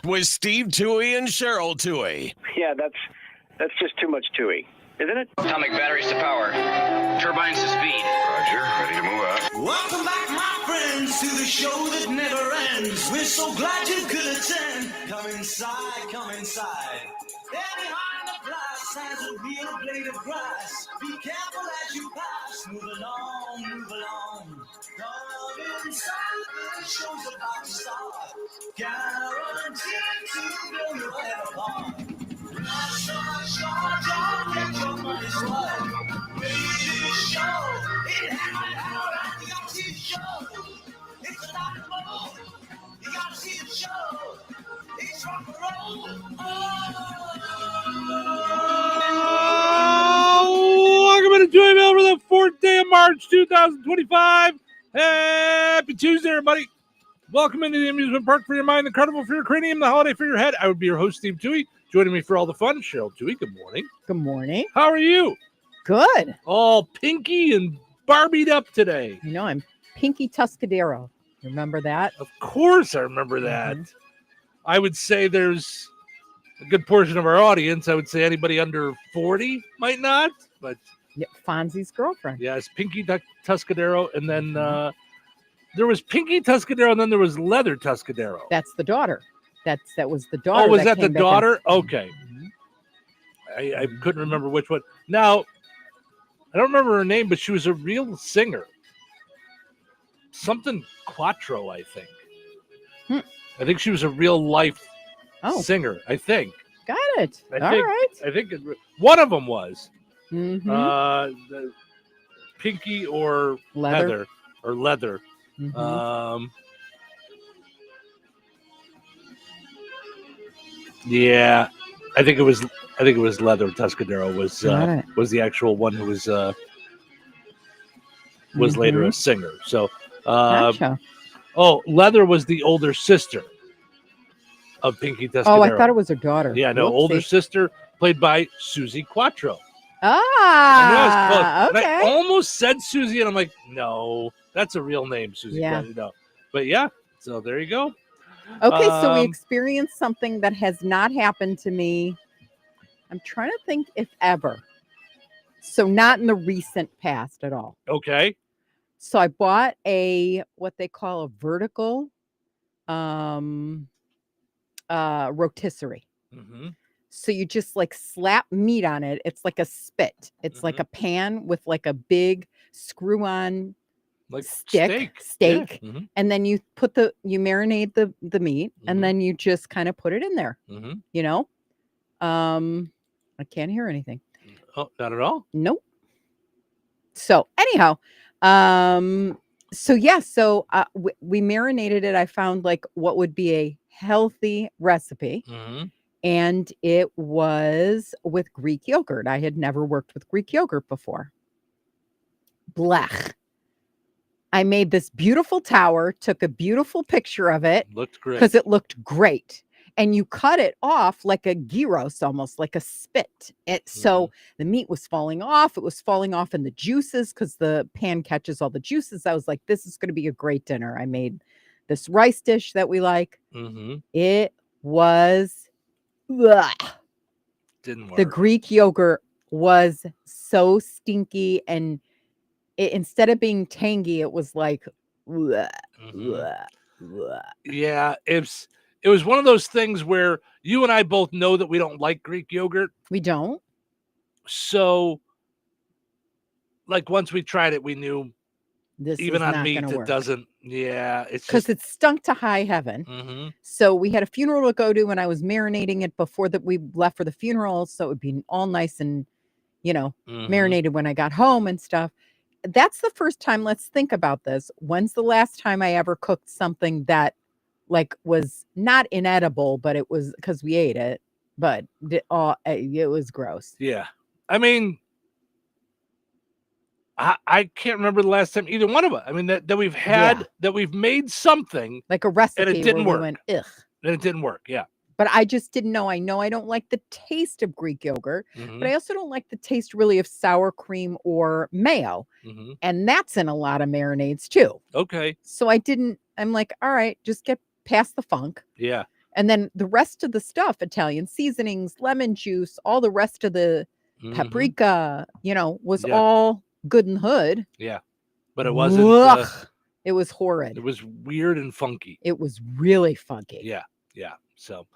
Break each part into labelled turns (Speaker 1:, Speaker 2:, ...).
Speaker 1: with Steve Touhy and Cheryl Touhy.
Speaker 2: Yeah, that's just too much Touhy, isn't it?
Speaker 3: Atomic batteries to power. Turbines to speed.
Speaker 4: Roger, ready to move out.
Speaker 5: Welcome back, my friends, to the show that never ends. We're so glad you could attend. Come inside, come inside. There behind the glass has a real blade of grass. Be careful as you pass. Move along, move along. Come inside, the show's about to start. Guaranteed to blow your head apart. Rush, rush, rush, don't get your money's worth. Radio show, it happened all at the OT show. It's a lot of fun. You gotta see the show. It's rock and roll.
Speaker 6: Welcome to Touhyville for the 4th day of March, 2025. Happy Tuesday, everybody. Welcome into the amusement park for your mind, the carnival for your cranium, the holiday for your head. I would be your host, Steve Touhy. Joining me for all the fun, Cheryl Touhy. Good morning.
Speaker 7: Good morning.
Speaker 6: How are you?
Speaker 7: Good.
Speaker 6: All pinky and Barbied up today.
Speaker 7: You know, I'm Pinky Tuscadero. Remember that?
Speaker 6: Of course I remember that. I would say there's a good portion of our audience. I would say anybody under 40 might not, but
Speaker 7: Yeah, Fonzie's girlfriend.
Speaker 6: yes, Pinky Tuscadero, and then there was Pinky Tuscadero, and then there was Leather Tuscadero.
Speaker 7: That's the daughter. That was the daughter.
Speaker 6: Oh, was that the
Speaker 7: came back
Speaker 6: daughter?
Speaker 7: in.
Speaker 6: Okay. I couldn't remember which one. Now, I don't remember her name, but she was a real singer. Something Quattro, I think. I think she was a real life singer, I think.
Speaker 7: Got it.
Speaker 6: I
Speaker 7: All
Speaker 6: think,
Speaker 7: right.
Speaker 6: I think one of them was.
Speaker 7: Mhm.
Speaker 6: The Pinky or Leather.
Speaker 7: Mhm.
Speaker 6: Yeah, I think it was Leather Tuscadero was
Speaker 7: Got it.
Speaker 6: was the actual one who was later a singer. So
Speaker 7: Gotcha.
Speaker 6: Leather was the older sister of Pinky Tuscadero.
Speaker 7: Oh, I thought it was her daughter.
Speaker 6: Yeah, no,
Speaker 7: Whoopsie.
Speaker 6: older sister played by Susie Quattro.
Speaker 7: Ah,
Speaker 6: And
Speaker 7: okay.
Speaker 6: I almost said Susie, and I'm like, no, that's a real name, Susie
Speaker 7: Yeah.
Speaker 6: Quattro. No. But yeah, so there you go.
Speaker 7: Okay, so we
Speaker 6: Um,
Speaker 7: experienced something that has not happened to me. I'm trying to think if ever. So not in the recent past at all.
Speaker 6: Okay.
Speaker 7: So I bought what they call a vertical rotisserie.
Speaker 6: Mm-hmm.
Speaker 7: So you just like slap meat on it. It's like a spit. It's like a pan with like a big screw-on
Speaker 6: Like
Speaker 7: steak,
Speaker 6: Yeah. Mhm.
Speaker 7: and then you marinate the meat, and then you just kind of put it in there.
Speaker 6: Mhm.
Speaker 7: You know, I can't hear anything.
Speaker 6: Oh, not at all.
Speaker 7: Nope. So anyhow, we marinated it. I found like what would be a healthy recipe,
Speaker 6: Mhm.
Speaker 7: and it was with Greek yogurt. I had never worked with Greek yogurt before. Blech. I made this beautiful tower, took a beautiful picture of it
Speaker 6: Looked great.
Speaker 7: because it looked great. And you cut it off like a gyros, almost like a spit. So the meat was falling off. It was falling off in the juices because the pan catches all the juices. I was like, this is going to be a great dinner. I made this rice dish that we like.
Speaker 6: Mm-hmm.
Speaker 7: It was
Speaker 6: Didn't work.
Speaker 7: the Greek yogurt was so stinky, and instead of being tangy, it was like
Speaker 6: Yeah, it was one of those things where you and I both know that we don't like Greek yogurt.
Speaker 7: We don't.
Speaker 6: So, like once we tried it, we knew
Speaker 7: This
Speaker 6: even
Speaker 7: is
Speaker 6: on
Speaker 7: not
Speaker 6: meat
Speaker 7: gonna
Speaker 6: it
Speaker 7: work.
Speaker 6: doesn't. Yeah, it's
Speaker 7: Because
Speaker 6: just.
Speaker 7: it stunk to high heaven.
Speaker 6: Mhm.
Speaker 7: So we had a funeral to go to, and I was marinating it before that we left for the funeral, so it would be all nice and marinated when I got home and stuff. That's the first time. Let's think about this. When's the last time I ever cooked something that like was not inedible, but it was because we ate it, but it was gross.
Speaker 6: Yeah, I mean, I can't remember the last time either one of us. I mean that we've had that we've made something
Speaker 7: like a recipe
Speaker 6: and it didn't
Speaker 7: where
Speaker 6: work.
Speaker 7: we went, ugh.
Speaker 6: And it didn't work. Yeah.
Speaker 7: But I just didn't know. I know I don't like the taste of Greek yogurt, but I also don't like the taste really of sour cream or mayo. And that's in a lot of marinades too.
Speaker 6: Okay.
Speaker 7: So I'm like, all right, just get past the funk.
Speaker 6: Yeah.
Speaker 7: And then the rest of the stuff, Italian seasonings, lemon juice, all the rest of the paprika, was all good and hood.
Speaker 6: Yeah. But it wasn't.
Speaker 7: It was horrid.
Speaker 6: It was weird and funky.
Speaker 7: It was really funky.
Speaker 6: Yeah. Yeah. So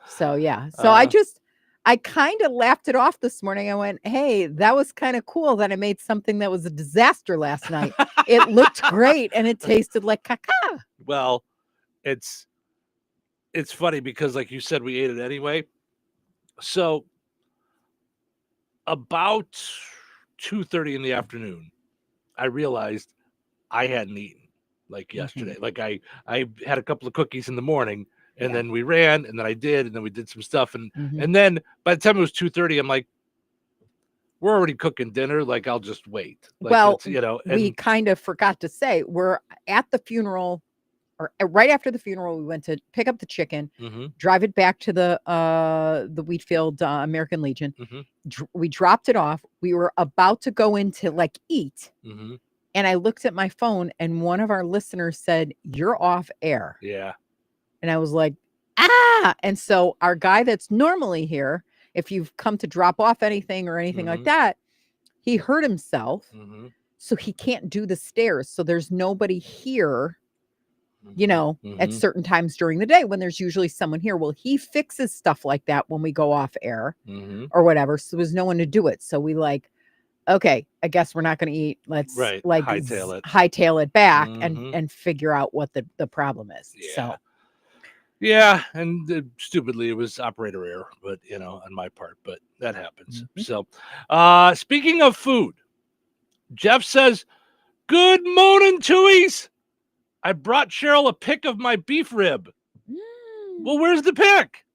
Speaker 7: I kind of laughed it off this morning. I went, hey, that was kind of cool that I made something that was a disaster last night. It looked great and it tasted like caca.
Speaker 6: Well, it's funny because, like you said, we ate it anyway. So about 2:30 in the afternoon, I realized I hadn't eaten like yesterday. Like I had a couple of cookies in the morning, and then we ran, and then I did, and then we did some stuff, and then by the time it was 2:30, I'm like, we're already cooking dinner. Like, I'll just wait. Like,
Speaker 7: well,
Speaker 6: and
Speaker 7: we kind of forgot to say we're at the funeral. Or right after the funeral, we went to pick up the chicken, drive it back to the Wheatfield American Legion. We dropped it off. We were about to go in to eat. And I looked at my phone and one of our listeners said, "You're off air."
Speaker 6: Yeah.
Speaker 7: And I was like, ah. And so our guy that's normally here, if you've come to drop off anything or anything like that, he hurt himself. So he can't do the stairs. So there's nobody here. At certain times during the day when there's usually someone here. Well, he fixes stuff like that when we go off air or whatever. So there's no one to do it. So we okay, I guess we're not going to eat. Let's hightail it back and figure out what the problem is.
Speaker 6: Yeah.
Speaker 7: So.
Speaker 6: Yeah. And stupidly, it was operator error, but on my part, but that happens. So speaking of food, Jeff says, "Good morning, Touhies. I brought Cheryl a pic of my beef rib." Well, where's the pic?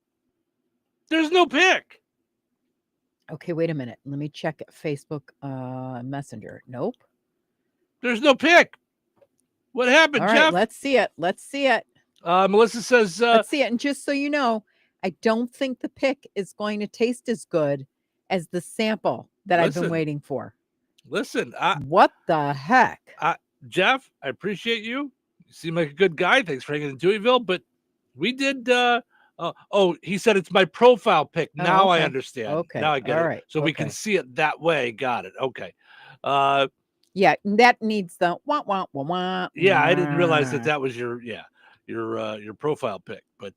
Speaker 6: There's no pic.
Speaker 7: Okay, wait a minute. Let me check Facebook Messenger. Nope.
Speaker 6: There's no pic. What happened,
Speaker 7: All
Speaker 6: Jeff?
Speaker 7: Right, let's see it.
Speaker 6: Melissa says...
Speaker 7: let's see it. And just so you know, I don't think the pic is going to taste as good as the sample that I've been waiting for.
Speaker 6: Listen.
Speaker 7: What the heck?
Speaker 6: Jeff, I appreciate you. You seem like a good guy. Thanks for hanging in Touhyville. But we did... he said it's my profile pic. Now I understand.
Speaker 7: Okay.
Speaker 6: Now I get it.
Speaker 7: Right.
Speaker 6: So we can see it that way. Got it. Okay.
Speaker 7: Yeah, that needs the wah, wah, wah, wah.
Speaker 6: Yeah, I didn't realize that was your profile pic. But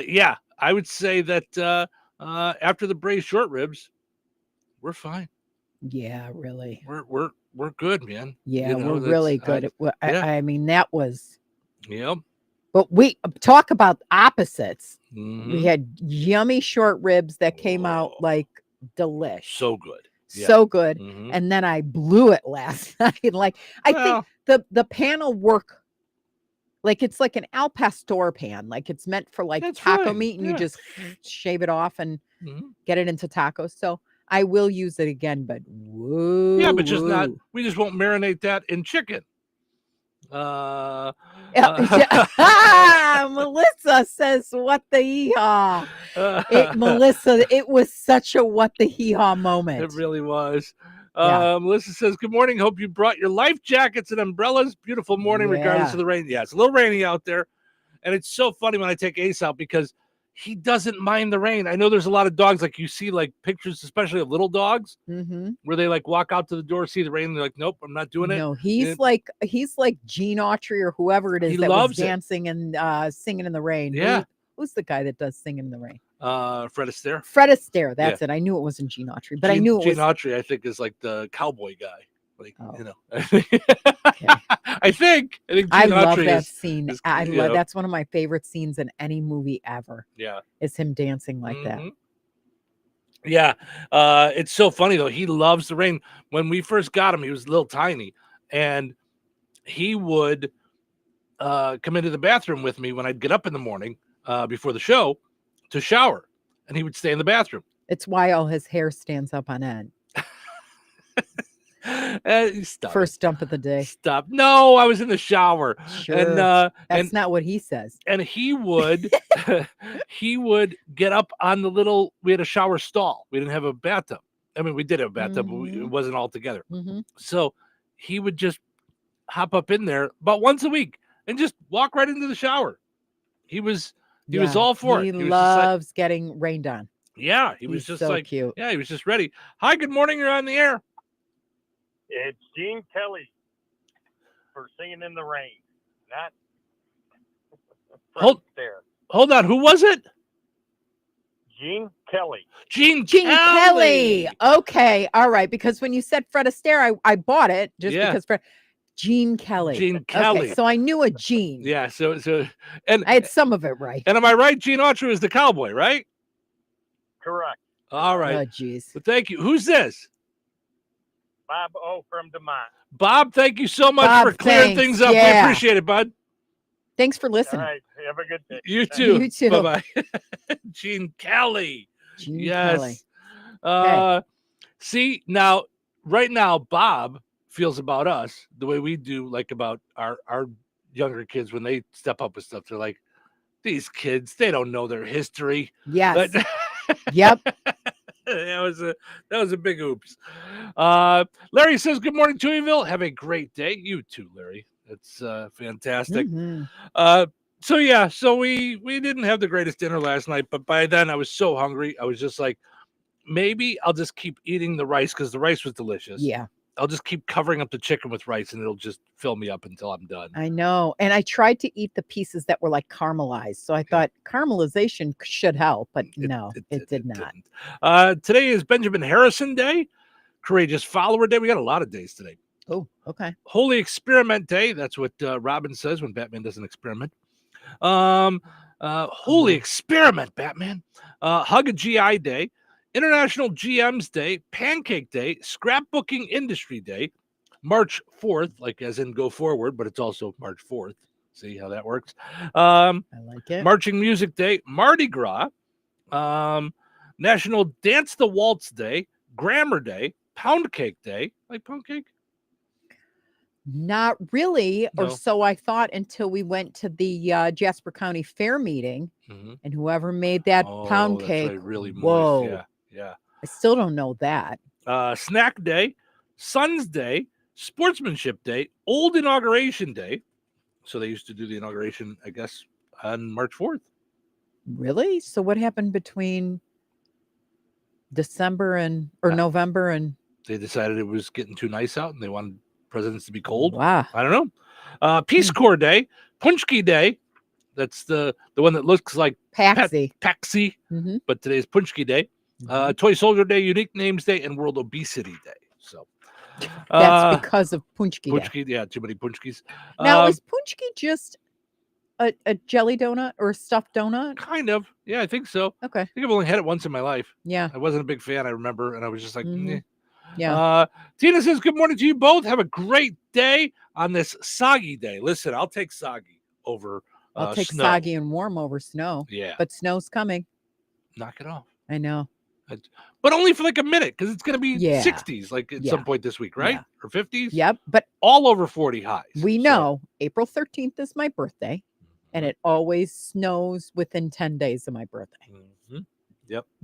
Speaker 6: yeah, I would say that after the braised short ribs, we're fine.
Speaker 7: Yeah, really.
Speaker 6: We're good, man.
Speaker 7: Yeah, we're really good. I mean, that was.
Speaker 6: Yep.
Speaker 7: But we talk about opposites. We had yummy short ribs that came out like delish.
Speaker 6: So good. Yeah.
Speaker 7: So good. And then I blew it last night. I think the pan will work. Like it's like an al pastor pan. Like it's meant for taco meat, and you just shave it off and get it into tacos. So I will use it again, but whoa.
Speaker 6: Yeah, but we just won't marinate that in chicken.
Speaker 7: Melissa says, "What the hee-haw." Melissa, it was such a what the hee-haw moment.
Speaker 6: It really was. Melissa says, "Good morning. Hope you brought your life jackets and umbrellas. Beautiful morning, regardless of the rain." Yeah, it's a little rainy out there. And it's so funny when I take Ace out because he doesn't mind the rain. I know there's a lot of dogs, like you see pictures, especially of little dogs, where they walk out to the door, see the rain, and they're like, "Nope, I'm not doing it."
Speaker 7: No, he's like Gene Autry or whoever it is that was dancing and singing in the rain.
Speaker 6: Yeah.
Speaker 7: Who's the guy that does singing in the rain?
Speaker 6: Fred Astaire.
Speaker 7: Fred Astaire, that's it. I knew it wasn't Gene Autry, but I knew it was.
Speaker 6: Gene Autry, I think, is like the cowboy guy.
Speaker 7: Okay.
Speaker 6: I think Gene
Speaker 7: I love
Speaker 6: Autry
Speaker 7: that scene. That's one of my favorite scenes in any movie ever.
Speaker 6: Yeah,
Speaker 7: is him dancing like that.
Speaker 6: Yeah, it's so funny though. He loves the rain. When we first got him, he was a little tiny, and he would come into the bathroom with me when I'd get up in the morning before the show to shower, and he would stay in the bathroom.
Speaker 7: It's why all his hair stands up on end. First dump of the day.
Speaker 6: Stop. No, I was in the shower.
Speaker 7: Sure.
Speaker 6: And
Speaker 7: that's not what he says.
Speaker 6: And he would get up on the little, we had a shower stall. We didn't have a bathtub. I mean, we did have a bathtub, but it wasn't all together. So he would just hop up in there about once a week and just walk right into the shower. He was He was all for
Speaker 7: He
Speaker 6: it. He was just like,
Speaker 7: loves getting rained on.
Speaker 6: yeah, he was
Speaker 7: He's
Speaker 6: just
Speaker 7: so
Speaker 6: like,
Speaker 7: cute.
Speaker 6: yeah, he was just ready. Hi, good morning. You're on the air.
Speaker 8: It's Gene Kelly for Singing in the Rain. Not
Speaker 6: Hold-
Speaker 8: there.
Speaker 6: Hold on. Who was it?
Speaker 8: Gene Kelly.
Speaker 6: Gene
Speaker 7: Kelly. Okay. All right. Because when you said Fred Astaire, I bought it just
Speaker 6: Yeah.
Speaker 7: because Fred. Gene Kelly.
Speaker 6: Gene Kelly.
Speaker 7: Okay, so I knew a Gene.
Speaker 6: Yeah. So and
Speaker 7: I had some of it right.
Speaker 6: am I right? Gene Autry is the cowboy, right?
Speaker 8: Correct.
Speaker 6: All right.
Speaker 7: Oh, geez.
Speaker 6: Well, thank you. Who's this?
Speaker 8: Bob O from DeMont.
Speaker 6: Bob, thank you so much
Speaker 7: Bob,
Speaker 6: for clearing
Speaker 7: thanks.
Speaker 6: things up. We
Speaker 7: Yeah.
Speaker 6: appreciate it, bud.
Speaker 7: Thanks for
Speaker 8: All
Speaker 7: listening.
Speaker 8: right. Have a good day.
Speaker 6: You too.
Speaker 7: You too.
Speaker 6: Bye-bye. Gene Kelly.
Speaker 7: Gene
Speaker 6: Yes.
Speaker 7: Kelly.
Speaker 6: See, now, right now, Bob feels about us the way we do, like about our younger kids when they step up with stuff. They're like, these kids, they don't know their history.
Speaker 7: Yes.
Speaker 6: But-
Speaker 7: Yep.
Speaker 6: that was a big oops. Larry says, good morning, Touhyville. Have a great day. You too, Larry. That's fantastic.
Speaker 7: Mhm.
Speaker 6: So we didn't have the greatest dinner last night, but by then I was so hungry. I was just like, maybe I'll just keep eating the rice because the rice was delicious.
Speaker 7: Yeah,
Speaker 6: I'll just keep covering up the chicken with rice and it'll just fill me up until I'm done.
Speaker 7: I know. And I tried to eat the pieces that were like caramelized. So I thought caramelization should help, but no, it did not.
Speaker 6: Didn't. Today is Benjamin Harrison Day, Courageous Follower Day. We got a lot of days today.
Speaker 7: Oh, okay.
Speaker 6: Holy Experiment Day. That's what Robin says when Batman does an experiment. Holy Experiment, Batman. Hug a GI Day. International GMs Day, Pancake Day, Scrapbooking Industry Day, March 4th, like as in go forward, but it's also March 4th. See how that works.
Speaker 7: I like it.
Speaker 6: Marching Music Day, Mardi Gras, National Dance the Waltz Day, Grammar Day, Pound Cake Day. Like pound cake?
Speaker 7: Not really, or
Speaker 6: No.
Speaker 7: so I thought until we went to the Jasper County Fair meeting,
Speaker 6: Mhm.
Speaker 7: and whoever made that pound
Speaker 6: that's
Speaker 7: cake,
Speaker 6: right, really moist.
Speaker 7: whoa.
Speaker 6: Yeah.
Speaker 7: I still don't know that.
Speaker 6: Snack Day, Sons Day, Sportsmanship Day, Old Inauguration Day. So they used to do the inauguration, I guess, on March 4th.
Speaker 7: Really? So what happened between December or November and
Speaker 6: They decided it was getting too nice out and they wanted presidents to be cold.
Speaker 7: wow?
Speaker 6: I don't know. Peace Corps Day, Punchki Day. That's the one that looks like
Speaker 7: Paxi.
Speaker 6: Paxi,
Speaker 7: Mhm.
Speaker 6: but today's Punchki Day. Toy Soldier Day, Unique Names Day, and World Obesity Day. So
Speaker 7: That's because of Punchki Day.
Speaker 6: Punchki, yeah, too many Punchkis.
Speaker 7: Now, is Punchki just a jelly donut or a stuffed donut?
Speaker 6: Kind of. Yeah, I think so.
Speaker 7: Okay.
Speaker 6: I think I've only had it once in my life.
Speaker 7: Yeah.
Speaker 6: I wasn't a big fan, I remember, and I was just like,
Speaker 7: Mhm.
Speaker 6: "Meh."
Speaker 7: Yeah.
Speaker 6: Tina says, good morning to you both. Have a great day on this soggy day. Listen, I'll take soggy over
Speaker 7: I'll take
Speaker 6: snow.
Speaker 7: soggy and warm over snow.
Speaker 6: Yeah,
Speaker 7: But snow's coming.
Speaker 6: knock it off.
Speaker 7: I know.
Speaker 6: But only for like a minute because it's going to be
Speaker 7: Yeah.
Speaker 6: 60s like at some point this week, right?
Speaker 7: Yeah.
Speaker 6: Or 50s?
Speaker 7: Yep. But
Speaker 6: All over 40 highs.
Speaker 7: we
Speaker 6: So,
Speaker 7: know April 13th is my birthday, and it always snows within 10 days of my birthday,
Speaker 6: mhm,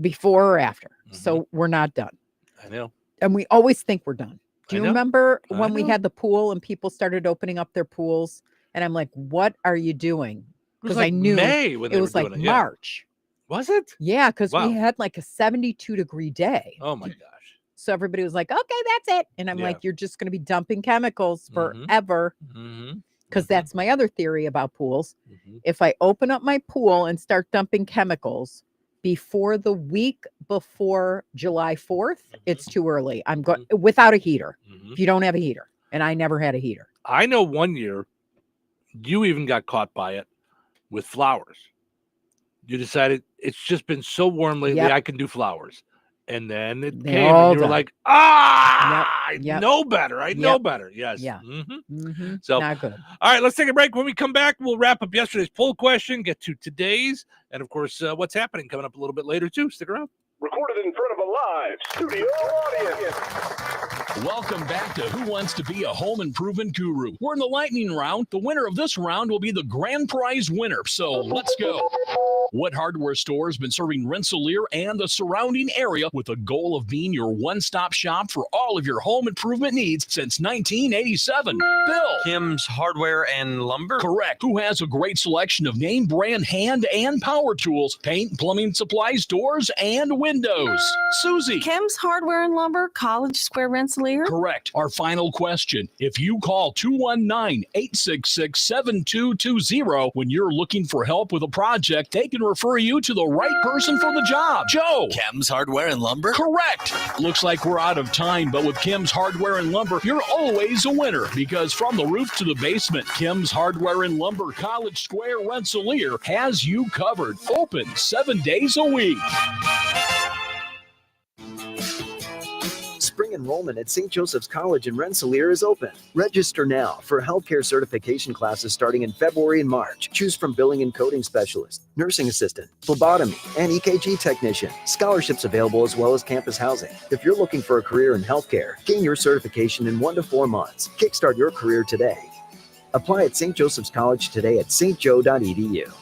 Speaker 7: before or after. So we're not done.
Speaker 6: I know.
Speaker 7: And we always think we're done. Do
Speaker 6: I
Speaker 7: you
Speaker 6: know.
Speaker 7: remember
Speaker 6: I
Speaker 7: when we
Speaker 6: know.
Speaker 7: had the pool and people started opening up their pools? And I'm like, what are you doing?
Speaker 6: It was
Speaker 7: Because
Speaker 6: like
Speaker 7: I knew
Speaker 6: May when
Speaker 7: it
Speaker 6: they
Speaker 7: was
Speaker 6: were
Speaker 7: like
Speaker 6: doing it. Yeah.
Speaker 7: March.
Speaker 6: Was it?
Speaker 7: Yeah, because
Speaker 6: Wow.
Speaker 7: we had like a 72-degree day.
Speaker 6: Oh my gosh.
Speaker 7: So everybody was like, okay, that's it. And I'm
Speaker 6: Yeah.
Speaker 7: like, you're just going to be dumping chemicals
Speaker 6: Mhm.
Speaker 7: forever.
Speaker 6: Mm-hmm.
Speaker 7: Because that's my other theory about pools.
Speaker 6: Mm-hmm.
Speaker 7: If I open up my pool and start dumping chemicals before the week before July 4th, it's too early. I'm going without a heater.
Speaker 6: Mm-hmm.
Speaker 7: If you don't have a heater, and I never had a heater.
Speaker 6: I know one year you even got caught by it with flowers. You decided it's just been so warm lately,
Speaker 7: Yep.
Speaker 6: I can do flowers. And then it
Speaker 7: They
Speaker 6: came
Speaker 7: all
Speaker 6: and you were
Speaker 7: done.
Speaker 6: like, I
Speaker 7: Yep.
Speaker 6: know better. I know
Speaker 7: Yep.
Speaker 6: better. Yes.
Speaker 7: Yeah.
Speaker 6: Mm-hmm. So,
Speaker 7: Not good.
Speaker 6: all right, let's take a break. When we come back, we'll wrap up yesterday's poll question, get to today's, and of course, what's happening coming up a little bit later, too. Stick around.
Speaker 4: Recorded in front of a live studio audience.
Speaker 9: Welcome back to Who Wants to Be a Home Improvement Guru. We're in the lightning round. The winner of this round will be the grand prize winner. So let's go. What hardware store has been serving Rensselaer and the surrounding area with the goal of being your one-stop shop for all of your home improvement needs since 1987? Bill.
Speaker 3: Kim's Hardware and Lumber?
Speaker 9: Correct. Who has a great selection of name brand hand and power tools, paint, plumbing supplies, doors, and windows? Susie.
Speaker 10: Kim's Hardware and Lumber, College Square, Rensselaer?
Speaker 9: Correct. Our final question. If you call 219-866-7220 when you're looking for help with a project, they can refer you to the right person for the job. Joe.
Speaker 11: Kim's Hardware and Lumber?
Speaker 9: Correct. Looks like we're out of time, but with Kim's Hardware and Lumber, you're always a winner because from the roof to the basement, Kim's Hardware and Lumber, College Square, Rensselaer has you covered. Open 7 days a week.
Speaker 12: Spring enrollment at St. Joseph's College in Rensselaer is open. Register now for healthcare certification classes starting in February and March. Choose from billing and coding specialist, nursing assistant, phlebotomy, and EKG technician. Scholarships available as well as campus housing. If you're looking for a career in healthcare, gain your certification in 1 to 4 months. Kickstart your career today. Apply at St. Joseph's College today at stjo.edu.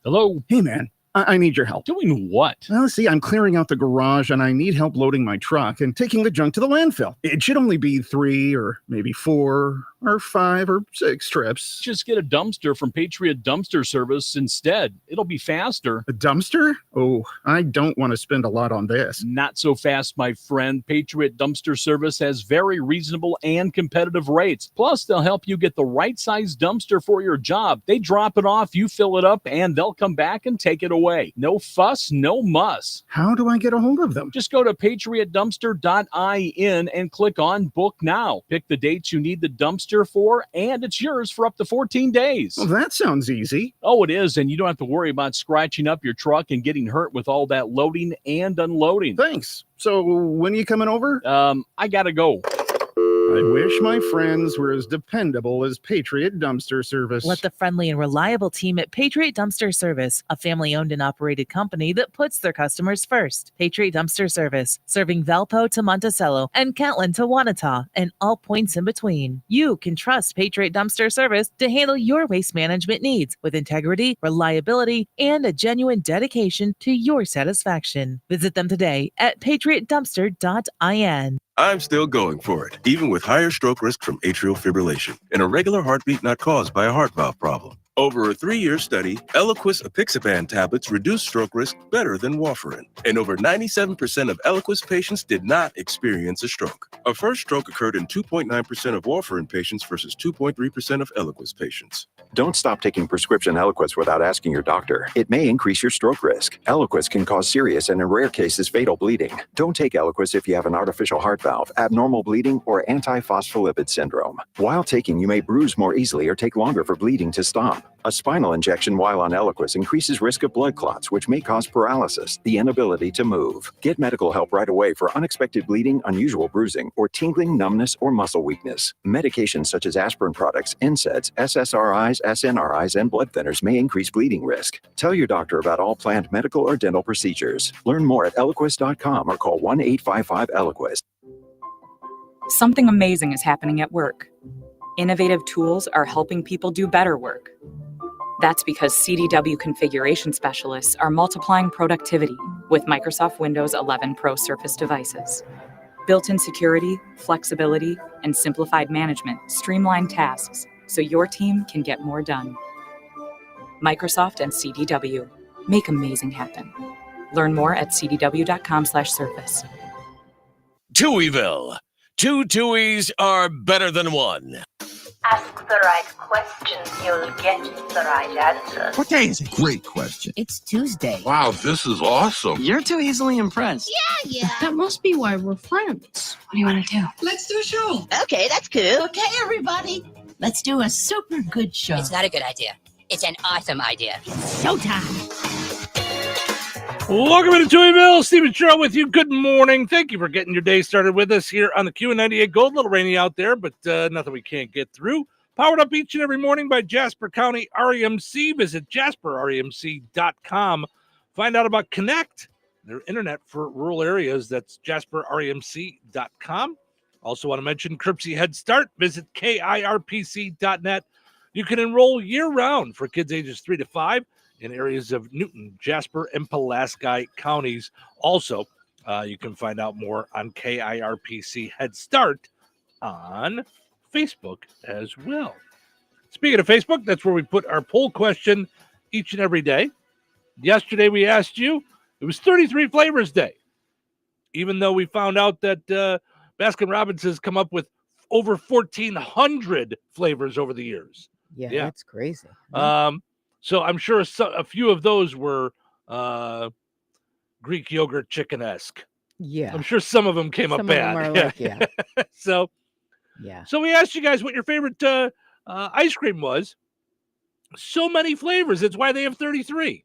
Speaker 9: Hello.
Speaker 13: Hey, man. I need your help.
Speaker 9: Doing what?
Speaker 13: Well, see, I'm clearing out the garage and I need help loading my truck and taking the junk to the landfill. It should only be 3 or maybe 4 or 5 or 6 trips.
Speaker 9: Just get a dumpster from Patriot Dumpster Service instead. It'll be faster.
Speaker 13: A dumpster? Oh, I don't want to spend a lot on this.
Speaker 9: Not so fast, my friend. Patriot Dumpster Service has very reasonable and competitive rates. Plus, they'll help you get the right size dumpster for your job. They drop it off, you fill it up, and they'll come back and take it away. No fuss, no muss.
Speaker 13: How do I get a hold of them?
Speaker 9: Just go to patriotdumpster.in and click on Book Now. Pick the dates you need the dumpster for, and it's yours for up to 14 days.
Speaker 13: Well, that sounds easy.
Speaker 9: Oh, it is, and you don't have to worry about scratching up your truck and getting hurt with all that loading and unloading.
Speaker 13: Thanks. So when are you coming over?
Speaker 9: I gotta go.
Speaker 13: I wish my friends were as dependable as Patriot Dumpster Service.
Speaker 14: Let the friendly and reliable team at Patriot Dumpster Service, a family-owned and operated company that puts their customers first. Patriot Dumpster Service, serving Valpo to Monticello and Catlin to Wanata and all points in between. You can trust Patriot Dumpster Service to handle your waste management needs with integrity, reliability, and a genuine dedication to your satisfaction. Visit them today at patriotdumpster.in.
Speaker 15: I'm still going for it, even with higher stroke risk from atrial fibrillation, an irregular heartbeat not caused by a heart valve problem. Over a 3-year study, Eliquis apixaban tablets reduced stroke risk better than warfarin, and over 97% of Eliquis patients did not experience a stroke. A first stroke occurred in 2.9% of warfarin patients versus 2.3% of Eliquis patients.
Speaker 16: Don't stop taking prescription Eliquis without asking your doctor. It may increase your stroke risk. Eliquis can cause serious and in rare cases fatal bleeding. Don't take Eliquis if you have an artificial heart valve, abnormal bleeding, or antiphospholipid syndrome. While taking, you may bruise more easily or take longer for bleeding to stop. A spinal injection while on Eliquis increases risk of blood clots, which may cause paralysis, the inability to move. Get medical help right away for unexpected bleeding, unusual bruising, or tingling, numbness, or muscle weakness. Medications such as aspirin products, NSAIDs, SSRIs, SNRIs, and blood thinners may increase bleeding risk. Tell your doctor about all planned medical or dental procedures. Learn more at Eliquis.com or call 1-855-ELIQUIS.
Speaker 17: Something amazing is happening at work. Innovative tools are helping people do better work. That's because CDW configuration specialists are multiplying productivity with Microsoft Windows 11 Pro Surface devices. Built-in security, flexibility, and simplified management streamline tasks so your team can get more done. Microsoft and CDW make amazing happen. Learn more at cdw.com/surface.
Speaker 1: Touhyville. 2 Touhies are better than 1.
Speaker 18: Ask the right questions, you'll get the right answer.
Speaker 19: What day is it? Great question.
Speaker 18: It's Tuesday.
Speaker 19: Wow, this is awesome.
Speaker 18: You're too easily impressed.
Speaker 20: Yeah. That must be why we're friends. What do you want to do?
Speaker 18: Let's do a show. Okay, that's cool. Okay, everybody. Let's do a super good show.
Speaker 21: It's not a good idea. It's an awesome idea.
Speaker 18: Showtime.
Speaker 6: Welcome to Touhyville. Stephen Sherrill with you. Good morning. Thank you for getting your day started with us here on the Q98 Gold. A little rainy out there, but nothing we can't get through. Powered up each and every morning by Jasper County REMC. Visit jasperremc.com. Find out about Connect, their internet for rural areas. That's jasperremc.com. Also want to mention Cripsy Head Start. Visit kirpc.net. You can enroll year-round for kids ages 3 to 5 in areas of Newton, Jasper, and Pulaski counties. Also, you can find out more on KIRPC Head Start on Facebook as well. Speaking of Facebook, that's where we put our poll question each and every day. Yesterday we asked you, it was 33 Flavors Day. Even though we found out that Baskin-Robbins has come up with over 1,400 flavors over the years.
Speaker 7: Yeah, that's crazy.
Speaker 6: So I'm sure a few of those were Greek yogurt chicken-esque.
Speaker 7: Yeah.
Speaker 6: I'm sure some of them came up bad.
Speaker 7: Some of them are like, yeah.
Speaker 6: So we asked you guys what your favorite ice cream was. So many flavors. That's why they have 33.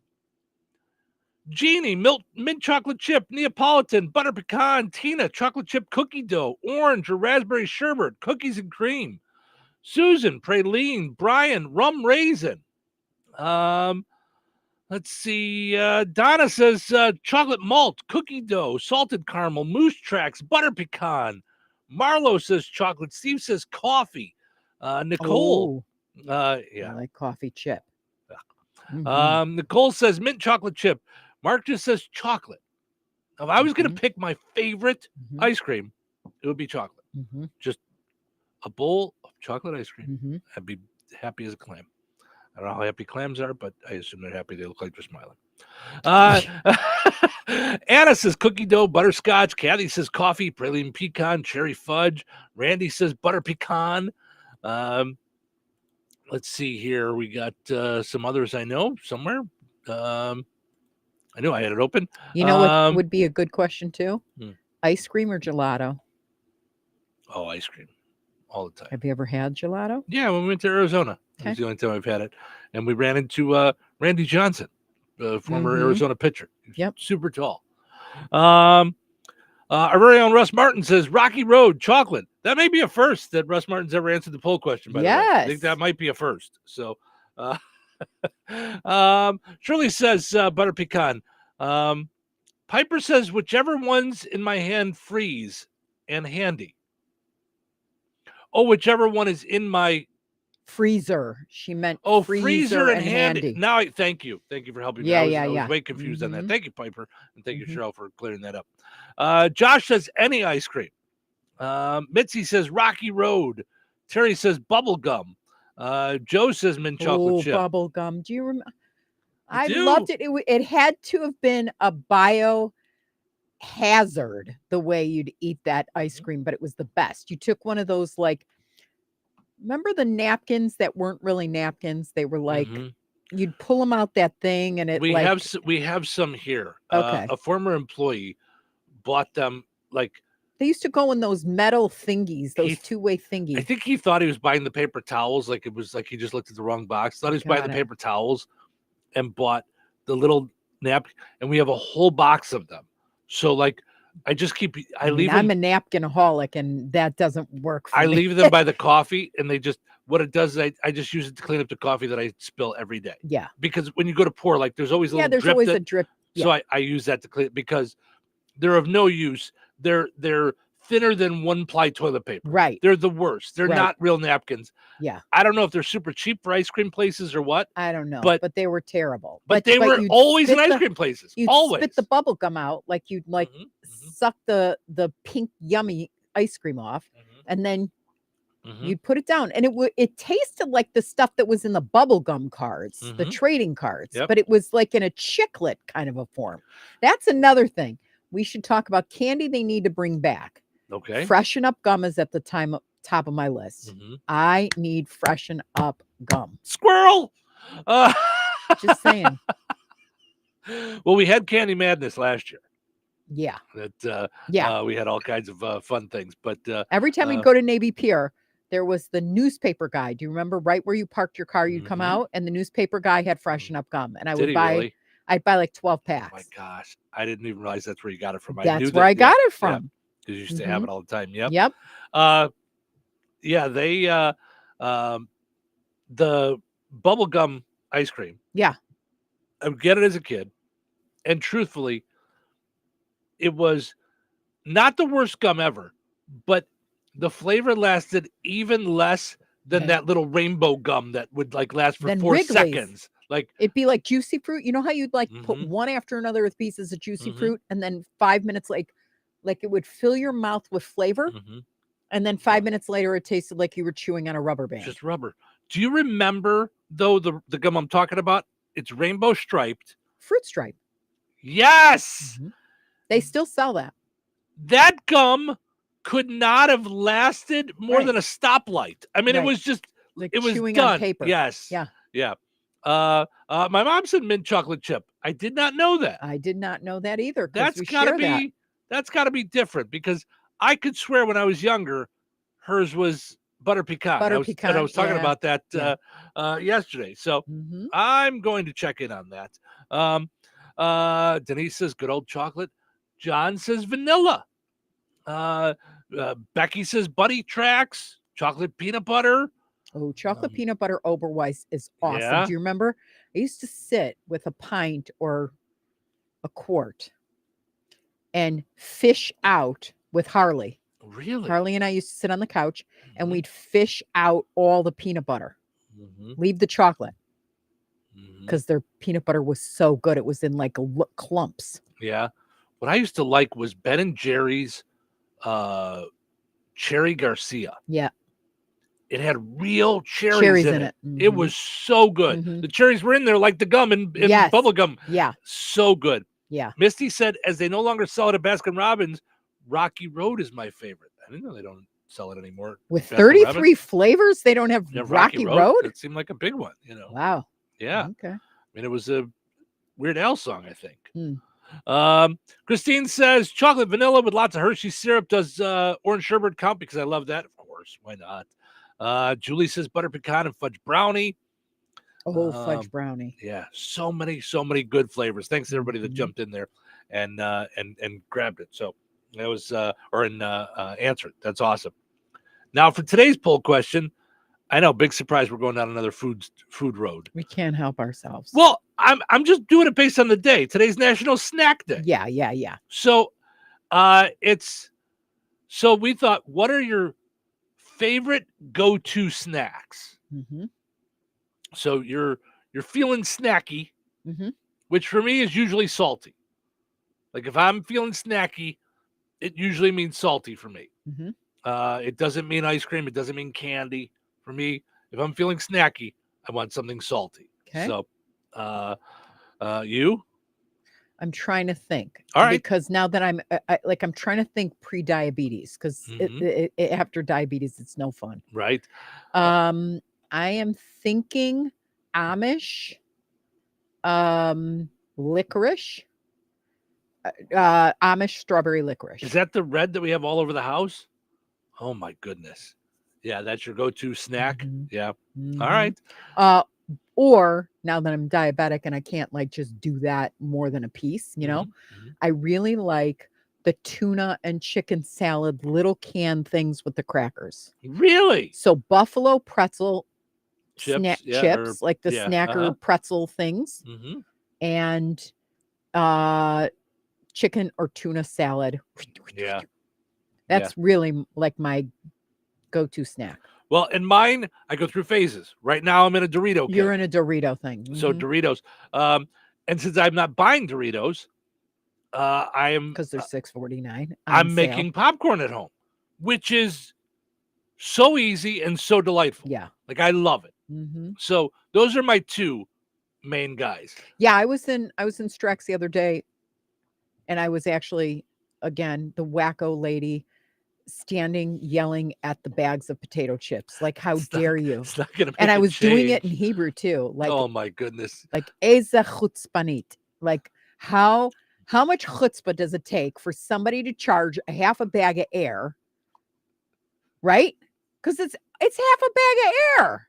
Speaker 6: Genie, mint chocolate chip, Neapolitan, butter pecan, Tina, chocolate chip cookie dough, orange or raspberry sherbet, cookies and cream. Susan, praline, Brian, rum raisin. Let's see. Donna says chocolate malt, cookie dough, salted caramel, moose tracks, butter pecan. Marlo says chocolate. Steve says coffee. Nicole.
Speaker 7: I like coffee chip.
Speaker 6: Nicole says mint chocolate chip. Mark just says chocolate. Now, if I was going to pick my favorite ice cream, it would be chocolate. Just a bowl of chocolate ice cream. I'd be happy as a clam. I don't know how happy clams are, but I assume they're happy. They look like they're smiling. Anna says cookie dough, butterscotch. Kathy says coffee, praline pecan, cherry fudge. Randy says butter pecan. Let's see here. We got some others I know somewhere. I knew I had it open.
Speaker 7: You know what would be a good question too? Ice cream or gelato?
Speaker 6: Oh, ice cream. All the time.
Speaker 7: Have you ever had gelato?
Speaker 6: Yeah, when we went to Arizona.
Speaker 7: Okay.
Speaker 6: It's the only time I've had it. And we ran into Randy Johnson, the former Arizona pitcher.
Speaker 7: Yep.
Speaker 6: Super tall. Our very own Russ Martin says Rocky Road chocolate. That may be a first that Russ Martin's ever answered the poll question, by the way. I think that might be a first. So Shirley says butter pecan. Piper says whichever one's in my hand freeze and handy. Oh, whichever one is in my
Speaker 7: freezer. She meant
Speaker 6: freezer and handy. Now, thank you for helping me. I was way confused on that. Thank you, Piper, and thank you, Cheryl, for clearing that up. Josh says any ice cream. Mitzi says Rocky Road. Terry says bubble gum. Joe says mint chocolate chip.
Speaker 7: Bubble gum. Do you remember? I loved it. It had to have been a bio hazard the way you'd eat that ice cream, but it was the best. You took one of those, like, remember the napkins that weren't really napkins? They were like, you'd pull them out that thing, and
Speaker 6: we have some here.
Speaker 7: Okay.
Speaker 6: A former employee bought them, like,
Speaker 7: they used to go in those metal thingies, those two-way thingies.
Speaker 6: I think he thought he was buying the paper towels, like it was like he just looked at the wrong box. Thought he was buying the paper towels and bought the little napkin, and we have a whole box of them. So, like, I'm a napkinaholic, and that doesn't work for me. I leave them by the coffee, and they just, what it does is I just use it to clean up the coffee that I spill every day.
Speaker 7: Yeah.
Speaker 6: Because when you go to pour, like, there's always a little drip.
Speaker 7: Yeah, there's always a drip. Yeah.
Speaker 6: So I use that to clean it because they're of no use. They're thinner than one-ply toilet paper.
Speaker 7: Right.
Speaker 6: They're the worst. They're not real napkins.
Speaker 7: Yeah.
Speaker 6: I don't know if they're super cheap for ice cream places or what.
Speaker 7: I don't know. But they were terrible.
Speaker 6: But they were always in ice cream places.
Speaker 7: You'd
Speaker 6: always.
Speaker 7: spit the bubble gum out, like you'd suck the pink yummy ice cream off, and then you'd put it down, and it tasted like the stuff that was in the bubble gum cards, the trading cards, but it was like in a chiclet kind of a form. That's another thing we should talk about. Candy they need to bring back.
Speaker 6: Okay.
Speaker 7: Freshen Up gum is at the top of my list. I need Freshen Up gum.
Speaker 6: Squirrel.
Speaker 7: Just saying.
Speaker 6: Well, we had Candy Madness last year.
Speaker 7: Yeah.
Speaker 6: We had all kinds of fun things, but
Speaker 7: every time we'd go to Navy Pier, there was the newspaper guy. Do you remember? Right where you parked your car, you'd come out, and the newspaper guy had Freshen Up gum, and I would buy. Really? I'd buy like 12 packs.
Speaker 6: Oh my gosh, I didn't even realize that's where you got it from.
Speaker 7: That's where I got it from.
Speaker 6: Because you used to have it all the time. Yep.
Speaker 7: Yep.
Speaker 6: Yeah, they the bubblegum ice cream.
Speaker 7: Yeah.
Speaker 6: I would get it as a kid. And truthfully, it was not the worst gum ever, but the flavor lasted even less than that little rainbow gum that would like last for
Speaker 7: Then
Speaker 6: 4
Speaker 7: Wrigley's.
Speaker 6: seconds. Like
Speaker 7: It'd be like juicy fruit. You know how you'd like put one after another with pieces of juicy fruit, and then 5 minutes like it would fill your mouth with flavor, and then 5 minutes later it tasted like you were chewing on a rubber band.
Speaker 6: just rubber. Do you remember though the gum I'm talking about? It's rainbow striped.
Speaker 7: Fruit stripe.
Speaker 6: Yes.
Speaker 7: They still sell that.
Speaker 6: That gum could not have lasted more than a stoplight. I mean, it was just
Speaker 7: like
Speaker 6: it was
Speaker 7: chewing
Speaker 6: done.
Speaker 7: on paper.
Speaker 6: Yes.
Speaker 7: Yeah.
Speaker 6: Yeah. My mom said mint chocolate chip. I did not know that.
Speaker 7: I did not know that either.
Speaker 6: That's gotta be different because I could swear when I was younger, hers was butter pecan.
Speaker 7: Butter
Speaker 6: I was
Speaker 7: pecan,
Speaker 6: talking
Speaker 7: yeah.
Speaker 6: about that yesterday. So I'm going to check in on that. Denise says good old chocolate. John says vanilla. Becky says Buddy Tracks, chocolate peanut butter.
Speaker 7: Oh, chocolate peanut butter Oberweis is awesome.
Speaker 6: yeah.
Speaker 7: Do you remember? I used to sit with a pint or a quart and fish out with Harley.
Speaker 6: Really?
Speaker 7: Harley and I used to sit on the couch and we'd fish out all the peanut butter. Leave the chocolate. Because their peanut butter was so good. It was in like clumps.
Speaker 6: Yeah. What I used to like was Ben and Jerry's Cherry Garcia.
Speaker 7: Yeah.
Speaker 6: It had real cherries in it.
Speaker 7: Mhm.
Speaker 6: It was so good. The cherries were in there like the gum and
Speaker 7: Yes.
Speaker 6: bubble gum.
Speaker 7: Yeah.
Speaker 6: So good.
Speaker 7: Yeah.
Speaker 6: Misty said, as they no longer sell it at Baskin Robbins, Rocky Road is my favorite. I didn't know they don't sell it anymore.
Speaker 7: With
Speaker 6: Baskin
Speaker 7: 33
Speaker 6: Robbins.
Speaker 7: flavors, they don't have
Speaker 6: Yeah,
Speaker 7: Rocky Road?
Speaker 6: It seemed like a big one,
Speaker 7: Wow.
Speaker 6: Yeah.
Speaker 7: Okay.
Speaker 6: I mean, it was a Weird Al song, I think.
Speaker 7: Hmm.
Speaker 6: Christine says chocolate vanilla with lots of Hershey syrup. Does orange sherbet count? Because I love that. Of course. Why not? Julie says butter pecan and fudge brownie.
Speaker 7: Oh, fudge brownie.
Speaker 6: Yeah. So many good flavors. Thanks to everybody that jumped in there and grabbed it. So that was answered. That's awesome. Now for today's poll question, I know, big surprise. We're going down another food road.
Speaker 7: We can't help ourselves.
Speaker 6: Well, I'm just doing it based on the day. Today's National Snack Day.
Speaker 7: Yeah.
Speaker 6: So, so we thought, what are your favorite go-to snacks? So you're feeling snacky, which for me is usually salty. Like if I'm feeling snacky, it usually means salty for me. It doesn't mean ice cream. It doesn't mean candy. For me, if I'm feeling snacky, I want something salty.
Speaker 7: Okay.
Speaker 6: So, you?
Speaker 7: I'm trying to think.
Speaker 6: All right.
Speaker 7: Because now that I'm trying to think pre-diabetes because after diabetes, it's no fun.
Speaker 6: Right.
Speaker 7: I am thinking Amish, licorice, Amish strawberry licorice.
Speaker 6: Is that the red that we have all over the house? Oh my goodness. Yeah, that's your go-to snack. Yeah. All right.
Speaker 7: Or now that I'm diabetic and I can't like just do that more than a piece, I really like the tuna and chicken salad little can things with the crackers.
Speaker 6: Really?
Speaker 7: So buffalo pretzel
Speaker 6: Chips,
Speaker 7: chips, like the snacker pretzel things, and chicken or tuna salad.
Speaker 6: Yeah.
Speaker 7: That's really like my go-to snack.
Speaker 6: Well, in mine, I go through phases. Right now, I'm in a Dorito.
Speaker 7: You're in a Dorito thing.
Speaker 6: So Doritos. And since I'm not buying Doritos, I am
Speaker 7: because they're $6.49.
Speaker 6: I'm making popcorn at home, which is so easy and so delightful.
Speaker 7: Yeah,
Speaker 6: like I love it. So those are my two main guys.
Speaker 7: Yeah, I was in Strex the other day, and I was actually again the wacko lady standing yelling at the bags of potato chips, like how dare you?
Speaker 6: It's not gonna make
Speaker 7: and I
Speaker 6: a
Speaker 7: was doing it
Speaker 6: change.
Speaker 7: in Hebrew too, like
Speaker 6: Oh my goodness,
Speaker 7: like eza chutzpanit, like how much chutzpah does it take for somebody to charge a half a bag of air, right? Because it's half a bag of air.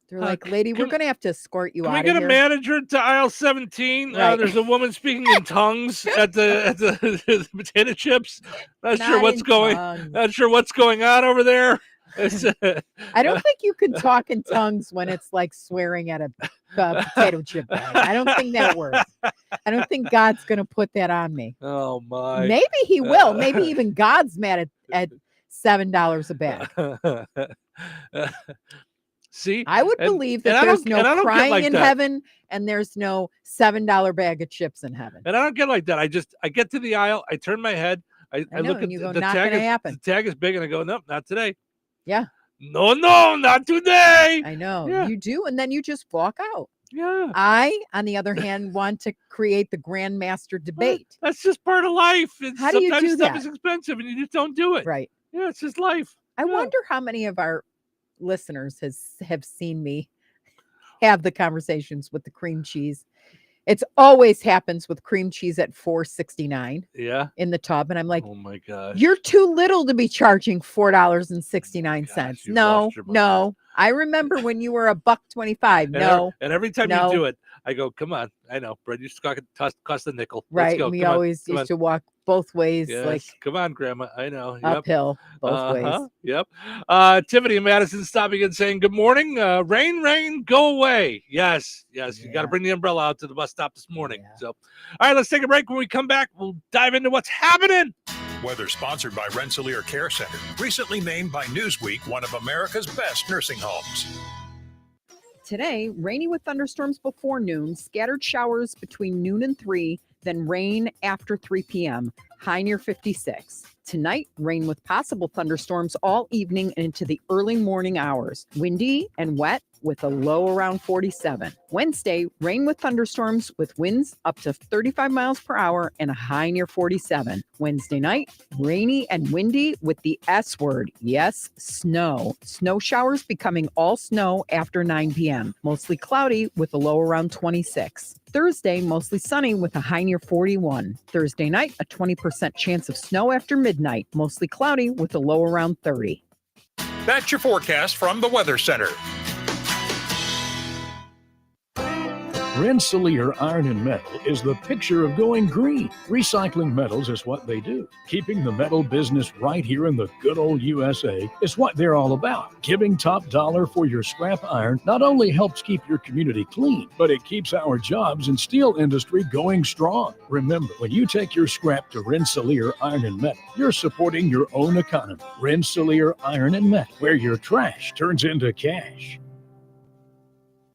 Speaker 7: They're like, lady, we're gonna have to escort you
Speaker 6: Can
Speaker 7: out
Speaker 6: we
Speaker 7: of
Speaker 6: get
Speaker 7: here.
Speaker 6: a manager to aisle 17?
Speaker 7: Right.
Speaker 6: There's a woman speaking in tongues at the potato chips. Not sure
Speaker 7: Not
Speaker 6: what's
Speaker 7: in
Speaker 6: going.
Speaker 7: tongues.
Speaker 6: Not sure what's going on over there.
Speaker 7: I don't think you can talk in tongues when it's like swearing at a potato chip bag. I don't think that works. I don't think God's going to put that on me.
Speaker 6: Oh my.
Speaker 7: Maybe he will. Maybe even God's mad at $7 a bag.
Speaker 6: See,
Speaker 7: I would believe that there's no crying
Speaker 6: like
Speaker 7: in heaven and there's no $7 bag of chips in heaven.
Speaker 6: And I don't get like that. I get to the aisle, I turn my head, I
Speaker 7: know,
Speaker 6: look
Speaker 7: and
Speaker 6: at
Speaker 7: you go,
Speaker 6: the
Speaker 7: not
Speaker 6: tag.
Speaker 7: gonna happen.
Speaker 6: The tag is big, and I go, nope, not today.
Speaker 7: Yeah.
Speaker 6: No, not today.
Speaker 7: I know.
Speaker 6: Yeah.
Speaker 7: You do, and then you just walk out.
Speaker 6: Yeah.
Speaker 7: I, on the other hand, want to create the grandmaster debate.
Speaker 6: That's just part of life.
Speaker 7: How do you
Speaker 6: sometimes
Speaker 7: do
Speaker 6: stuff
Speaker 7: that?
Speaker 6: is expensive, and you just don't do it.
Speaker 7: Right.
Speaker 6: Yeah, it's just life.
Speaker 7: I wonder how many of our listeners have seen me have the conversations with the cream cheese. It's always happens with cream cheese at $4.69.
Speaker 6: Yeah.
Speaker 7: In the tub, and I'm like,
Speaker 6: oh my gosh,
Speaker 7: you're too little to be charging $4.69. No. I remember when you were $1.25. No.
Speaker 6: And every time you do it, I go, come on. I know bread used to cost a nickel.
Speaker 7: Right.
Speaker 6: Let's go.
Speaker 7: We
Speaker 6: Come on.
Speaker 7: always
Speaker 6: Come
Speaker 7: used
Speaker 6: on.
Speaker 7: to walk both ways,
Speaker 6: Yes.
Speaker 7: like
Speaker 6: Come on, Grandma. I know. Yep.
Speaker 7: uphill both ways.
Speaker 6: Yep. Tiffany in Madison stopping and saying, good morning. Rain, go away. Yes. You got to bring the umbrella out to the bus stop this morning. So, all right, let's take a break. When we come back, we'll dive into what's happening.
Speaker 11: Weather sponsored by Rensselaer Care Center, recently named by Newsweek one of America's best nursing homes.
Speaker 7: Today, rainy with thunderstorms before noon, scattered showers between noon and 3, then rain after 3 p.m., high near 56. Tonight, rain with possible thunderstorms all evening and into the early morning hours. Windy and wet with a low around 47. Wednesday, rain with thunderstorms with winds up to 35 miles per hour and a high near 47. Wednesday night, rainy and windy with the S word. Yes, snow. Snow showers becoming all snow after 9 p.m. Mostly cloudy with a low around 26. Thursday, mostly sunny with a high near 41. Thursday night, a 20% chance of snow after midnight. Mostly cloudy with a low around 30.
Speaker 11: That's your forecast from the Weather Center.
Speaker 9: Rensselaer Iron and Metal is the picture of going green. Recycling metals is what they do. Keeping the metal business right here in the good old USA is what they're all about. Giving top dollar for your scrap iron not only helps keep your community clean, but it keeps our jobs and steel industry going strong. Remember, when you take your scrap to Rensselaer Iron and Metal, you're supporting your own economy. Rensselaer Iron and Metal, where your trash turns into cash.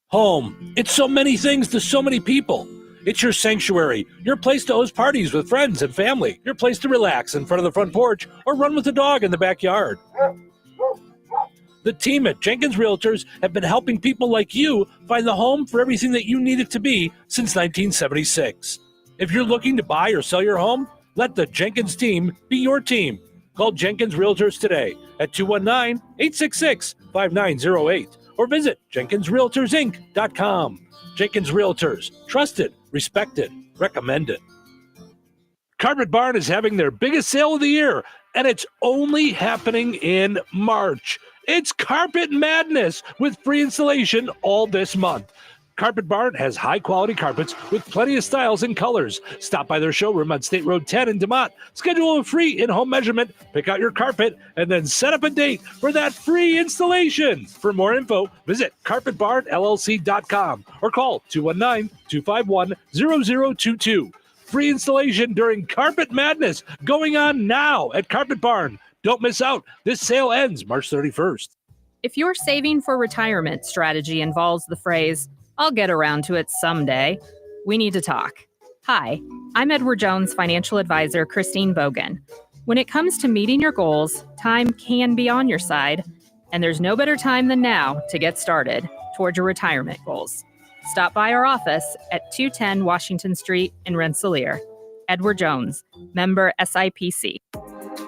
Speaker 1: Home. It's so many things to so many people. It's your sanctuary, your place to host parties with friends and family, your place to relax in front of the front porch or run with the dog in the backyard. The team at Jenkins Realtors have been helping people like you find the home for everything that you need it to be since 1976. If you're looking to buy or sell your home, let the Jenkins team be your team. Call Jenkins Realtors today at 219-866-5908. Or visit JenkinsRealtorsInc.com. Jenkins Realtors. Trusted, respected, recommended. Carpet Barn is having their biggest sale of the year, and it's only happening in March. It's Carpet Madness with free installation all this month. Carpet Barn has high-quality carpets with plenty of styles and colors. Stop by their showroom on State Road 10 in DeMont. Schedule a free in-home measurement, pick out your carpet, and then set up a date for that free installation. For more info, visit carpetbarnllc.com or call 219-251-0022. Free installation during Carpet Madness going on now at Carpet Barn. Don't miss out. This sale ends March 31st.
Speaker 22: If your saving for retirement strategy involves the phrase, "I'll get around to it someday," we need to talk. Hi, I'm Edward Jones financial advisor Christine Bogan. When it comes to meeting your goals, time can be on your side, and there's no better time than now to get started toward your retirement goals. Stop by our office at 210 Washington Street in Rensselaer. Edward Jones, member SIPC.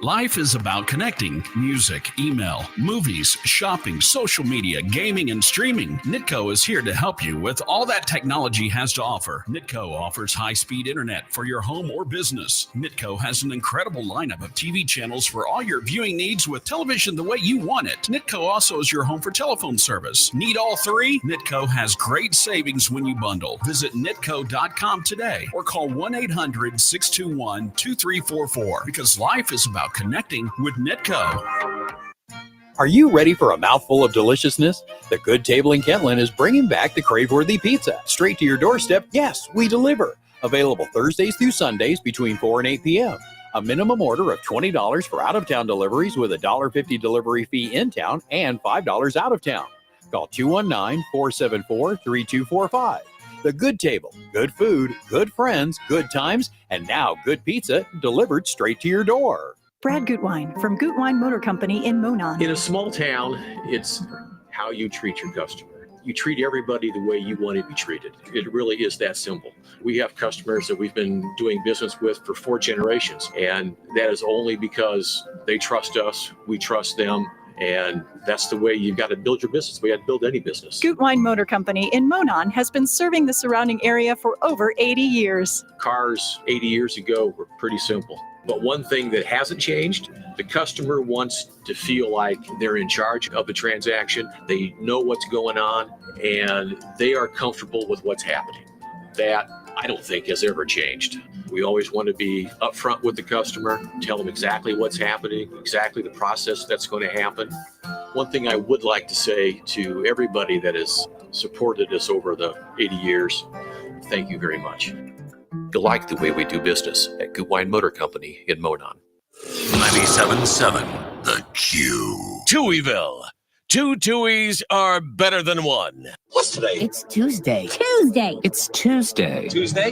Speaker 9: Life is about connecting. Music, email, movies, shopping, social media, gaming, and streaming. Nitco is here to help you with all that technology has to offer. Nitco offers high-speed internet for your home or business. Nitco has an incredible lineup of TV channels for all your viewing needs with television the way you want it. Nitco also is your home for telephone service. Need all three? Nitco has great savings when you bundle. Visit nitco.com today or call 1-800-621-2344 because life is about connecting with Nitco.
Speaker 2: Are you ready for a mouthful of deliciousness? The Good Table in Kentland is bringing back the crave-worthy pizza. Straight to your doorstep, yes, we deliver. Available Thursdays through Sundays between 4 and 8 p.m. A minimum order of $20 for out-of-town deliveries with a $1.50 delivery fee in town and $5 out of town. Call 219-474-3245. The Good Table. Good food, good friends, good times, and now good pizza delivered straight to your door.
Speaker 5: Brad Gutwein from Gutwein Motor Company in Monon.
Speaker 23: In a small town, it's how you treat your customer. You treat everybody the way you want to be treated. It really is that simple. We have customers that we've been doing business with for 4 generations, and that is only because they trust us, we trust them, and that's the way you've got to build your business. We got to build any business.
Speaker 5: Gutwein Motor Company in Monon has been serving the surrounding area for over 80 years.
Speaker 23: Cars 80 years ago were pretty simple. But one thing that hasn't changed, the customer wants to feel like they're in charge of the transaction. They know what's going on, and they are comfortable with what's happening. That, I don't think, has ever changed. We always want to be upfront with the customer, tell them exactly what's happening, exactly the process that's going to happen. One thing I would like to say to everybody that has supported us over the 80 years, thank you very much. You like the way we do business at Gutwein Motor Company in Monon.
Speaker 24: 97.7 The Q.
Speaker 25: Touhyville. 2 Tuohys are better than 1.
Speaker 24: What's today?
Speaker 18: It's Tuesday.
Speaker 24: Tuesday.
Speaker 25: It's Tuesday.
Speaker 24: Tuesday,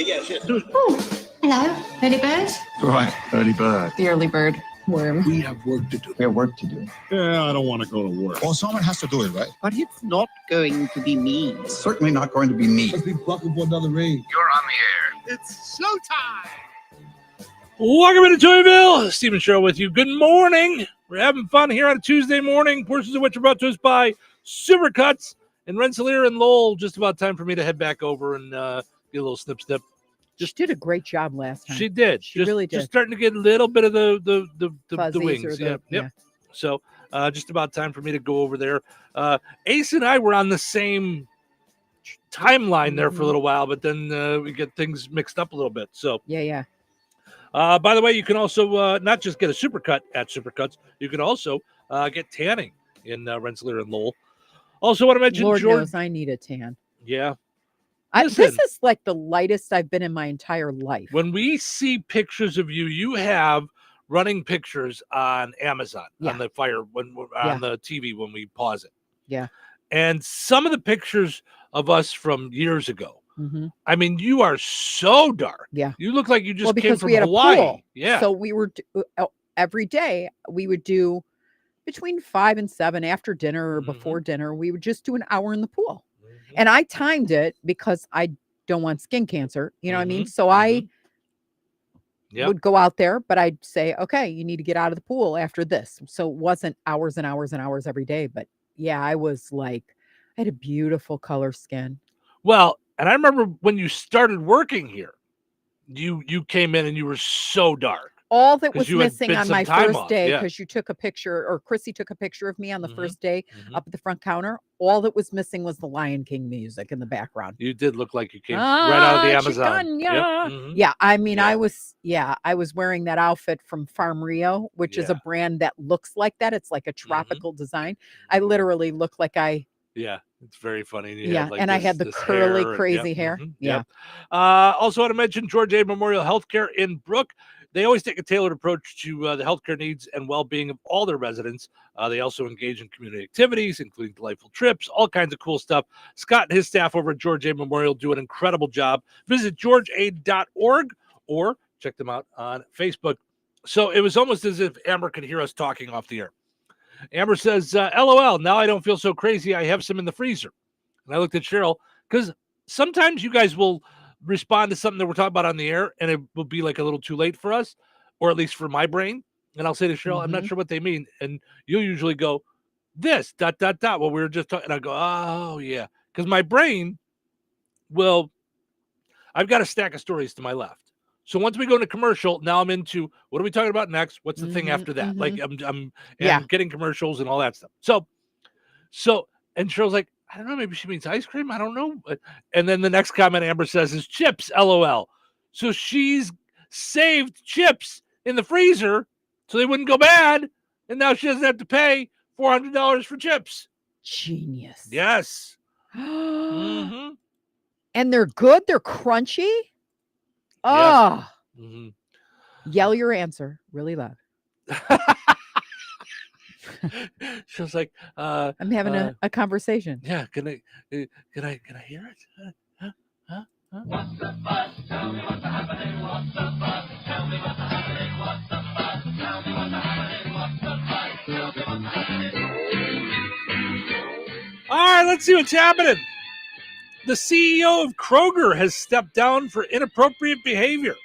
Speaker 24: yes, Tuesday.
Speaker 20: Oh, hello, early bird.
Speaker 19: Right, early bird.
Speaker 7: The early bird worm.
Speaker 19: We have work to do. We have work to do.
Speaker 13: Yeah, I don't want to go to work.
Speaker 19: Well, someone has to do it, right?
Speaker 18: But it's not going to be me.
Speaker 19: It's certainly not going to be me. Let's be bucking for another rain.
Speaker 24: You're on the air.
Speaker 19: It's showtime.
Speaker 6: Welcome into Touhyville. Stephen Show with you. Good morning. We're having fun here on a Tuesday morning. Portions of which are brought to us by Supercuts and Rensselaer and Lowell. Just about time for me to head back over and get a little snip.
Speaker 7: She did a great job last time.
Speaker 6: She did.
Speaker 7: She really did.
Speaker 6: Just starting to get a little bit of the
Speaker 7: Fuzzies
Speaker 6: wings.
Speaker 7: or
Speaker 6: Yep. So just about time for me to go over there. Ace and I were on the same timeline there for a little while, but then we get things mixed up a little bit. So
Speaker 7: yeah.
Speaker 6: By the way, you can also not just get a supercut at Supercuts, you can also get tanning in Rensselaer and Lowell. Also want to mention
Speaker 7: Lord
Speaker 6: George.
Speaker 7: knows I need a tan.
Speaker 6: Yeah.
Speaker 7: This is like the lightest I've been in my entire life.
Speaker 6: When we see pictures of you, you have running pictures on Amazon on the fire on the TV when we pause it.
Speaker 7: Yeah.
Speaker 6: And some of the pictures of us from years ago.
Speaker 7: Mm-hmm.
Speaker 6: I mean, you are so dark.
Speaker 7: Yeah.
Speaker 6: You look like you just came
Speaker 7: because
Speaker 6: from
Speaker 7: we had
Speaker 6: Hawaii.
Speaker 7: a pool.
Speaker 6: Yeah.
Speaker 7: So we were every day we would do between 5 and 7 after dinner or before dinner. We would just do an hour in the pool. And I timed it because I don't want skin cancer. You know what I mean? So I would go out there, but I'd say, okay, you need to get out of the pool after this. So it wasn't hours and hours and hours every day. But yeah, I was like, I had a beautiful color skin.
Speaker 6: Well, and I remember when you started working here, you came in and you were so dark.
Speaker 7: All that was missing on my first day, because you took a picture, or Chrissy took a picture of me on the first day up at the front counter. All that was missing was the Lion King music in the background.
Speaker 6: You did look like you came right out of the Amazon.
Speaker 7: Yeah, I mean, I was wearing that outfit from Farm Rio, which is a brand that looks like that. It's like a tropical design. I literally look like
Speaker 6: Yeah, it's very funny.
Speaker 7: And I had the curly, crazy hair.
Speaker 6: Also want to mention George A. Memorial Healthcare in Brook. They always take a tailored approach to the healthcare needs and well-being of all their residents. They also engage in community activities, including delightful trips, all kinds of cool stuff. Scott and his staff over at George A. Memorial do an incredible job. Visit georgea.org or check them out on Facebook. So it was almost as if Amber could hear us talking off the air. Amber says, LOL, now I don't feel so crazy. I have some in the freezer. And I looked at Cheryl because sometimes you guys will respond to something that we're talking about on the air and it will be like a little too late for us, or at least for my brain. And I'll say to Cheryl, I'm not sure what they mean. And you'll usually go, this, ... what we were just talking. And I go, oh, yeah. Because my brain I've got a stack of stories to my left. So once we go into commercial, now I'm into what are we talking about next? What's the thing after that? Like I'm getting commercials and all that stuff. So and Cheryl's like, I don't know, maybe she means ice cream. I don't know. And then the next comment Amber says is chips, LOL. So she's saved chips in the freezer so they wouldn't go bad and now she doesn't have to pay $400 for chips.
Speaker 7: Genius.
Speaker 6: Yes. Mm-hmm.
Speaker 7: And they're good. They're crunchy. Oh,
Speaker 6: Mm-hmm.
Speaker 7: Yell your answer really loud.
Speaker 6: She was like,
Speaker 7: I'm having a conversation.
Speaker 6: Yeah, can I hear it? Huh?
Speaker 3: What's the fuss? Tell me what's happening. What's the fuss? Tell me what's happening. What's the fuss? Tell me what's happening. What's the fuss? Tell me what's happening.
Speaker 6: All right, let's see what's happening. The CEO of Kroger has stepped down for inappropriate behavior.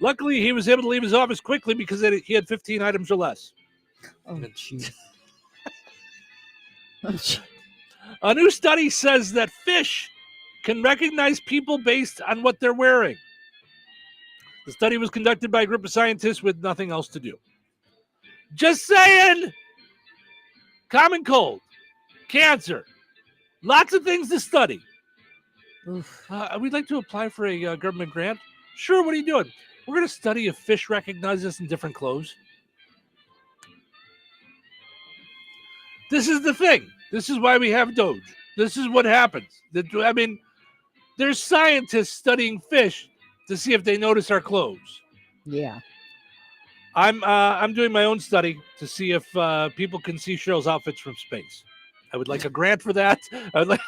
Speaker 6: Luckily, he was able to leave his office quickly because he had 15 items or less.
Speaker 7: Oh, jeez.
Speaker 6: A new study says that fish can recognize people based on what they're wearing. The study was conducted by a group of scientists with nothing else to do. Just saying. Common cold, cancer, lots of things to study. We'd like to apply for a government grant. Sure, what are you doing? We're going to study if fish recognize us in different clothes. This is the thing. This is why we have Doge. This is what happens. I mean, there's scientists studying fish to see if they notice our clothes.
Speaker 7: Yeah.
Speaker 6: I'm doing my own study to see if people can see Cheryl's outfits from space. I would like a grant for that. I would like.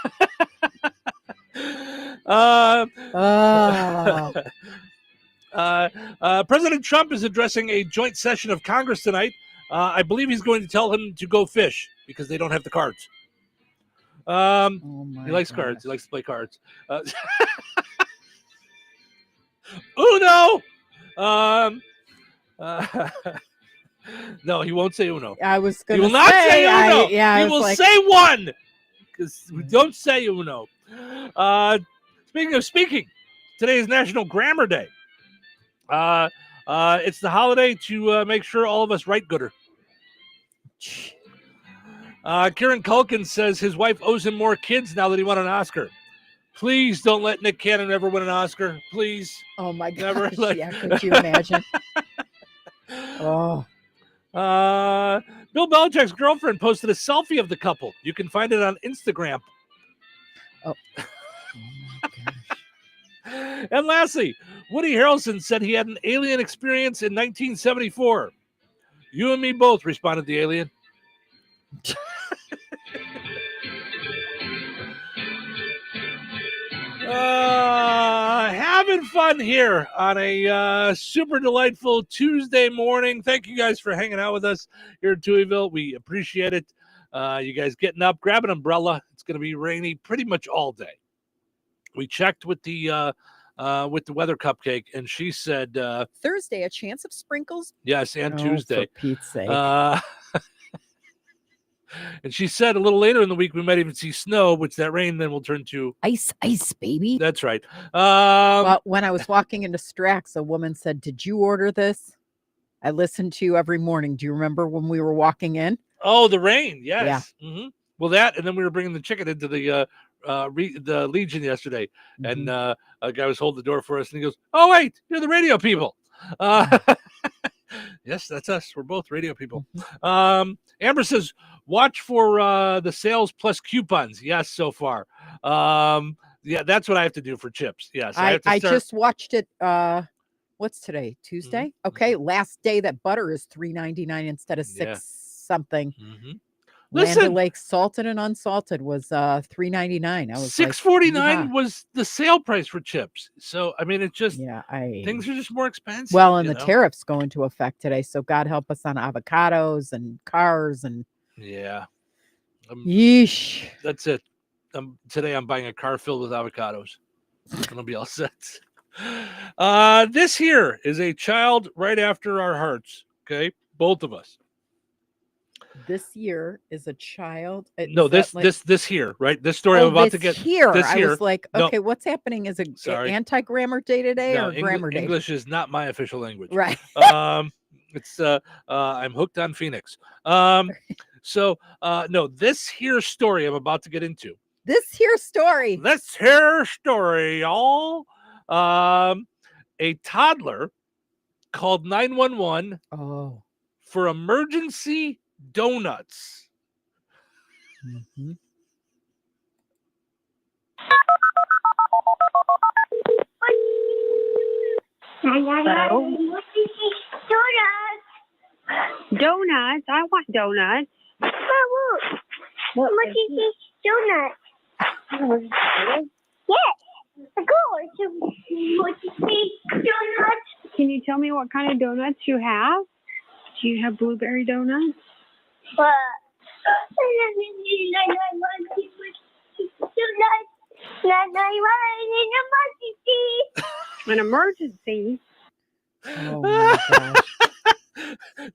Speaker 6: President Trump is addressing a joint session of Congress tonight. I believe he's going to tell him to go fish because they don't have the cards. He likes cards. He likes to play cards. Uno. No, he won't say Uno.
Speaker 7: I was going
Speaker 6: to
Speaker 7: say.
Speaker 6: He will not say Uno. He will
Speaker 7: like...
Speaker 6: say one. Because we don't say Uno. Speaking, today is National Grammar Day. It's the holiday to make sure all of us write gooder. Kieran Culkin says his wife owes him more kids now that he won an Oscar. Please don't let Nick Cannon ever win an Oscar. Please.
Speaker 7: Oh, my God.
Speaker 6: Never.
Speaker 7: Yeah, could you imagine? Oh.
Speaker 6: Bill Belichick's girlfriend posted a selfie of the couple. You can find it on Instagram.
Speaker 7: Oh.
Speaker 6: And lastly, Woody Harrelson said he had an alien experience in 1974. You and me both, responded the alien. Having fun here on a super delightful Tuesday morning. Thank you guys for hanging out with us here in Touhyville. We appreciate it. You guys getting up, grab an umbrella. It's going to be rainy pretty much all day. We checked with the weather cupcake, and she said
Speaker 7: Thursday, a chance of sprinkles.
Speaker 6: Yes, and Tuesday.
Speaker 7: For Pete's sake.
Speaker 6: And she said a little later in the week we might even see snow, which that rain then will turn to
Speaker 7: ice, baby.
Speaker 6: That's right.
Speaker 7: Well, when I was walking into Strax, a woman said, "Did you order this?" I listen to you every morning. Do you remember when we were walking in?
Speaker 6: Oh, the rain. Yes.
Speaker 7: Yeah.
Speaker 6: Mm-hmm. Well, that, and then we were bringing the chicken into the Legion yesterday, and a guy was holding the door for us, and he goes, "Oh, wait, you're the radio people." Yes, that's us. We're both radio people. Amber says, watch for the sales plus coupons. Yes, so far. Yeah, that's what I have to do for chips. Yes,
Speaker 7: I just watched it. What's today? Tuesday? Mm-hmm. Okay, last day that butter is $3.99 instead of $6 something.
Speaker 6: Mm-hmm.
Speaker 7: Land O'Lakes salted and unsalted was $3.99. I was
Speaker 6: $6.49 was the sale price for chips. So I mean, it's just things are just more expensive.
Speaker 7: Well, and the tariffs go into effect today. So God help us on avocados and cars and yeesh.
Speaker 6: That's it. Today I'm buying a car filled with avocados. It's gonna be all set. This here is a child right after our hearts. Okay, both of us.
Speaker 7: This year is a child.
Speaker 6: No, this here, right? This story I'm about to get
Speaker 7: here.
Speaker 6: This here.
Speaker 7: I was like, okay, what's happening? Is it anti-grammar day today or grammar day?
Speaker 6: English is not my official language.
Speaker 7: Right.
Speaker 6: It's I'm hooked on Phoenix. So no, this here story I'm about to get into.
Speaker 7: This here story,
Speaker 6: y'all. A toddler called 911.
Speaker 1: for emergency donuts.
Speaker 7: Mhm.
Speaker 4: Donuts. I want donuts. What is this donut? Yes. Donuts. Can you tell me what kind of donuts you have? Do you have blueberry donuts? An emergency.
Speaker 7: Oh my gosh.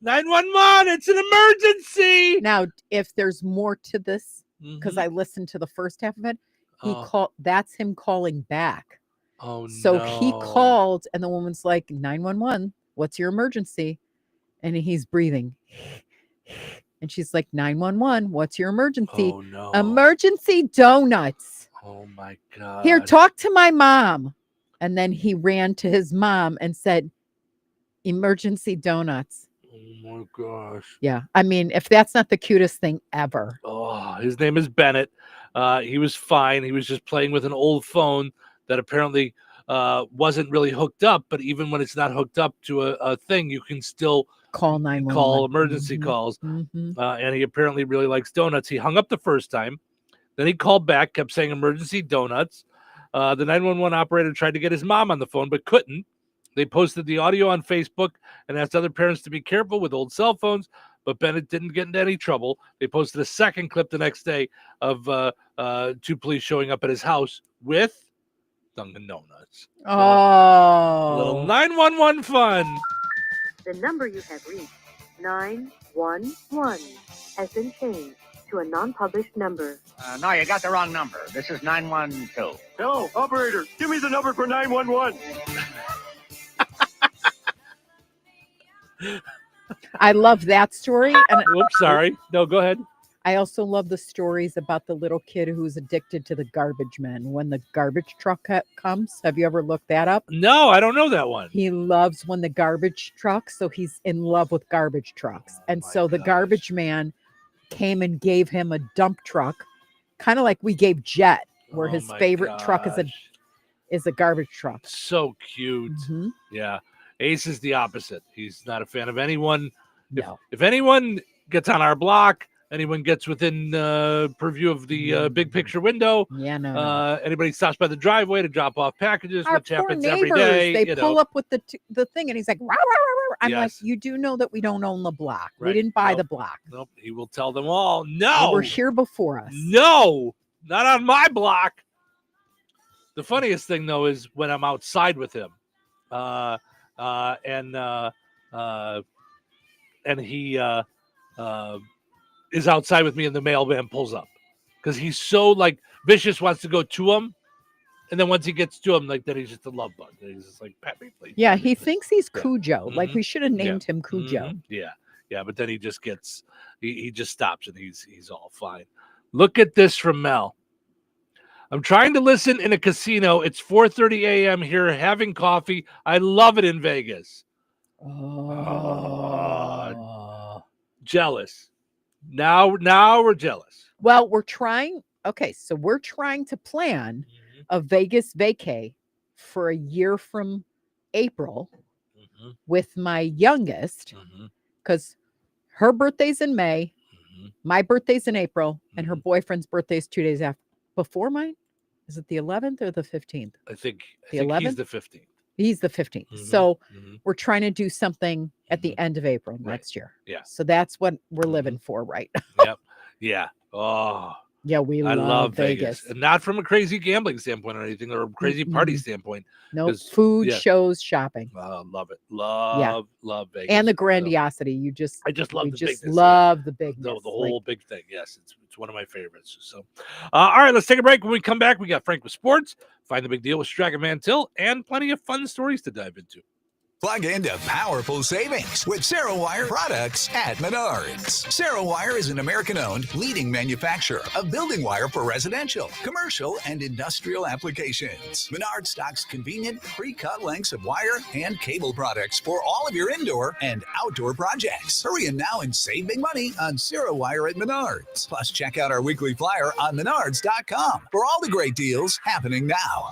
Speaker 1: 911, it's an emergency.
Speaker 7: Now, if there's more to this, because
Speaker 1: Mhm.
Speaker 7: I listened to the first half of it,
Speaker 1: Oh.
Speaker 7: that's him calling back.
Speaker 1: Oh,
Speaker 7: So he
Speaker 1: no.
Speaker 7: called, and the woman's like, 911, what's your emergency? And he's breathing. And she's like, 911, what's your emergency?
Speaker 1: Oh, no.
Speaker 7: Emergency donuts.
Speaker 1: Oh, my God.
Speaker 7: Here, talk to my mom. And then he ran to his mom and said, emergency donuts.
Speaker 1: Oh, my gosh.
Speaker 7: Yeah. I mean, if that's not the cutest thing ever.
Speaker 1: Oh, his name is Bennett. He was fine. He was just playing with an old phone that apparently wasn't really hooked up. But even when it's not hooked up to a thing, you can still
Speaker 7: Call 911.
Speaker 1: call emergency calls.
Speaker 7: Mhm.
Speaker 1: And he apparently really likes donuts. He hung up the first time. Then he called back, kept saying emergency donuts. The 911 operator tried to get his mom on the phone, but couldn't. They posted the audio on Facebook and asked other parents to be careful with old cell phones, but Bennett didn't get into any trouble. They posted a second clip the next day of two police showing up at his house with Dunkin' Donuts. A little
Speaker 7: Oh.
Speaker 1: 911 fun.
Speaker 8: The number you have reached, 911, has been changed to a non-published number.
Speaker 10: No, you got the wrong number. This is 912.
Speaker 12: No, operator, give me the number for 911.
Speaker 7: I love that story. And
Speaker 1: Oops, sorry. No, go ahead.
Speaker 7: I also love the stories about the little kid who's addicted to the garbage men when the garbage truck comes. Have you ever looked that up?
Speaker 1: No, I don't know that one.
Speaker 7: He loves when the garbage truck, so he's in love with garbage trucks. And so the garbage man came and gave him a dump truck, kind of like we gave Jet, where his favorite truck is a garbage truck.
Speaker 1: So cute.
Speaker 7: Mhm.
Speaker 1: Yeah. Ace is the opposite. He's not a fan of anyone.
Speaker 7: No.
Speaker 1: If anyone gets on our block, anyone gets within purview of the big picture window,
Speaker 7: no.
Speaker 1: Anybody stops by the driveway to drop off packages,
Speaker 7: Our
Speaker 1: which
Speaker 7: poor
Speaker 1: happens every
Speaker 7: neighbors,
Speaker 1: day.
Speaker 7: they
Speaker 1: you
Speaker 7: pull
Speaker 1: know.
Speaker 7: up with the thing, and he's like, "Rah, rah, rah, rah." I'm like,
Speaker 1: Yes.
Speaker 7: you do know that we don't own the block. We
Speaker 1: Right.
Speaker 7: didn't buy
Speaker 1: Nope.
Speaker 7: the block.
Speaker 1: Nope. He will tell them all,
Speaker 7: They
Speaker 1: no.
Speaker 7: were here before us.
Speaker 1: No, not on my block. The funniest thing, though, is when I'm outside with him, and he is outside with me, and the mailman pulls up because he's so like vicious, wants to go to him, and then once he gets to him, like then he's just a love bug. He's just like, pat me, please.
Speaker 7: Yeah, he thinks he's Cujo. Like we should have named him Cujo.
Speaker 1: Yeah, but then he just gets he just stops and he's all fine. Look at this from Mel. I'm trying to listen in a casino. It's 4:30 a.m. here, having coffee. I love it in Vegas. Jealous. Now we're jealous.
Speaker 7: Well, we're trying. Okay, so we're trying to plan a Vegas vacay for a year from April with my youngest, because her birthday's in May, my birthday's in April, and her boyfriend's birthday's 2 days before mine. Is it the 11th or the 15th?
Speaker 1: I think
Speaker 7: The
Speaker 1: he's
Speaker 7: 11th?
Speaker 1: the 15th.
Speaker 7: He's the 15th. So we're trying to do something at the end of April next year.
Speaker 1: Yeah.
Speaker 7: So that's what we're living for right now.
Speaker 1: Yep. Yeah. Oh,
Speaker 7: Yeah,
Speaker 1: I love Vegas. And not from a crazy gambling standpoint or anything, or a crazy party standpoint.
Speaker 7: No
Speaker 1: 'Cause,
Speaker 7: food,
Speaker 1: yeah,
Speaker 7: shows, shopping.
Speaker 1: love it. Love Vegas.
Speaker 7: And the grandiosity.
Speaker 1: I just love
Speaker 7: we
Speaker 1: the
Speaker 7: just
Speaker 1: bigness.
Speaker 7: love the bigness.
Speaker 1: The whole big thing. Yes, it's one of my favorites. So, all right, let's take a break. When we come back, we got Frank with sports, Find the Big Deal with Strachan Mantil, and plenty of fun stories to dive into.
Speaker 14: Plug into powerful savings with CeroWire products at Menards. CeroWire is an American-owned leading manufacturer of building wire for residential, commercial, and industrial applications. Menards stocks convenient, pre-cut lengths of wire and cable products for all of your indoor and outdoor projects. Hurry in now and save big money on CeroWire at Menards. Plus, check out our weekly flyer on Menards.com for all the great deals happening now.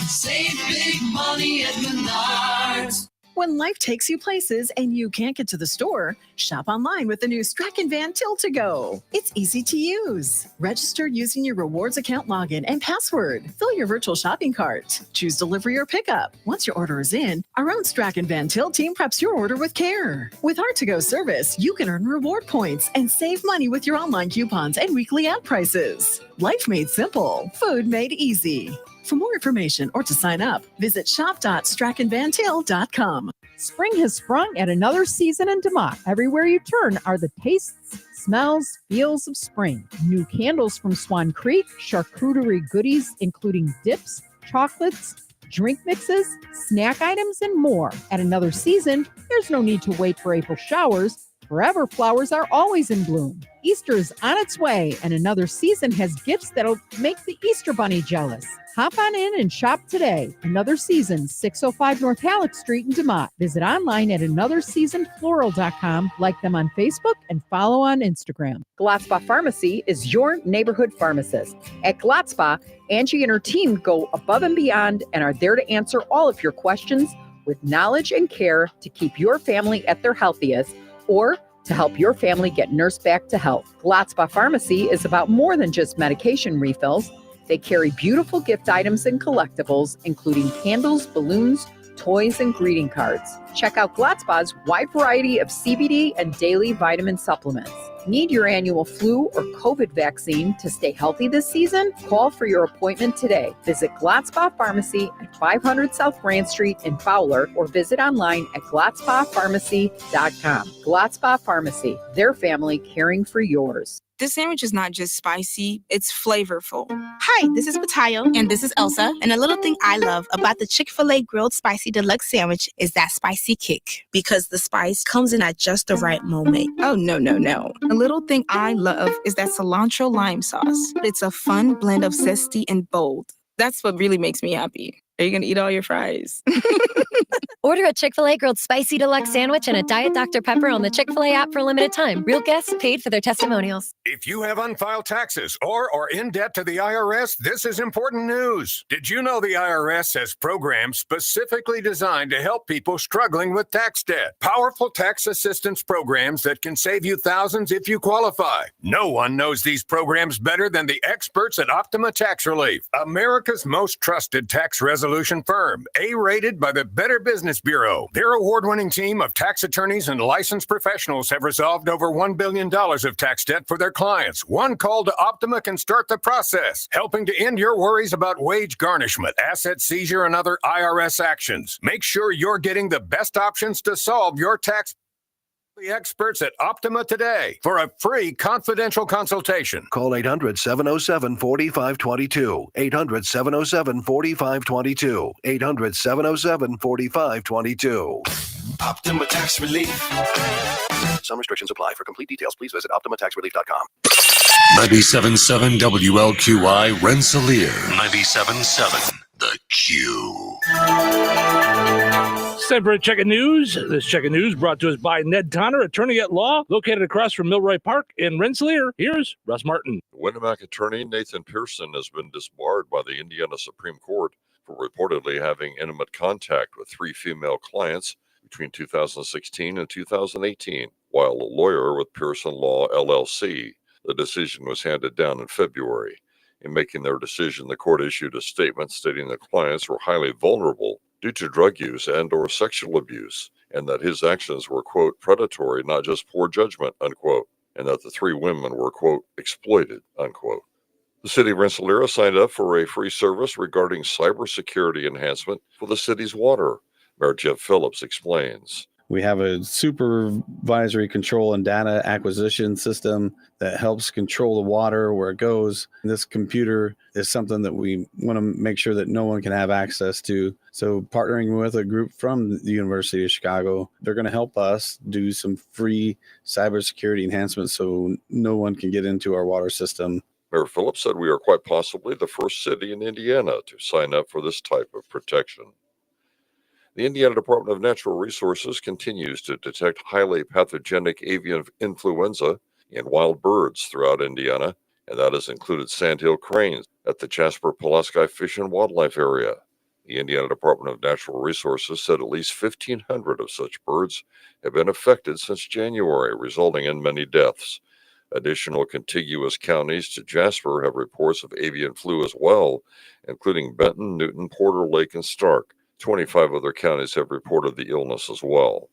Speaker 3: Save big money at Menards.
Speaker 5: When life takes you places and you can't get to the store, shop online with the new Strachan Van Til to Go. It's easy to use. Register using your rewards account login and password. Fill your virtual shopping cart. Choose delivery or pickup. Once your order is in, our own Strachan Van Til team preps your order with care. With our to-go service, you can earn reward points and save money with your online coupons and weekly ad prices. Life made simple. Food made easy. For more information or to sign up, visit shop.strachanvantil.com.
Speaker 15: Spring has sprung at another season in DeMotte. Everywhere you turn are the tastes, smells, feels of spring. New candles from Swan Creek, charcuterie goodies including dips, chocolates, drink mixes, snack items, and more. At another season, there's no need to wait for April showers. Forever flowers are always in bloom. Easter is on its way, and another season has gifts that'll make the Easter Bunny jealous. Hop on in and shop today. Another Season, 605 North Halleck Street in DeMotte. Visit online at anotherseasonfloral.com, like them on Facebook, and follow on Instagram.
Speaker 16: Glotzba Pharmacy is your neighborhood pharmacist. At Glotzba, Angie and her team go above and beyond and are there to answer all of your questions with knowledge and care to keep your family at their healthiest or to help your family get nursed back to health. Glotzba Pharmacy is about more than just medication refills. They carry beautiful gift items and collectibles, including candles, balloons, toys, and greeting cards. Check out Glotzba's wide variety of CBD and daily vitamin supplements. Need your annual flu or COVID vaccine to stay healthy this season? Call for your appointment today. Visit Glotzba Pharmacy at 500 South Grand Street in Fowler or visit online at glotzbapharmacy.com. Glotzba Pharmacy, their family caring for yours.
Speaker 17: This sandwich is not just spicy, it's flavorful. Hi, this is Matayo. And this is Elsa. And a little thing I love about the Chick-fil-A Grilled Spicy Deluxe Sandwich is that spicy kick. Because the spice comes in at just the right moment. Oh, no. A little thing I love is that cilantro lime sauce. It's a fun blend of zesty and bold. That's what really makes me happy. Are you going to eat all your fries?
Speaker 21: Order a Chick-fil-A Grilled Spicy Deluxe Sandwich and a Diet Dr. Pepper on the Chick-fil-A app for a limited time. Real guests paid for their testimonials.
Speaker 11: If you have unfiled taxes or are in debt to the IRS, this is important news. Did you know the IRS has programs specifically designed to help people struggling with tax debt? Powerful tax assistance programs that can save you thousands if you qualify. No one knows these programs better than the experts at Optima Tax Relief, America's most trusted tax resolution firm, A-rated by the Better Business Bureau. Their award-winning team of tax attorneys and licensed professionals have resolved over $1 billion of tax debt for their clients. One call to Optima can start the process, helping to end your worries about wage garnishment, asset seizure, and other IRS actions. Make sure you're getting the best options to solve your tax. The experts at Optima today for a free confidential consultation.
Speaker 26: Call 800-707-4522. 800-707-4522. 800-707-4522.
Speaker 27: Optima Tax Relief.
Speaker 26: Some restrictions apply. For complete details, please visit OptimaTaxRelief.com.
Speaker 24: 97.7 WLQI Rensselaer. 97.7 The Q.
Speaker 1: It's time for a Check of News. This Check of News brought to us by Ned Tonner, attorney at law, located across from Milroy Park in Rensselaer. Here's Russ Martin.
Speaker 28: Winamac attorney Nathan Pearson has been disbarred by the Indiana Supreme Court for reportedly having intimate contact with 3 female clients between 2016 and 2018, while a lawyer with Pearson Law, LLC. The decision was handed down in February. In making their decision, the court issued a statement stating the clients were highly vulnerable due to drug use and or sexual abuse, and that his actions were, quote, predatory, not just poor judgment, unquote, and that the 3 women were, quote, exploited, unquote. The city of Rensselaer signed up for a free service regarding cybersecurity enhancement for the city's water. Mayor Jeff Phillips explains.
Speaker 2: We have a supervisory control and data acquisition system that helps control the water, where it goes. This computer is something that we want to make sure that no one can have access to. So partnering with a group from the University of Chicago, they're going to help us do some free cybersecurity enhancements so no one can get into our water system.
Speaker 28: Mayor Phillips said we are quite possibly the first city in Indiana to sign up for this type of protection. The Indiana Department of Natural Resources continues to detect highly pathogenic avian influenza in wild birds throughout Indiana, and that has included sandhill cranes at the Jasper-Pulaski Fish and Wildlife Area. The Indiana Department of Natural Resources said at least 1,500 of such birds have been affected since January, resulting in many deaths. Additional contiguous counties to Jasper have reports of avian flu as well, including Benton, Newton, Porter Lake, and Stark. 25 other counties have reported the illness as well.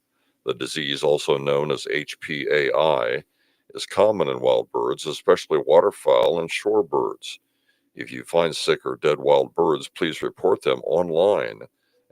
Speaker 28: The disease, also known as HPAI, is common in wild birds, especially waterfowl and shorebirds. If you find sick or dead wild birds, please report them online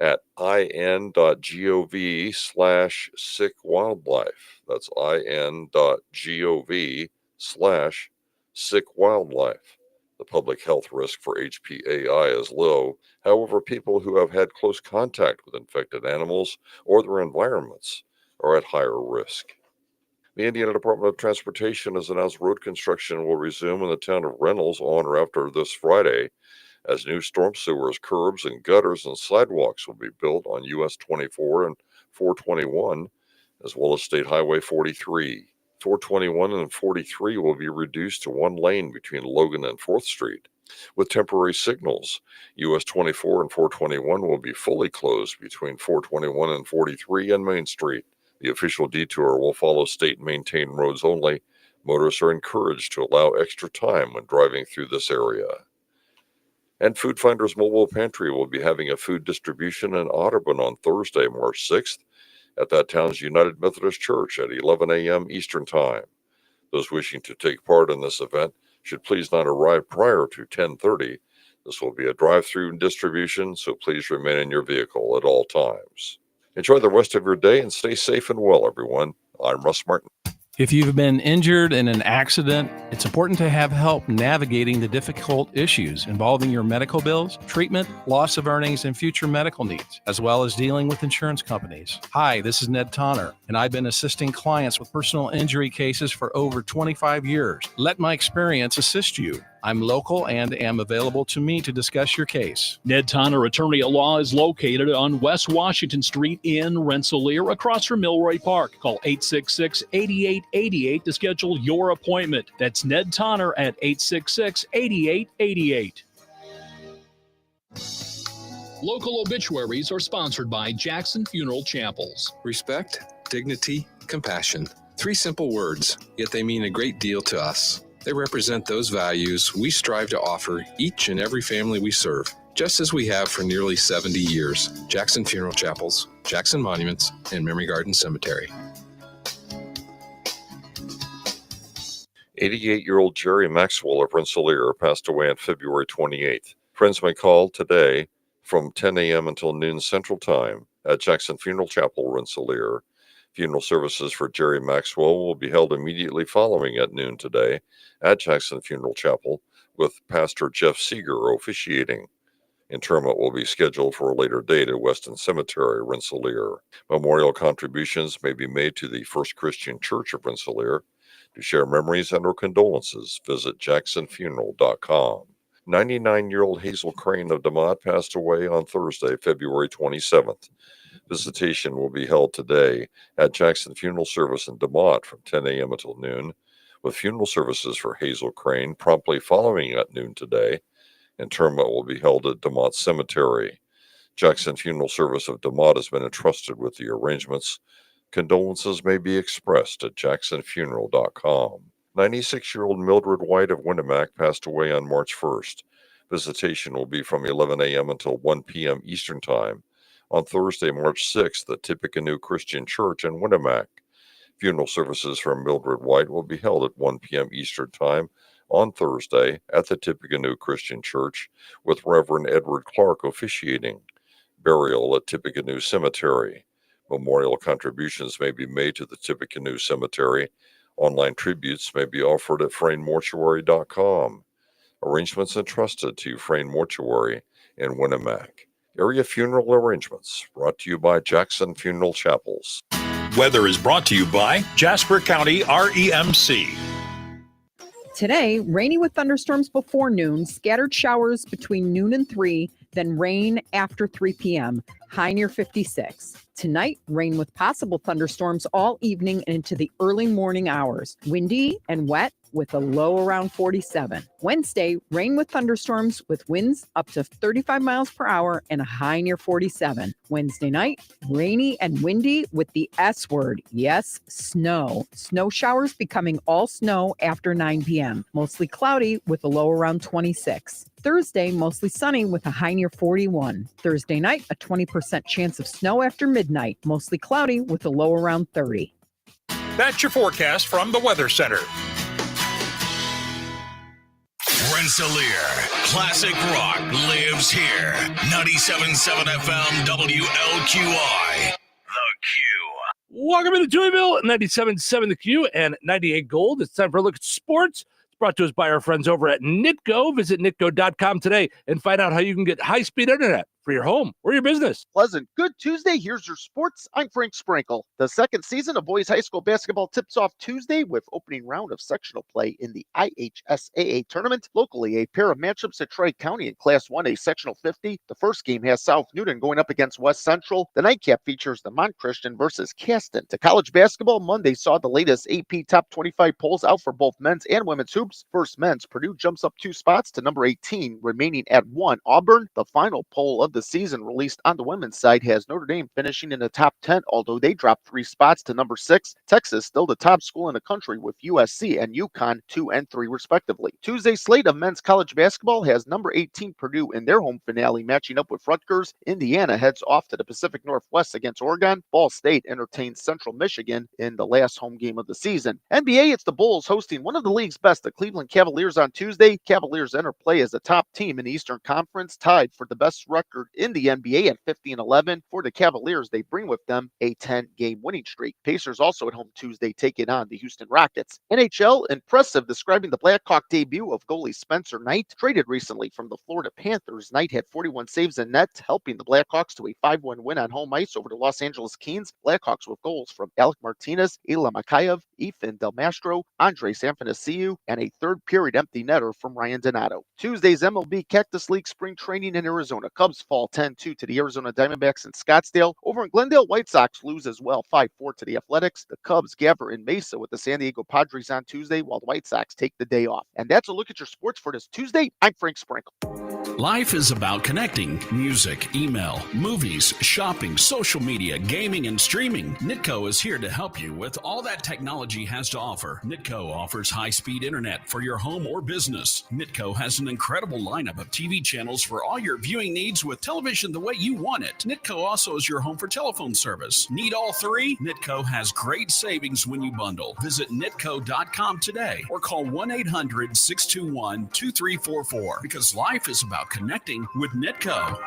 Speaker 28: at in.gov/sickwildlife. That's in.gov/sickwildlife. The public health risk for HPAI is low. However, people who have had close contact with infected animals or their environments are at higher risk. The Indiana Department of Transportation has announced road construction will resume in the town of Reynolds on or after this Friday, as new storm sewers, curbs, and gutters and sidewalks will be built on US 24 and 421, as well as State Highway 43. 421 and 43 will be reduced to one lane between Logan and 4th Street. With temporary signals, US 24 and 421 will be fully closed between 421 and 43 and Main Street. The official detour will follow state-maintained roads only. Motorists are encouraged to allow extra time when driving through this area. And Food Finders Mobile Pantry will be having a food distribution in Audubon on Thursday, March 6th, at that town's United Methodist Church at 11 a.m. Eastern Time. Those wishing to take part in this event should please not arrive prior to 10:30. This will be a drive-through distribution, so please remain in your vehicle at all times. Enjoy the rest of your day and stay safe and well, everyone. I'm Russ Martin.
Speaker 9: If you've been injured in an accident, it's important to have help navigating the difficult issues involving your medical bills, treatment, loss of earnings, and future medical needs, as well as dealing with insurance companies. Hi, this is Ned Tonner, and I've been assisting clients with personal injury cases for over 25 years. Let my experience assist you. I'm local and am available to me to discuss your case.
Speaker 13: Ned Tonner, attorney at law, is located on West Washington Street in Rensselaer, across from Milroy Park. Call 866-8888 to schedule your appointment. That's Ned Tonner at 866-8888.
Speaker 20: Local obituaries are sponsored by Jackson Funeral Chapels.
Speaker 22: Respect, dignity, compassion. 3 simple words, yet they mean a great deal to us. They represent those values we strive to offer each and every family we serve, just as we have for nearly 70 years. Jackson Funeral Chapels, Jackson Monuments, and Memory Garden Cemetery.
Speaker 28: 88-year-old Jerry Maxwell of Rensselaer passed away on February 28th. Friends may call today from 10 a.m. until noon Central Time at Jackson Funeral Chapel, Rensselaer. Funeral services for Jerry Maxwell will be held immediately following at noon today at Jackson Funeral Chapel, with Pastor Jeff Seeger officiating. Interment will be scheduled for a later date at Weston Cemetery, Rensselaer. Memorial contributions may be made to the First Christian Church of Rensselaer. To share memories and or condolences, visit jacksonfuneral.com. 99-year-old Hazel Crane of DeMott passed away on Thursday, February 27th. Visitation will be held today at Jackson Funeral Service in DeMott from 10 a.m. until noon, with funeral services for Hazel Crane promptly following at noon today. Interment will be held at DeMott Cemetery. Jackson Funeral Service of DeMott has been entrusted with the arrangements. Condolences may be expressed at jacksonfuneral.com. 96-year-old Mildred White of Winnemac passed away on March 1st. Visitation will be from 11 a.m. until 1 p.m. Eastern Time on Thursday, March 6th at Tippecanoe Christian Church in Winnemac. Funeral services for Mildred White will be held at 1 p.m. Eastern Time on Thursday at the Tippecanoe Christian Church, with Reverend Edward Clark officiating. Burial at Tippecanoe Cemetery. Memorial contributions may be made to the Tippecanoe Cemetery. Online tributes may be offered at FrainMortuary.com. Arrangements entrusted to Frain Mortuary in Winnemac. Area funeral arrangements brought to you by Jackson Funeral Chapels.
Speaker 4: Weather is brought to you by Jasper County REMC.
Speaker 16: Today, rainy with thunderstorms before noon, scattered showers between noon and 3, then rain after 3 p.m., high near 56. Tonight, rain with possible thunderstorms all evening and into the early morning hours. Windy and wet with a low around 47. Wednesday, rain with thunderstorms with winds up to 35 miles per hour and a high near 47. Wednesday night, rainy and windy with the S word. Yes, snow. Snow showers becoming all snow after 9 p.m. Mostly cloudy with a low around 26. Thursday, mostly sunny with a high near 41. Thursday night, a 20% chance of snow after midnight. Mostly cloudy with a low around 30.
Speaker 4: That's your forecast from the Weather Center.
Speaker 6: Rensselaer, classic rock lives here. 97.7 FM WLQI. The Q.
Speaker 1: Welcome to Touhyville, 97.7 The Q and 98 Gold. It's time for a look at sports. It's brought to us by our friends over at Nitco. Visit nitco.com today and find out how you can get high-speed internet for your home or your business.
Speaker 8: Pleasant. Good Tuesday. Here's your sports. I'm Frank Sprinkle. The second season of boys high school basketball tips off Tuesday with opening round of sectional play in the IHSAA tournament. Locally, a pair of matchups at Tri-County in Class 1A sectional 50. The first game has South Newton going up against West Central. The nightcap features the Mont Christian versus Caston. To college basketball, Monday saw the latest AP top 25 polls out for both men's and women's hoops. First men's, Purdue jumps up 2 spots to number 18, remaining at 1. Auburn, the final poll of the season released on the women's side, has Notre Dame finishing in the top 10, although they dropped 3 spots to number 6. Texas still the top school in the country with USC and UConn 2 and 3 respectively. Tuesday's slate of men's college basketball has number 18 Purdue in their home finale matching up with Rutgers. Indiana heads off to the Pacific Northwest against Oregon. Ball State entertains Central Michigan in the last home game of the season. NBA, it's the Bulls hosting one of the league's best, the Cleveland Cavaliers, on Tuesday. Cavaliers enter play as the top team in the Eastern Conference, tied for the best record in the NBA at 50-11. For the Cavaliers, they bring with them a 10-game winning streak. Pacers also at home Tuesday taking on the Houston Rockets. NHL, impressive, describing the Blackhawk debut of goalie Spencer Knight. Traded recently from the Florida Panthers, Knight had 41 saves in net, helping the Blackhawks to a 5-1 win on home ice over the Los Angeles Kings. Blackhawks with goals from Alec Martinez, Ilya Mikheyev, Ethan Del Mastro, Andre Sanfanasiu, and a third-period empty netter from Ryan Donato. Tuesday's MLB Cactus League spring training in Arizona. Cubs fall 10-2 to the Arizona Diamondbacks in Scottsdale. Over in Glendale, White Sox lose as well, 5-4 to the Athletics. The Cubs gather in Mesa with the San Diego Padres on Tuesday, while the White Sox take the day off. And that's a look at your sports for this Tuesday. I'm Frank Sprinkle.
Speaker 4: Life is about connecting. Music, email, movies, shopping, social media, gaming, and streaming. Nitco is here to help you with all that technology has to offer. Nitco offers high-speed internet for your home or business. Nitco has an incredible lineup of TV channels for all your viewing needs with television the way you want it. Nitco also is your home for telephone service. Need all 3? Nitco has great savings when you bundle. Visit nitco.com today or call 1-800-621-2344 because life is about connecting with Nitco.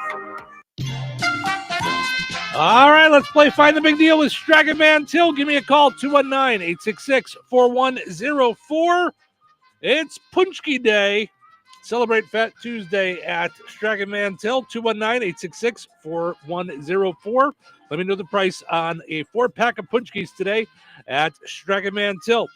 Speaker 1: All right, let's play Find the Big Deal with Strachan Van Til. Give me a call, 219-866-4104. It's Punchki Day. Celebrate Fat Tuesday at Strachan Van Til, 219-866-4104. Let me know the price on a 4-pack of Punchkis today at Strachan Van Til,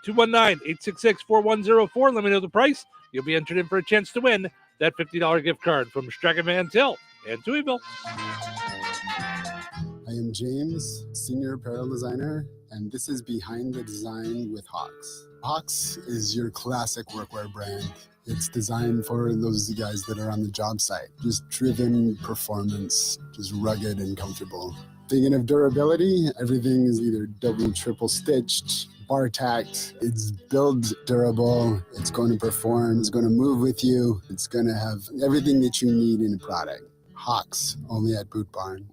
Speaker 1: 219-866-4104. Let me know the price. You'll be entered in for a chance to win that $50 gift card from Strachan Van Til and Touhyville.
Speaker 18: I am James, Senior Apparel Designer, and this is Behind the Design with Hawks. Hawks is your classic workwear brand. It's designed for those guys that are on the job site. Just driven performance, just rugged and comfortable. Thinking of durability, everything is either double, triple stitched, bar tacked. It's build durable. It's going to perform. It's going to move with you. It's going to have everything that you need in a product. Hawks, only at Boot Barn.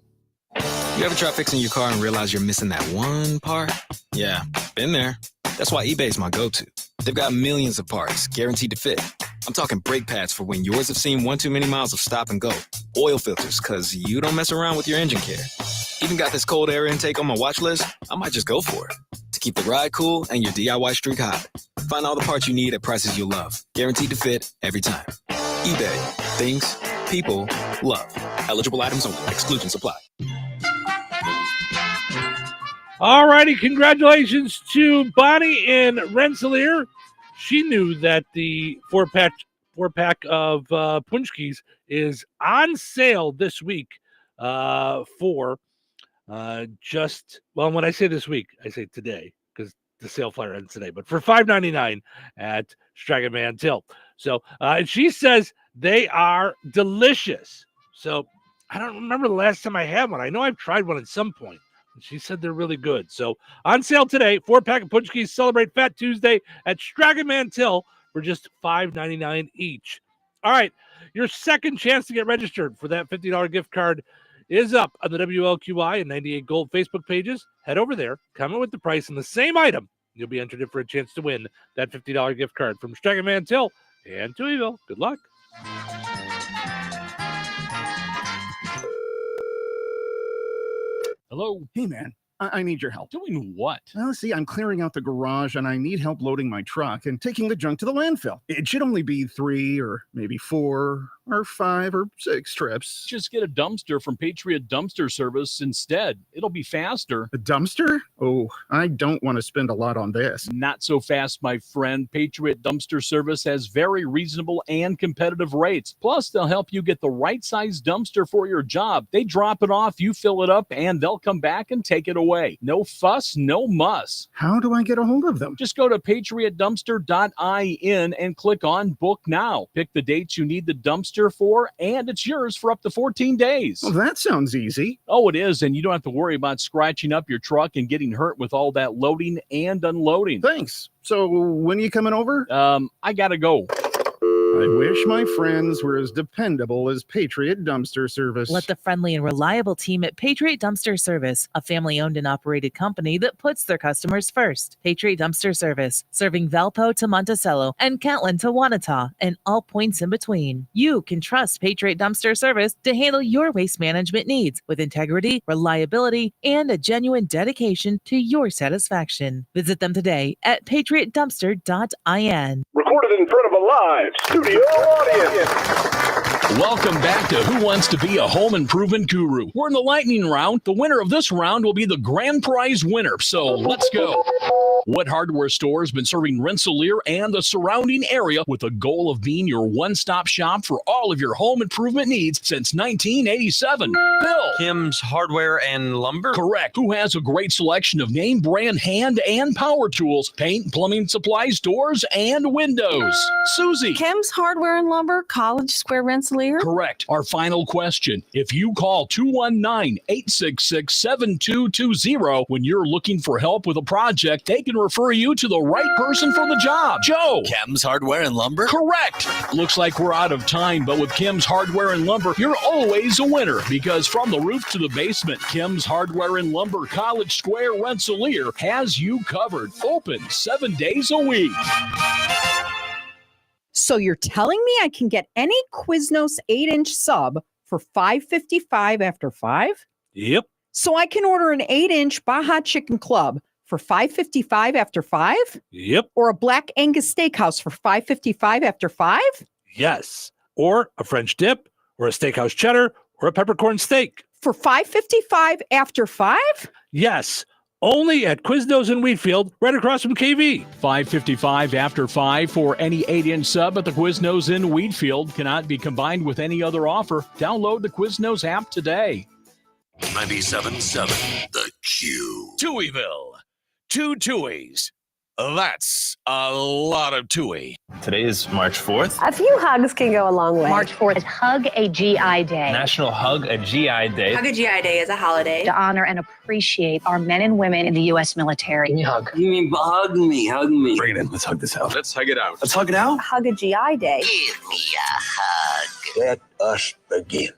Speaker 19: You ever try fixing your car and realize you're missing that one part? Yeah, been there. That's why eBay's my go-to. They've got millions of parts, guaranteed to fit. I'm talking brake pads for when yours have seen one too many miles of stop and go. Oil filters, because you don't mess around with your engine care. Even got this cold air intake on my watch list. I might just go for it. To keep the ride cool and your DIY streak hot. Find all the parts you need at prices you'll love. Guaranteed to fit every time. eBay. Things, people, love. Eligible items only. Exclusions apply.
Speaker 1: All righty, congratulations to Bonnie in Rensselaer. She knew that the four-pack of Punchkis is on sale this week for when I say this week, I say today because the sale flyer ends today, but for $5.99 at Strag Van Til. So and she says they are delicious. So I don't remember the last time I had one. I know I've tried one at some point. She said they're really good. So on sale today, 4-pack of Punchkis celebrate Fat Tuesday at Strag Van Til for just $5.99 each. All right, your second chance to get registered for that $50 gift card is up on the WLQI and 98 Gold Facebook pages. Head over there, comment with the price and the same item. You'll be entered in for a chance to win that $50 gift card from Strag Van Til and Touhyville. Good luck.
Speaker 3: Hello? Hey, man. I need your help.
Speaker 13: Doing what?
Speaker 3: Well, see, I'm clearing out the garage and I need help loading my truck and taking the junk to the landfill. It should only be 3 or maybe 4 or 5 or 6 trips.
Speaker 13: Just get a dumpster from Patriot Dumpster Service instead. It'll be faster.
Speaker 3: A dumpster? Oh, I don't want to spend a lot on this.
Speaker 13: Not so fast, my friend. Patriot Dumpster Service has very reasonable and competitive rates. Plus, they'll help you get the right size dumpster for your job. They drop it off, you fill it up, and they'll come back and take it away. No fuss, no muss.
Speaker 3: How do I get a hold of them?
Speaker 13: Just go to patriotdumpster.in and click on Book Now. Pick the dates you need the dumpster for, and it's yours for up to 14 days.
Speaker 3: Well, that sounds easy.
Speaker 13: Oh, it is, and you don't have to worry about scratching up your truck and getting hurt with all that loading and unloading.
Speaker 3: Thanks. So when are you coming over?
Speaker 13: I gotta go.
Speaker 3: I wish my friends were as dependable as Patriot Dumpster Service.
Speaker 7: Let the friendly and reliable team at Patriot Dumpster Service, a family-owned and operated company that puts their customers first. Patriot Dumpster Service, serving Valpo to Monticello and Catlin to Wanata and all points in between. You can trust Patriot Dumpster Service to handle your waste management needs with integrity, reliability, and a genuine dedication to your satisfaction. Visit them today at patriotdumpster.in.
Speaker 10: Recorded in front of a live studio audience.
Speaker 13: Welcome back to Who Wants to Be a Home Improvement Guru. We're in the lightning round. The winner of this round will be the grand prize winner. So let's go. What hardware store has been serving Rensselaer and the surrounding area with the goal of being your one-stop shop for all of your home improvement needs since 1987? Bill.
Speaker 12: Kim's Hardware and Lumber?
Speaker 13: Correct. Who has a great selection of name brand hand and power tools, paint, plumbing supplies, doors, and windows? Susie.
Speaker 14: Kim's Hardware and Lumber, College Square, Rensselaer.
Speaker 13: Correct. Our final question. If you call 219-866-7220 when you're looking for help with a project, they can refer you to the right person for the job. Joe.
Speaker 12: Kim's Hardware and Lumber?
Speaker 13: Correct. Looks like we're out of time, but with Kim's Hardware and Lumber, you're always a winner because from the roof to the basement, Kim's Hardware and Lumber, College Square, Rensselaer has you covered. Open 7 days a week.
Speaker 16: So you're telling me I can get any Quiznos 8-inch sub for $5.55 after 5?
Speaker 1: Yep.
Speaker 16: So I can order an 8-inch Baja Chicken Club for $5.55 after 5?
Speaker 1: Yep.
Speaker 16: Or a Black Angus Steakhouse for $5.55 after 5?
Speaker 1: Yes. Or a French dip, or a steakhouse cheddar, or a peppercorn steak.
Speaker 16: For $5.55 after 5?
Speaker 1: Yes. Only at Quiznos in Wheatfield, right across from KV.
Speaker 13: $5.55 after 5 for any 8-inch sub at the Quiznos in Wheatfield. Cannot be combined with any other offer. Download the Quiznos app today.
Speaker 24: 97.7 The Q.
Speaker 6: Touhyville. 2 Touhies. That's a lot of Touhy.
Speaker 12: Today is March 4th.
Speaker 23: A few hugs can go a long way.
Speaker 25: March 4th is Hug a GI Day.
Speaker 12: National Hug a GI Day.
Speaker 25: Hug a GI Day is a holiday to honor and appreciate our men and women in the U.S. military.
Speaker 12: Give me a hug.
Speaker 23: You mean hug me, hug me.
Speaker 12: Bring it in. Let's hug this out. Let's hug it out.
Speaker 23: Let's hug it out. Hug a GI Day. Give me a hug. Let us begin.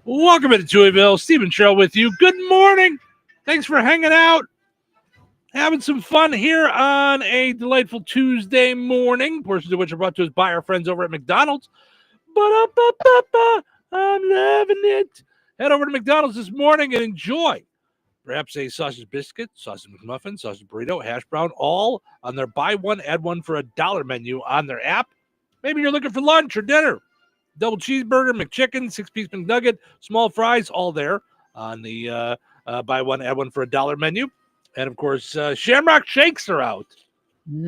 Speaker 1: Welcome to Touhyville. Stephen Sherrill with you. Good morning. Thanks for hanging out. Having some fun here on a delightful Tuesday morning, portions of which are brought to us by our friends over at McDonald's. I'm loving it. Head over to McDonald's this morning and enjoy perhaps a sausage biscuit, sausage McMuffin, sausage burrito, hash brown, all on their buy one, add one for $1 menu on their app. Maybe you're looking for lunch or dinner. Double cheeseburger, McChicken, 6-piece McNugget, small fries, all there on the buy one, add one for $1 menu. And, of course, Shamrock Shakes are out.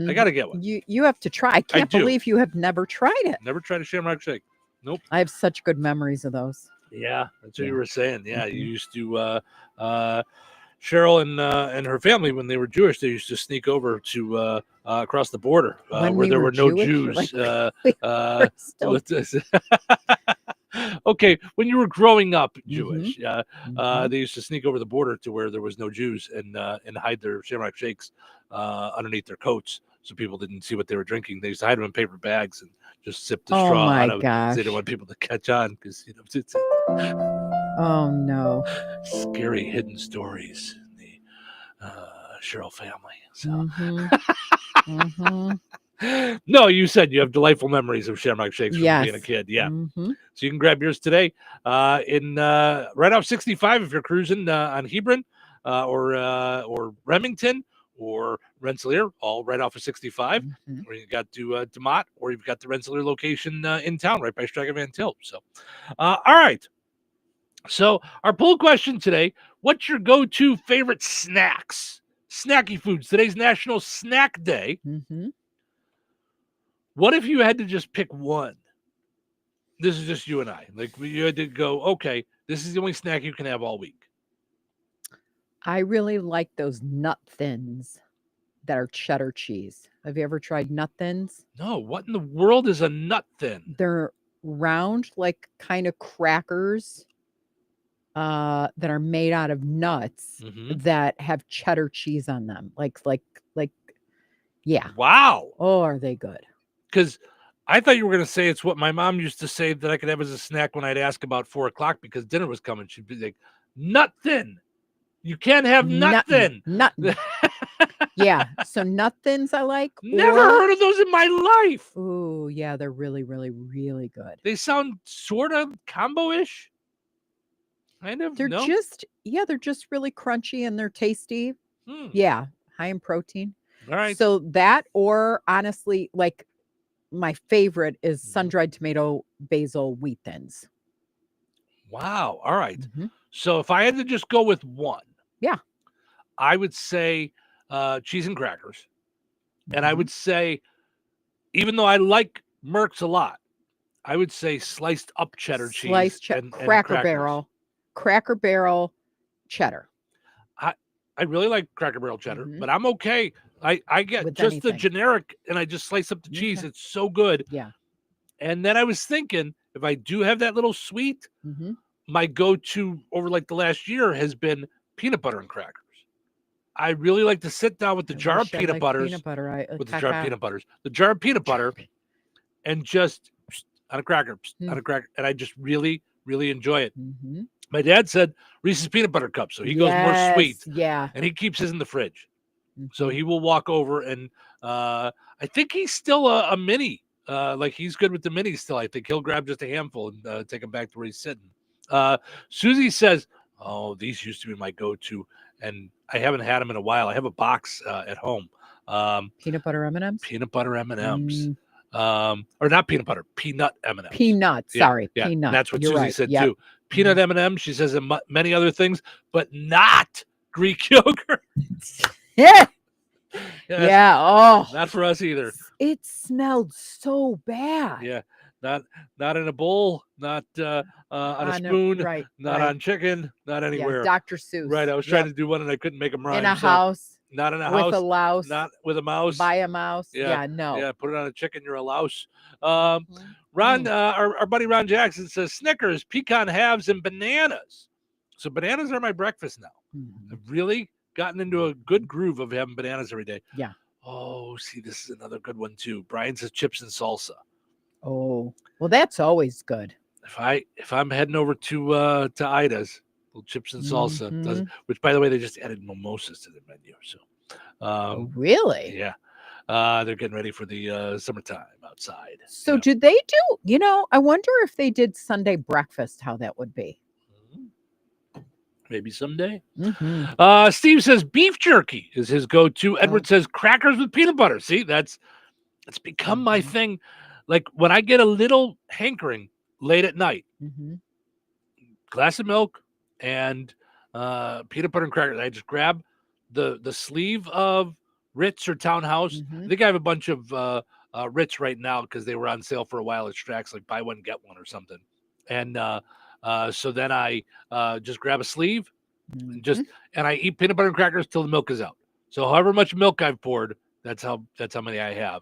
Speaker 1: I got to get one.
Speaker 16: You have to try. I can't believe you have never tried it.
Speaker 1: Never tried a Shamrock Shake. Nope.
Speaker 16: I have such good memories of those.
Speaker 1: Yeah, that's what you were saying. Yeah, you used to Cheryl and her family, when they were Jewish, they used to sneak over to across the border where there were no Jews. Okay, when you were growing up Jewish, they used to sneak over the border to where there was no Jews and hide their Shamrock Shakes underneath their coats so people didn't see what they were drinking. They used to hide them in paper bags and just sip the straw out of them. They didn't want people to catch on because it's
Speaker 16: oh no,
Speaker 1: scary hidden stories in the Cheryl family. So. No, you said you have delightful memories of Shamrock Shakes from being a kid. Yeah. So you can grab yours today in right off 65 if you're cruising on Hebron or Remington or Rensselaer, all right off of 65. Or you got to DeMott, or you've got the Rensselaer location in town right by Stryker Van Til. So, all right. So our poll question today, what's your go-to favorite snacks? Snacky foods. Today's National Snack Day. What if you had to just pick one? This is just you and I. Like, you had to go, okay, this is the only snack you can have all week.
Speaker 16: I really like those nut thins that are cheddar cheese. Have you ever tried nut thins?
Speaker 1: No. What in the world is a nut thin?
Speaker 16: They're round, like kind of crackers that are made out of nuts that have cheddar cheese on them. Like, yeah.
Speaker 1: Wow.
Speaker 16: Oh, are they good?
Speaker 1: Because I thought you were going to say it's what my mom used to say that I could have as a snack when I'd ask about 4 o'clock because dinner was coming. She'd be like, nut thin. You can't have nut thin.
Speaker 16: Nuttin'. Yeah. So nut thins I like.
Speaker 1: Never heard of those in my life.
Speaker 16: Oh, yeah. They're really, really, really good.
Speaker 1: They sound sort of combo-ish. Kind of.
Speaker 16: They're just really crunchy and they're tasty. Yeah. High in protein.
Speaker 1: All right.
Speaker 16: So that, or honestly, like my favorite is sun-dried tomato basil wheat thins.
Speaker 1: Wow. All right. So if I had to just go with one, I would say cheese and crackers. And I would say, even though I like Merck's a lot, I would say sliced up cheddar cheese. And
Speaker 16: Cracker Barrel cheddar.
Speaker 1: I really like Cracker Barrel cheddar, but I'm okay. I get with just anything. The generic, and I just slice up the cheese. It's so good.
Speaker 16: Yeah.
Speaker 1: And then I was thinking, if I do have that little sweet, my go-to over like the last year has been peanut butter and crackers. I really like to sit down with the jar of peanut butters, the jar of peanut butter, and just on a cracker, and I just really, really enjoy it. My dad said Reese's peanut butter cup, so he goes more sweet.
Speaker 16: Yeah,
Speaker 1: and he keeps his in the fridge, so he will walk over and I think he's still a mini. Like he's good with the minis still. I think he'll grab just a handful and take them back to where he's sitting. Susie says, "Oh, these used to be my go-to, and I haven't had them in a while. I have a box at home.
Speaker 16: Peanut butter M&Ms.
Speaker 1: Peanut butter M&Ms, or not peanut butter, peanut M&Ms.
Speaker 16: Peanut. Sorry,
Speaker 1: yeah.
Speaker 16: peanut.
Speaker 1: That's what Susie said too. Peanut M&Ms. She says and many other things, but not Greek yogurt.
Speaker 16: Yeah. Oh,
Speaker 1: not for us either.
Speaker 16: It smelled so bad.
Speaker 1: Yeah. Not in a bowl, not on a spoon, not on chicken, not anywhere.
Speaker 16: Yeah, Dr. Seuss.
Speaker 1: Right. I was trying to do one and I couldn't make them rhyme.
Speaker 16: In a house.
Speaker 1: Not in a house.
Speaker 16: With a louse.
Speaker 1: Not with a mouse.
Speaker 16: By a mouse. Yeah, no.
Speaker 1: Yeah, put it on a chicken, you're a louse. Ron, our buddy Ron Jackson says Snickers, pecan halves, and bananas. So bananas are my breakfast now. I've really gotten into a good groove of having bananas every day.
Speaker 16: Yeah.
Speaker 1: Oh, see, this is another good one too. Brian says chips and salsa.
Speaker 16: Oh, well, that's always good.
Speaker 1: If I'm heading over to Ida's, little chips and salsa, which by the way they just added mimosas to the menu. So,
Speaker 16: really,
Speaker 1: yeah, they're getting ready for the summertime outside.
Speaker 16: So, do they do? I wonder if they did Sunday breakfast, how that would be.
Speaker 1: Maybe someday.
Speaker 16: Mm-hmm.
Speaker 1: Steve says beef jerky is his go-to. Edward says crackers with peanut butter. See, it's become my thing. Like when I get a little hankering late at night, glass of milk and peanut butter and crackers. I just grab the sleeve of Ritz or Townhouse. I think I have a bunch of Ritz right now because they were on sale for a while at Strax, like buy one, get one or something. And so then I just grab a sleeve and I eat peanut butter and crackers till the milk is out. So however much milk I've poured, that's how many I have.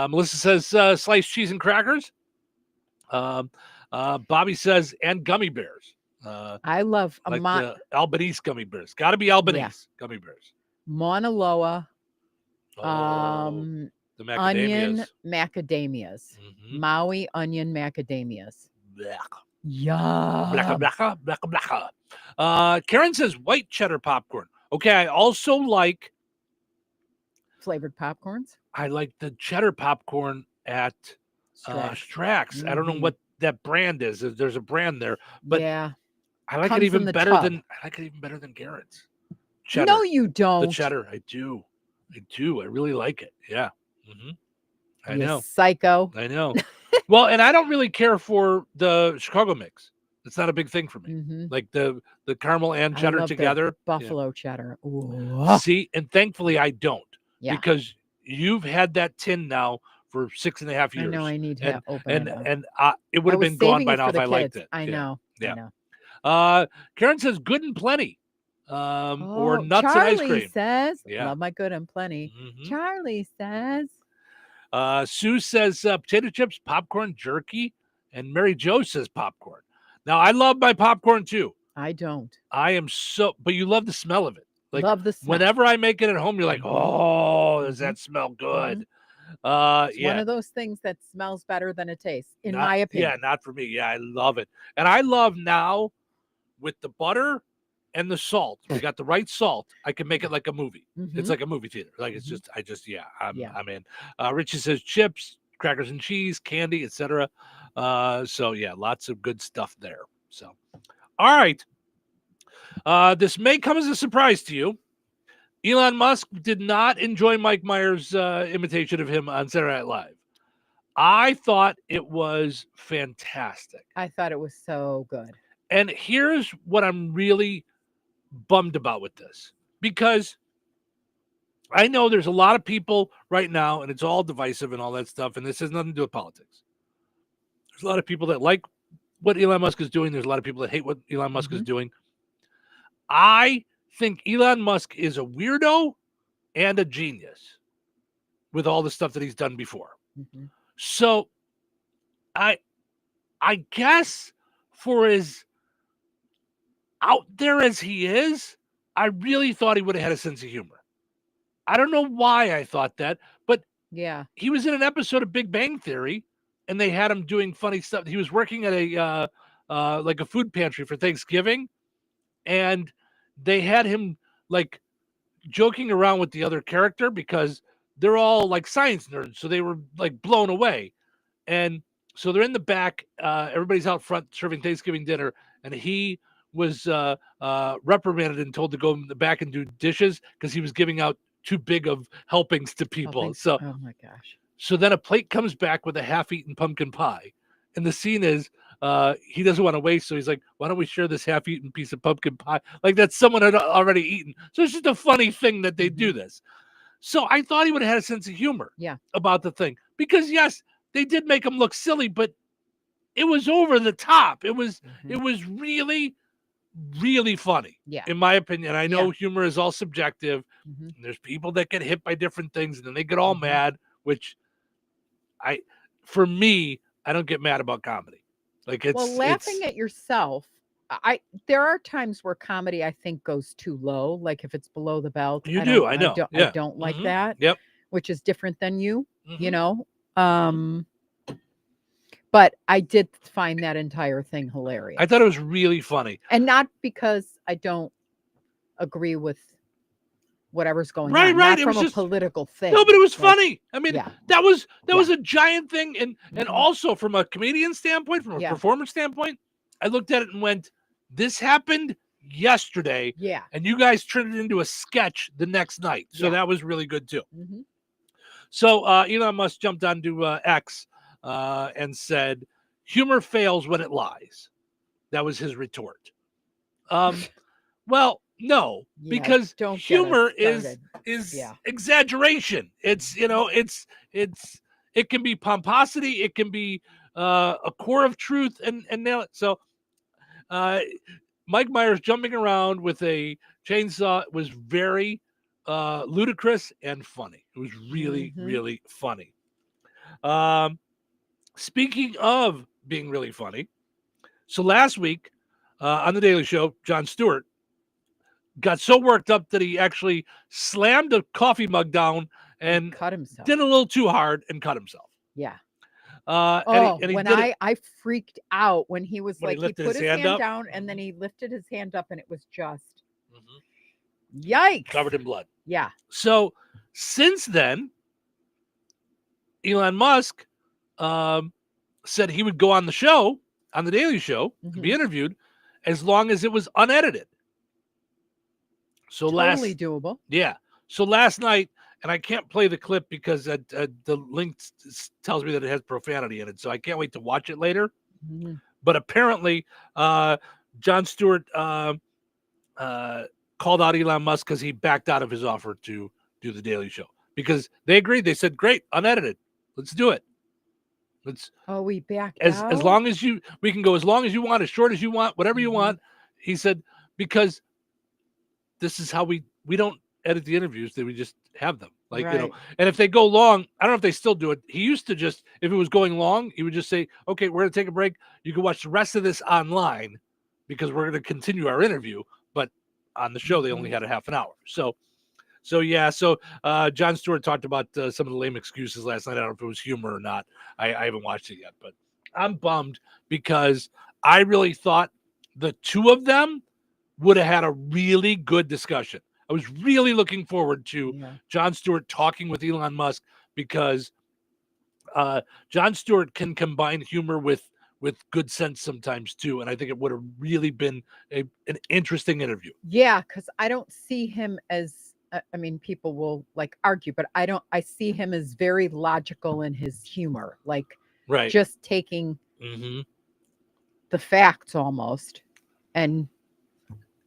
Speaker 1: Melissa says sliced cheese and crackers. Bobby says and gummy bears.
Speaker 16: I love
Speaker 1: the Albanese gummy bears. Got to be Albanese gummy bears.
Speaker 16: Mauna Loa.
Speaker 1: The macadamias.
Speaker 16: Onion macadamias. Maui onion macadamias. Yeah.
Speaker 1: Karen says white cheddar popcorn. Okay, I also like
Speaker 16: flavored popcorns.
Speaker 1: I like the cheddar popcorn at Strax. I don't know what that brand is. There's a brand there, but
Speaker 16: yeah,
Speaker 1: I like it even better than Garrett's. Cheddar.
Speaker 16: No, you don't.
Speaker 1: The cheddar, I do. I really like it. Yeah. I know.
Speaker 16: Psycho.
Speaker 1: I know. Well, and I don't really care for the Chicago mix. It's not a big thing for me. Like the caramel and cheddar together.
Speaker 16: Buffalo cheddar. Ooh.
Speaker 1: See, and thankfully I don't. Yeah. Because you've had that tin now for 6.5 years.
Speaker 16: I know I need to open it.
Speaker 1: And it would have been gone by now if I liked it.
Speaker 16: I know.
Speaker 1: Yeah. I know. Karen says good and plenty. Or nuts
Speaker 16: Charlie
Speaker 1: and ice cream.
Speaker 16: Says, love my good and plenty. Charlie says.
Speaker 1: Sue says potato chips, popcorn, jerky, and Mary Jo says popcorn. Now I love my popcorn too.
Speaker 16: I don't.
Speaker 1: I am but you love the smell of it. Like
Speaker 16: love the smell.
Speaker 1: Whenever I make it at home, you're like, oh, does that smell good?
Speaker 16: It's one of those things that smells better than it tastes, in my opinion.
Speaker 1: Yeah, not for me. Yeah, I love it. And I love now with the butter and the salt. We got the right salt. I can make it like a movie. It's like a movie theater. Like it's just, I'm in. Richie says chips, crackers and cheese, candy, etc. So yeah, lots of good stuff there. So, all right. This may come as a surprise to you. Elon Musk did not enjoy Mike Myers' imitation of him on Saturday Night Live. I thought it was fantastic.
Speaker 16: I thought it was so good.
Speaker 1: And here's what I'm really bummed about with this, because I know there's a lot of people right now, and it's all divisive and all that stuff, and this has nothing to do with politics. There's a lot of people that like what Elon Musk is doing. There's a lot of people that hate what Elon Musk is doing. I think Elon Musk is a weirdo and a genius with all the stuff that he's done before. So I guess for as out there as he is, I really thought he would have had a sense of humor. I don't know why I thought that, but
Speaker 16: yeah,
Speaker 1: he was in an episode of Big Bang Theory and they had him doing funny stuff. He was working at a like a food pantry for Thanksgiving, and they had him like joking around with the other character because they're all like science nerds. So they were like blown away. And so they're in the back. Everybody's out front serving Thanksgiving dinner. And he was reprimanded and told to go in the back and do dishes because he was giving out too big of helpings to people. So,
Speaker 16: oh my gosh.
Speaker 1: So then a plate comes back with a half-eaten pumpkin pie. And the scene is he doesn't want to waste. So he's like, why don't we share this half-eaten piece of pumpkin pie? Like that someone had already eaten. So it's just a funny thing that they do this. So I thought he would have had a sense of humor about the thing. Because yes, they did make him look silly, but it was over the top. It was really, really funny.
Speaker 16: Yeah.
Speaker 1: In my opinion. I know humor is all subjective. And there's people that get hit by different things and then they get all mad, which for me, I don't get mad about comedy. Like it's
Speaker 16: laughing at yourself. There are times where comedy I think goes too low. Like if it's below the belt.
Speaker 1: I know.
Speaker 16: I don't like that.
Speaker 1: Yep.
Speaker 16: Which is different than you, you know. But I did find that entire thing hilarious.
Speaker 1: I thought it was really funny.
Speaker 16: And not because I don't agree with whatever's going on.
Speaker 1: Right.
Speaker 16: Not
Speaker 1: It
Speaker 16: from
Speaker 1: was
Speaker 16: a
Speaker 1: just
Speaker 16: political thing.
Speaker 1: No, but it was funny. I mean, that was a giant thing. And also from a comedian standpoint, from a performer standpoint, I looked at it and went, This happened yesterday.
Speaker 16: Yeah.
Speaker 1: And you guys turned it into a sketch the next night. So that was really good too.
Speaker 16: Mm-hmm.
Speaker 1: So Elon Musk jumped onto X and said, humor fails when it lies. That was his retort. Well, no, because humor is exaggeration. It's, it can be pomposity. It can be a core of truth and nail it. So Mike Myers jumping around with a chainsaw was very ludicrous and funny. It was really, really funny. Speaking of being really funny, so last week on the Daily Show, Jon Stewart got so worked up that he actually slammed a coffee mug down and
Speaker 16: cut himself.
Speaker 1: Did a little too hard and cut himself.
Speaker 16: Yeah.
Speaker 1: And
Speaker 16: I freaked out when he was
Speaker 1: when
Speaker 16: like, he put his hand down and then he lifted his hand up and it was just yikes.
Speaker 1: Covered in blood.
Speaker 16: Yeah.
Speaker 1: So since then, Elon Musk said he would go on the show, on the Daily Show, to be interviewed as long as it was unedited. So
Speaker 16: totally doable.
Speaker 1: Yeah. So last night, and I can't play the clip because the link tells me that it has profanity in it. So I can't wait to watch it later.
Speaker 16: Mm-hmm.
Speaker 1: But apparently, Jon Stewart called out Elon Musk because he backed out of his offer to do the Daily Show. Because they agreed. They said, great, unedited. Let's do it.
Speaker 16: We backed
Speaker 1: out? As long as we can go as long as you want, as short as you want, whatever you want. He said, because this is how we don't edit the interviews, that we just have them. Like,
Speaker 16: right.
Speaker 1: And if they go long, I don't know if they still do it. He used to just, if it was going long, he would just say, okay, we're going to take a break. You can watch the rest of this online because we're going to continue our interview. But on the show, they only had a half an hour. So Jon Stewart talked about some of the lame excuses last night. I don't know if it was humor or not. I haven't watched it yet, but I'm bummed because I really thought the two of them would have had a really good discussion. I was really looking forward to Jon Stewart talking with Elon Musk because Jon Stewart can combine humor with good sense sometimes too. And I think it would have really been an interesting interview.
Speaker 16: Yeah, because I don't see him as, I mean, people will like argue, but I see him as very logical in his humor, like just taking the facts almost and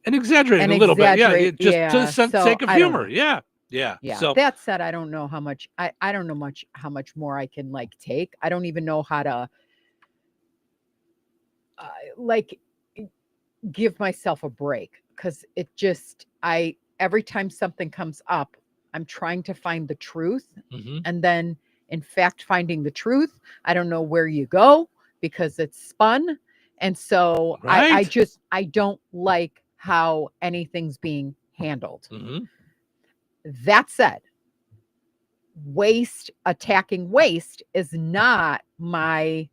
Speaker 1: exaggerating a little bit. Yeah, just to the sake of humor. Yeah.
Speaker 16: So that said, I don't know how much I don't know how much more I can like take. I don't even know how to like give myself a break because it just every time something comes up, I'm trying to find the truth. And then in fact, finding the truth, I don't know where you go because it's spun. And so I don't like how anything's being handled. That said, attacking waste is not my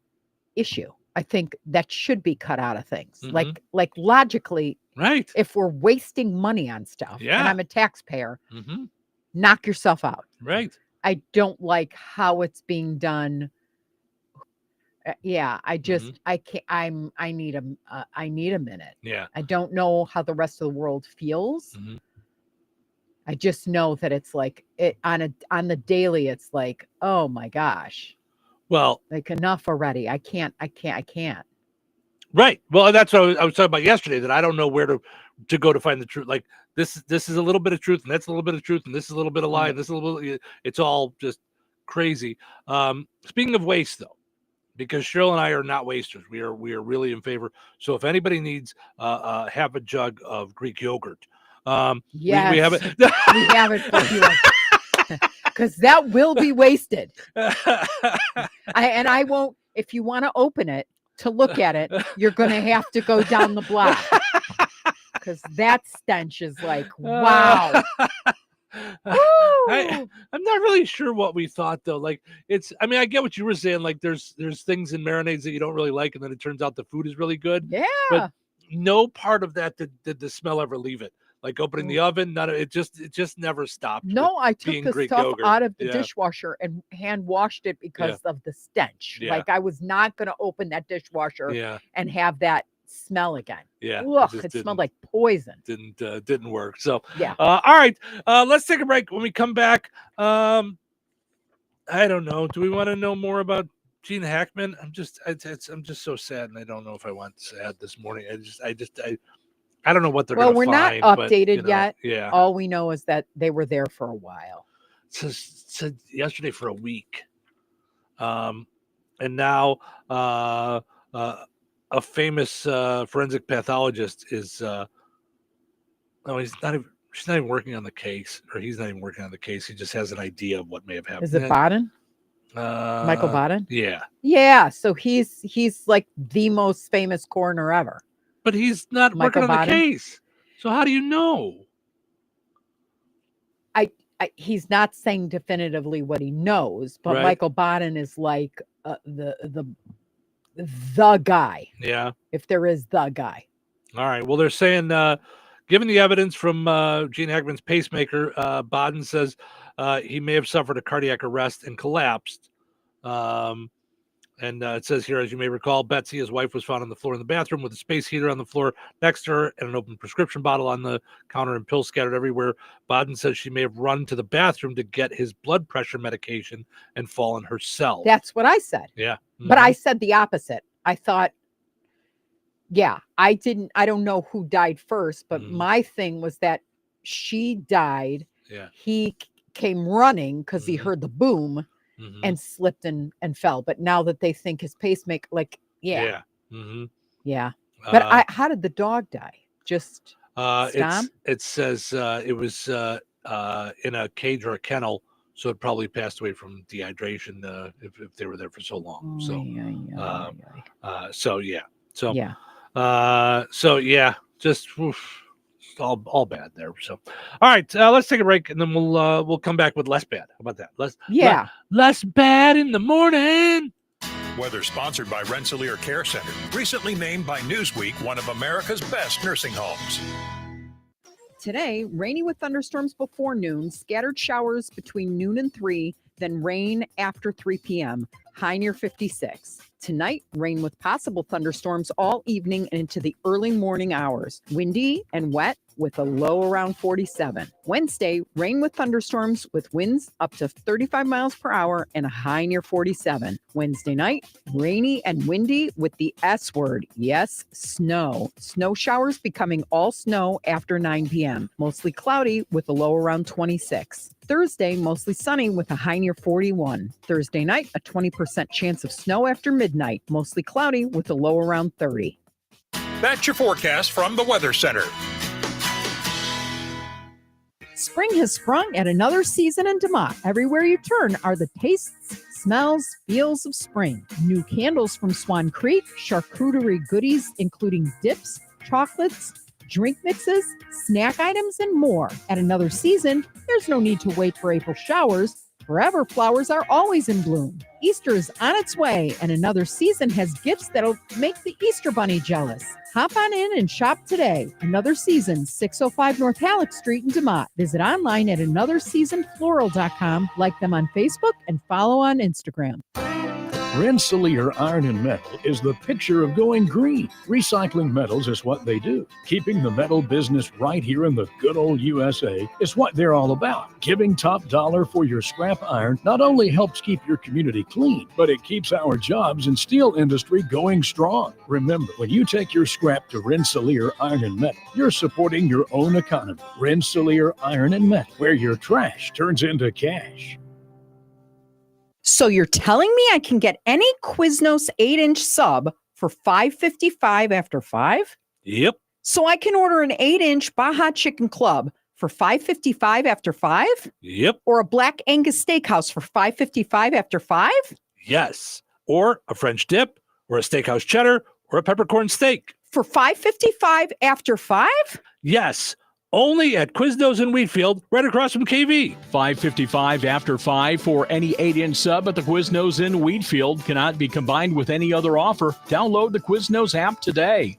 Speaker 16: issue. I think that should be cut out of things. Like logically, if we're wasting money on stuff and I'm a taxpayer, knock yourself out.
Speaker 1: Right.
Speaker 16: I don't like how it's being done. I just I can't. I need a minute.
Speaker 1: Yeah.
Speaker 16: I don't know how the rest of the world feels. I just know that it's like it on the daily. It's like, oh my gosh.
Speaker 1: Well,
Speaker 16: like enough already. I can't.
Speaker 1: Right. Well, that's what I was talking about yesterday. That I don't know where to go to find the truth. Like this is a little bit of truth, and that's a little bit of truth, and this is a little bit of lie, and this is a little. It's all just crazy. Speaking of waste, though. Because Cheryl and I are not wasters. We are really in favor. So if anybody needs half a jug of Greek yogurt,
Speaker 16: yes,
Speaker 1: we have it.
Speaker 16: We have it for you. Because that will be wasted. I won't. If you want to open it to look at it, you're going to have to go down the block. Because that stench is like, wow.
Speaker 1: I'm not really sure what we thought though. Like I mean, I get what you were saying. Like there's things in marinades that you don't really like, and then it turns out the food is really good.
Speaker 16: Yeah.
Speaker 1: But no part of that did the smell ever leave it. Like opening the oven, it just never stopped.
Speaker 16: No, I took the
Speaker 1: Greek
Speaker 16: stuff
Speaker 1: yogurt.
Speaker 16: out of the dishwasher and hand washed it because of the stench.
Speaker 1: Yeah.
Speaker 16: Like I was not going to open that dishwasher
Speaker 1: Yeah.
Speaker 16: and have that smell again.
Speaker 1: Yeah.
Speaker 16: Ugh, it smelled like poison.
Speaker 1: Didn't work. So,
Speaker 16: yeah.
Speaker 1: All right. Let's take a break. When we come back, I don't know. Do we want to know more about Gene Hackman? I'm just so sad, and I don't know if I want sad this morning. I don't know what they're going to find.
Speaker 16: Well, we're not updated
Speaker 1: but,
Speaker 16: yet.
Speaker 1: Yeah.
Speaker 16: All we know is that they were there for a while.
Speaker 1: Said yesterday for a week. And now a famous forensic pathologist is she's not even working on the case, or he's not even working on the case. He just has an idea of what may have happened.
Speaker 16: Is it Baden? Michael Baden?
Speaker 1: Yeah.
Speaker 16: Yeah. So he's like the most famous coroner ever.
Speaker 1: But he's not
Speaker 16: Michael
Speaker 1: working on
Speaker 16: Baden?
Speaker 1: the case. So how do you know?
Speaker 16: He's not saying definitively what he knows, but
Speaker 1: Right.
Speaker 16: Michael Baden is like the guy.
Speaker 1: Yeah.
Speaker 16: If there is the guy.
Speaker 1: All right. Well, they're saying, given the evidence from Gene Hackman's pacemaker, Baden says he may have suffered a cardiac arrest and collapsed. And it says here, as you may recall, Betsy, his wife, was found on the floor in the bathroom with a space heater on the floor next to her and an open prescription bottle on the counter and pills scattered everywhere. Baden says she may have run to the bathroom to get his blood pressure medication and fallen herself.
Speaker 16: That's what I said.
Speaker 1: Yeah.
Speaker 16: But I said the opposite. I thought, I don't know who died first, but my thing was that she died.
Speaker 1: Yeah.
Speaker 16: He came running because he heard the boom and slipped and fell. But now that they think his pacemaker,
Speaker 1: Yeah.
Speaker 16: But how did the dog die? Just stomp?
Speaker 1: It says it was in a cage or a kennel, so it probably passed away from dehydration if they were there for so long. Just all bad there. So, all right, let's take a break, and then we'll come back with less bad. How about that? Less bad in the morning.
Speaker 2: Weather sponsored by Rensselaer Care Center, recently named by Newsweek one of America's best nursing homes.
Speaker 16: Today, rainy with thunderstorms before noon, scattered showers between noon and 3, then rain after 3 p.m., high near 56. Tonight, rain with possible thunderstorms all evening and into the early morning hours. Windy and wet with a low around 47. Wednesday, rain with thunderstorms with winds up to 35 miles per hour and a high near 47. Wednesday night, rainy and windy with the S word. Yes, snow. Snow showers becoming all snow after 9 p.m. Mostly cloudy with a low around 26. Thursday, mostly sunny with a high near 41. Thursday night, a 20% chance of snow after midnight. Mostly cloudy with a low around 30.
Speaker 2: That's your forecast from the Weather Center.
Speaker 16: Spring has sprung at another season in DeMotte. Everywhere you turn are the tastes, smells, feels of spring. New candles from Swan Creek, charcuterie goodies including dips, chocolates, drink mixes, snack items, and more. At another season, there's no need to wait for April showers. Forever flowers are always in bloom. Easter is on its way, and another season has gifts that'll make the Easter Bunny jealous. Hop on in and shop today. Another Season, 605 North Halleck Street in DeMotte. Visit online at anotherseasonfloral.com. Like them on Facebook and follow on Instagram.
Speaker 13: Rensselaer Iron and Metal is the picture of going green. Recycling metals is what they do. Keeping the metal business right here in the good old USA is what they're all about. Giving top dollar for your scrap iron not only helps keep your community clean, but it keeps our jobs and steel industry going strong. Remember, when you take your scrap to Rensselaer Iron and Metal, you're supporting your own economy. Rensselaer Iron and Metal, where your trash turns into cash.
Speaker 16: So you're telling me I can get any Quiznos 8-inch sub for $5.55 after 5?
Speaker 1: Yep.
Speaker 16: So I can order an 8-inch Baja Chicken Club for $5.55 after 5?
Speaker 1: Yep.
Speaker 16: Or a Black Angus Steakhouse for $5.55 after 5?
Speaker 1: Yes. Or a French dip, or a steakhouse cheddar, or a peppercorn steak.
Speaker 16: For $5.55 after 5?
Speaker 1: Yes. Only at Quiznos in Wheatfield, right across from KV.
Speaker 13: $5.55 after 5 for any 8-inch sub at the Quiznos in Wheatfield. Cannot be combined with any other offer. Download the Quiznos app today.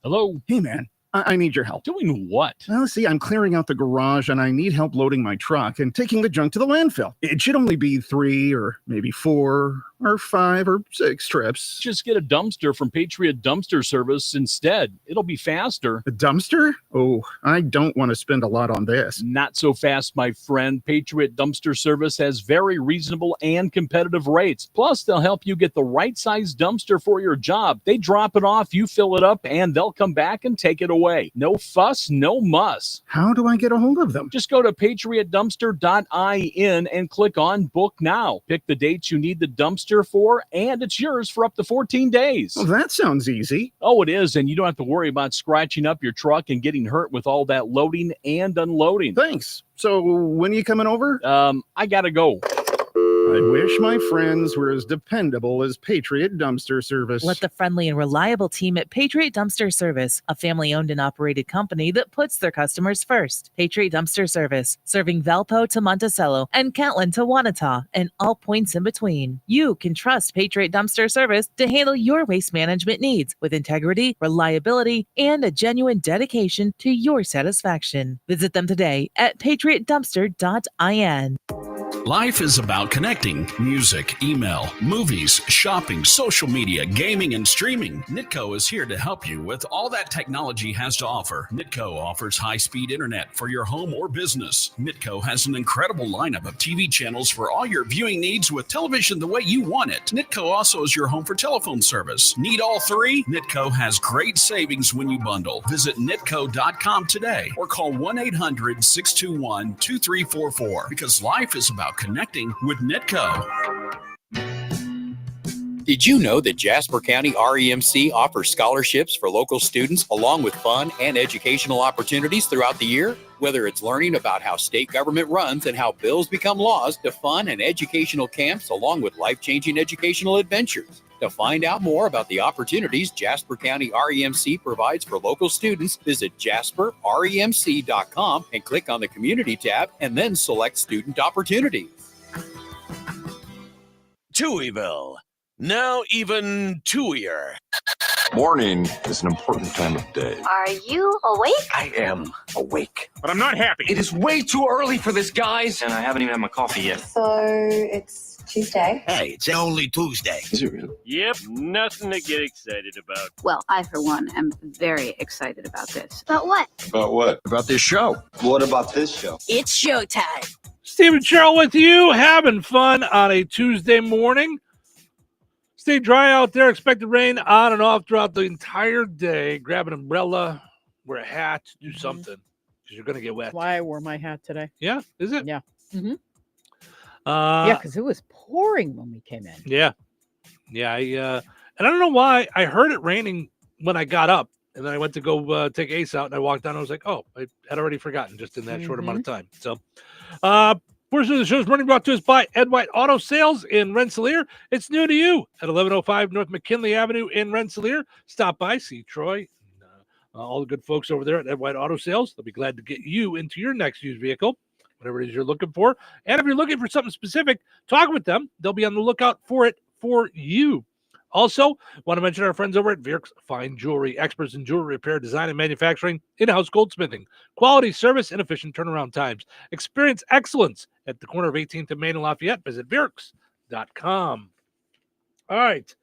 Speaker 13: Hello.
Speaker 3: Hey, man. I need your help.
Speaker 13: Doing what?
Speaker 3: Well, see, I'm clearing out the garage and I need help loading my truck and taking the junk to the landfill. It should only be 3 or maybe 4 or 5 or 6 trips.
Speaker 13: Just get a dumpster from Patriot Dumpster Service instead. It'll be faster.
Speaker 3: A dumpster? Oh, I don't want to spend a lot on this.
Speaker 13: Not so fast, my friend. Patriot Dumpster Service has very reasonable and competitive rates. Plus, they'll help you get the right size dumpster for your job. They drop it off, you fill it up, and they'll come back and take it away. No fuss, no muss.
Speaker 3: How do I get a hold of them?
Speaker 13: Just go to patriotdumpster.in and click on Book Now. Pick the dates you need the dumpster for, and it's yours for up to 14 days.
Speaker 3: Well, that sounds easy.
Speaker 13: Oh, it is, and you don't have to worry about scratching up your truck and getting hurt with all that loading and unloading.
Speaker 3: Thanks. So when are you coming over?
Speaker 13: I gotta go.
Speaker 3: I wish my friends were as dependable as Patriot Dumpster Service.
Speaker 7: Let the friendly and reliable team at Patriot Dumpster Service, a family-owned and operated company that puts their customers first. Patriot Dumpster Service, serving Valpo to Monticello and Catlin to Wanata and all points in between. You can trust Patriot Dumpster Service to handle your waste management needs with integrity, reliability, and a genuine dedication to your satisfaction. Visit them today at patriotdumpster.in.
Speaker 4: Life is about connecting. Music, email, movies, shopping, social media, gaming, and streaming. Nitco is here to help you with all that technology has to offer. Nitco offers high-speed internet for your home or business. Nitco has an incredible lineup of TV channels for all your viewing needs with television the way you want it. Nitco also is your home for telephone service. Need all 3? Nitco has great savings when you bundle. Visit nitco.com today or call 1-800-621-2344 because life is about connecting with Nitco.
Speaker 5: Did you know that Jasper County REMC offers scholarships for local students along with fun and educational opportunities throughout the year? Whether it's learning about how state government runs and how bills become laws, to fun and educational camps along with life-changing educational adventures. To find out more about the opportunities Jasper County REMC provides for local students, visit jasperremc.com and click on the Community tab and then select Student Opportunities.
Speaker 6: Touhyville, now even Touhier.
Speaker 9: Morning is an important time of day.
Speaker 25: Are you awake?
Speaker 9: I am awake.
Speaker 10: But I'm not happy.
Speaker 9: It is way too early for this, guys, and I haven't even had my coffee yet.
Speaker 25: So it's Tuesday.
Speaker 6: Hey, it's only Tuesday.
Speaker 9: Is it really?
Speaker 10: Yep, nothing to get excited about.
Speaker 25: Well, I, for one, am very excited about this. About what?
Speaker 9: About what?
Speaker 6: About this show.
Speaker 9: What about this show?
Speaker 25: It's showtime.
Speaker 1: Stephen Sherrill with you, having fun on a Tuesday morning. Stay dry out there. Expected rain on and off throughout the entire day. Grab an umbrella, wear a hat, do something because you're going to get wet.
Speaker 16: That's why I wore my hat today.
Speaker 1: Yeah, is it?
Speaker 16: Yeah. Mm-hmm.
Speaker 1: Yeah,
Speaker 16: because it was pouring when we came in.
Speaker 1: Yeah. And I don't know why I heard it raining when I got up, and then I went to go take Ace out, and I walked down. And I was like, oh, I had already forgotten just in that short amount of time. So, portion of the show is running brought to us by Ed White Auto Sales in Rensselaer. It's new to you at 1105 North McKinley Avenue in Rensselaer. Stop by, see Troy, and, all the good folks over there at Ed White Auto Sales. They'll be glad to get you into your next used vehicle, whatever it is you're looking for. And if you're looking for something specific, talk with them. They'll be on the lookout for it for you. Also, want to mention our friends over at Virk's Fine Jewelry, experts in jewelry repair, design, and manufacturing, in-house goldsmithing, quality service, and efficient turnaround times. Experience excellence at the corner of 18th and Main and Lafayette. Visit Virks.com. All right,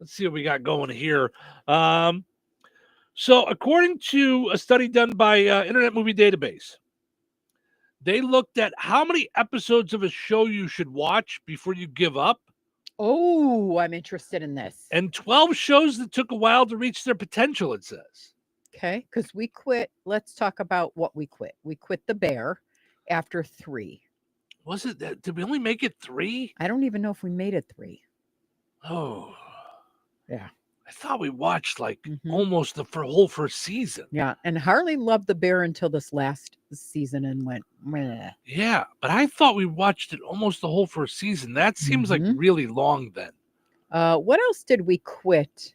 Speaker 1: let's see what we got going here. So according to a study done by Internet Movie Database, they looked at how many episodes of a show you should watch before you give up.
Speaker 16: Oh, I'm interested in this.
Speaker 1: And 12 shows that took a while to reach their potential, it says.
Speaker 16: Okay, because we quit. Let's talk about what we quit. We quit The Bear after 3.
Speaker 1: Was it that? Did we only make it 3?
Speaker 16: I don't even know if we made it 3.
Speaker 1: Oh.
Speaker 16: Yeah.
Speaker 1: I thought we watched like almost the whole first season.
Speaker 16: Yeah, and Harley loved The Bear until this last season and went, meh.
Speaker 1: Yeah, but I thought we watched it almost the whole first season. That seems like really long then.
Speaker 16: What else did we quit?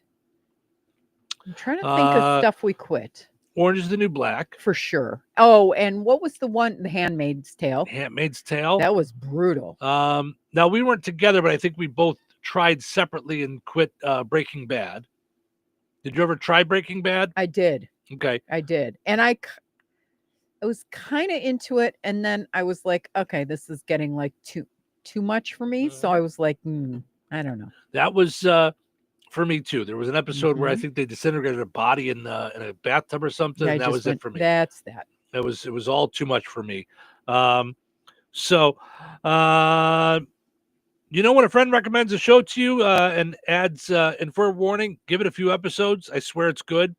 Speaker 16: I'm trying to think of stuff we quit.
Speaker 1: Orange is the New Black.
Speaker 16: For sure. Oh, and what was the one? The Handmaid's Tale.
Speaker 1: Handmaid's Tale.
Speaker 16: That was brutal.
Speaker 1: Now, we weren't together, but I think we both tried separately and quit Breaking Bad. Did you ever try Breaking Bad?
Speaker 16: I did.
Speaker 1: Okay.
Speaker 16: I did. And I was kind of into it. And then I was like, okay, this is getting like too much for me. So I was like, I don't know.
Speaker 1: That was for me too. There was an episode where I think they disintegrated a body in a bathtub or something. And that was it for me.
Speaker 16: That's that.
Speaker 1: It was all too much for me. You know, when a friend recommends a show to you and adds, and for a warning, give it a few episodes. I swear it's good,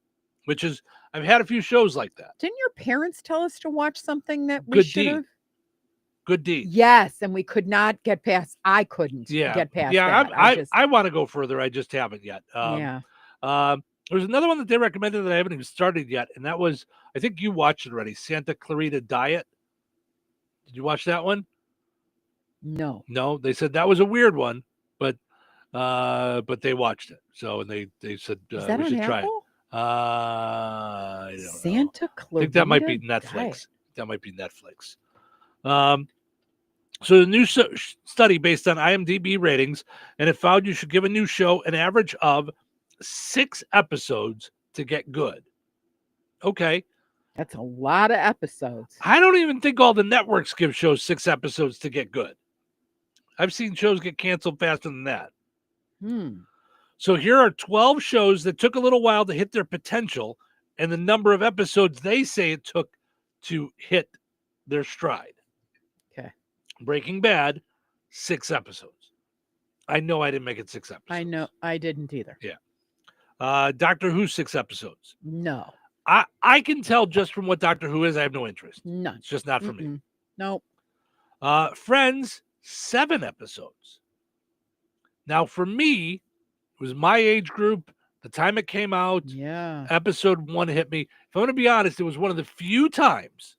Speaker 1: which is, I've had a few shows like that.
Speaker 16: Didn't your parents tell us to watch something that we
Speaker 1: Good
Speaker 16: should have?
Speaker 1: Deed. Good Deed.
Speaker 16: Yes, and we could not get past. I couldn't get past. that.
Speaker 1: I want to go further. I just haven't yet. There's another one that they recommended that I haven't even started yet, and that was, I think you watched it already, Santa Clarita Diet. Did you watch that one?
Speaker 16: No.
Speaker 1: They said that was a weird one, but they watched it. So, and they said
Speaker 16: Is that
Speaker 1: we
Speaker 16: on
Speaker 1: should try it.
Speaker 16: Apple?
Speaker 1: I don't know.
Speaker 16: Santa Clarita.
Speaker 1: I think that might be Netflix.
Speaker 16: Diet.
Speaker 1: That might be Netflix. So the new study based on IMDb ratings, and it found you should give a new show an average of 6 episodes to get good. Okay.
Speaker 16: That's a lot of episodes.
Speaker 1: I don't even think all the networks give shows 6 episodes to get good. I've seen shows get canceled faster than that. So here are 12 shows that took a little while to hit their potential and the number of episodes they say it took to hit their stride.
Speaker 16: Okay.
Speaker 1: Breaking Bad, 6 episodes. I know I didn't make it 6 episodes.
Speaker 16: I know I didn't either.
Speaker 1: Yeah. Doctor Who, 6 episodes.
Speaker 16: No.
Speaker 1: I can tell just from what Doctor Who is, I have no interest.
Speaker 16: None.
Speaker 1: It's just not for me.
Speaker 16: Nope.
Speaker 1: Friends, 7 episodes. Now, for me, it was my age group, the time it came out.
Speaker 16: Yeah.
Speaker 1: Episode 1 hit me. If I'm going to be honest, it was one of the few times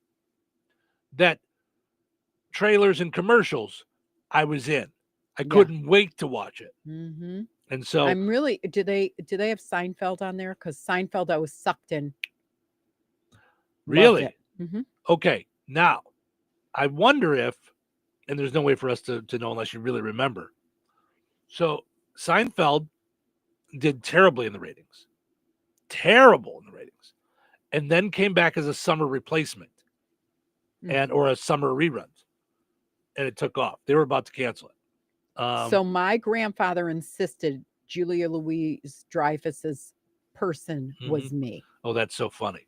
Speaker 1: that trailers and commercials I was in. I couldn't wait to watch it.
Speaker 16: Mm-hmm.
Speaker 1: And so
Speaker 16: I'm really. Do they have Seinfeld on there? Because Seinfeld, I was sucked in.
Speaker 1: Really?
Speaker 16: Mm-hmm.
Speaker 1: Okay. Now, I wonder if, and there's no way for us to know unless you really remember. So Seinfeld did terribly in the ratings. Terrible in the ratings. And then came back as a summer replacement or a summer reruns. And it took off. They were about to cancel it.
Speaker 16: So my grandfather insisted Julia Louis-Dreyfus's person was me.
Speaker 1: Oh, that's so funny.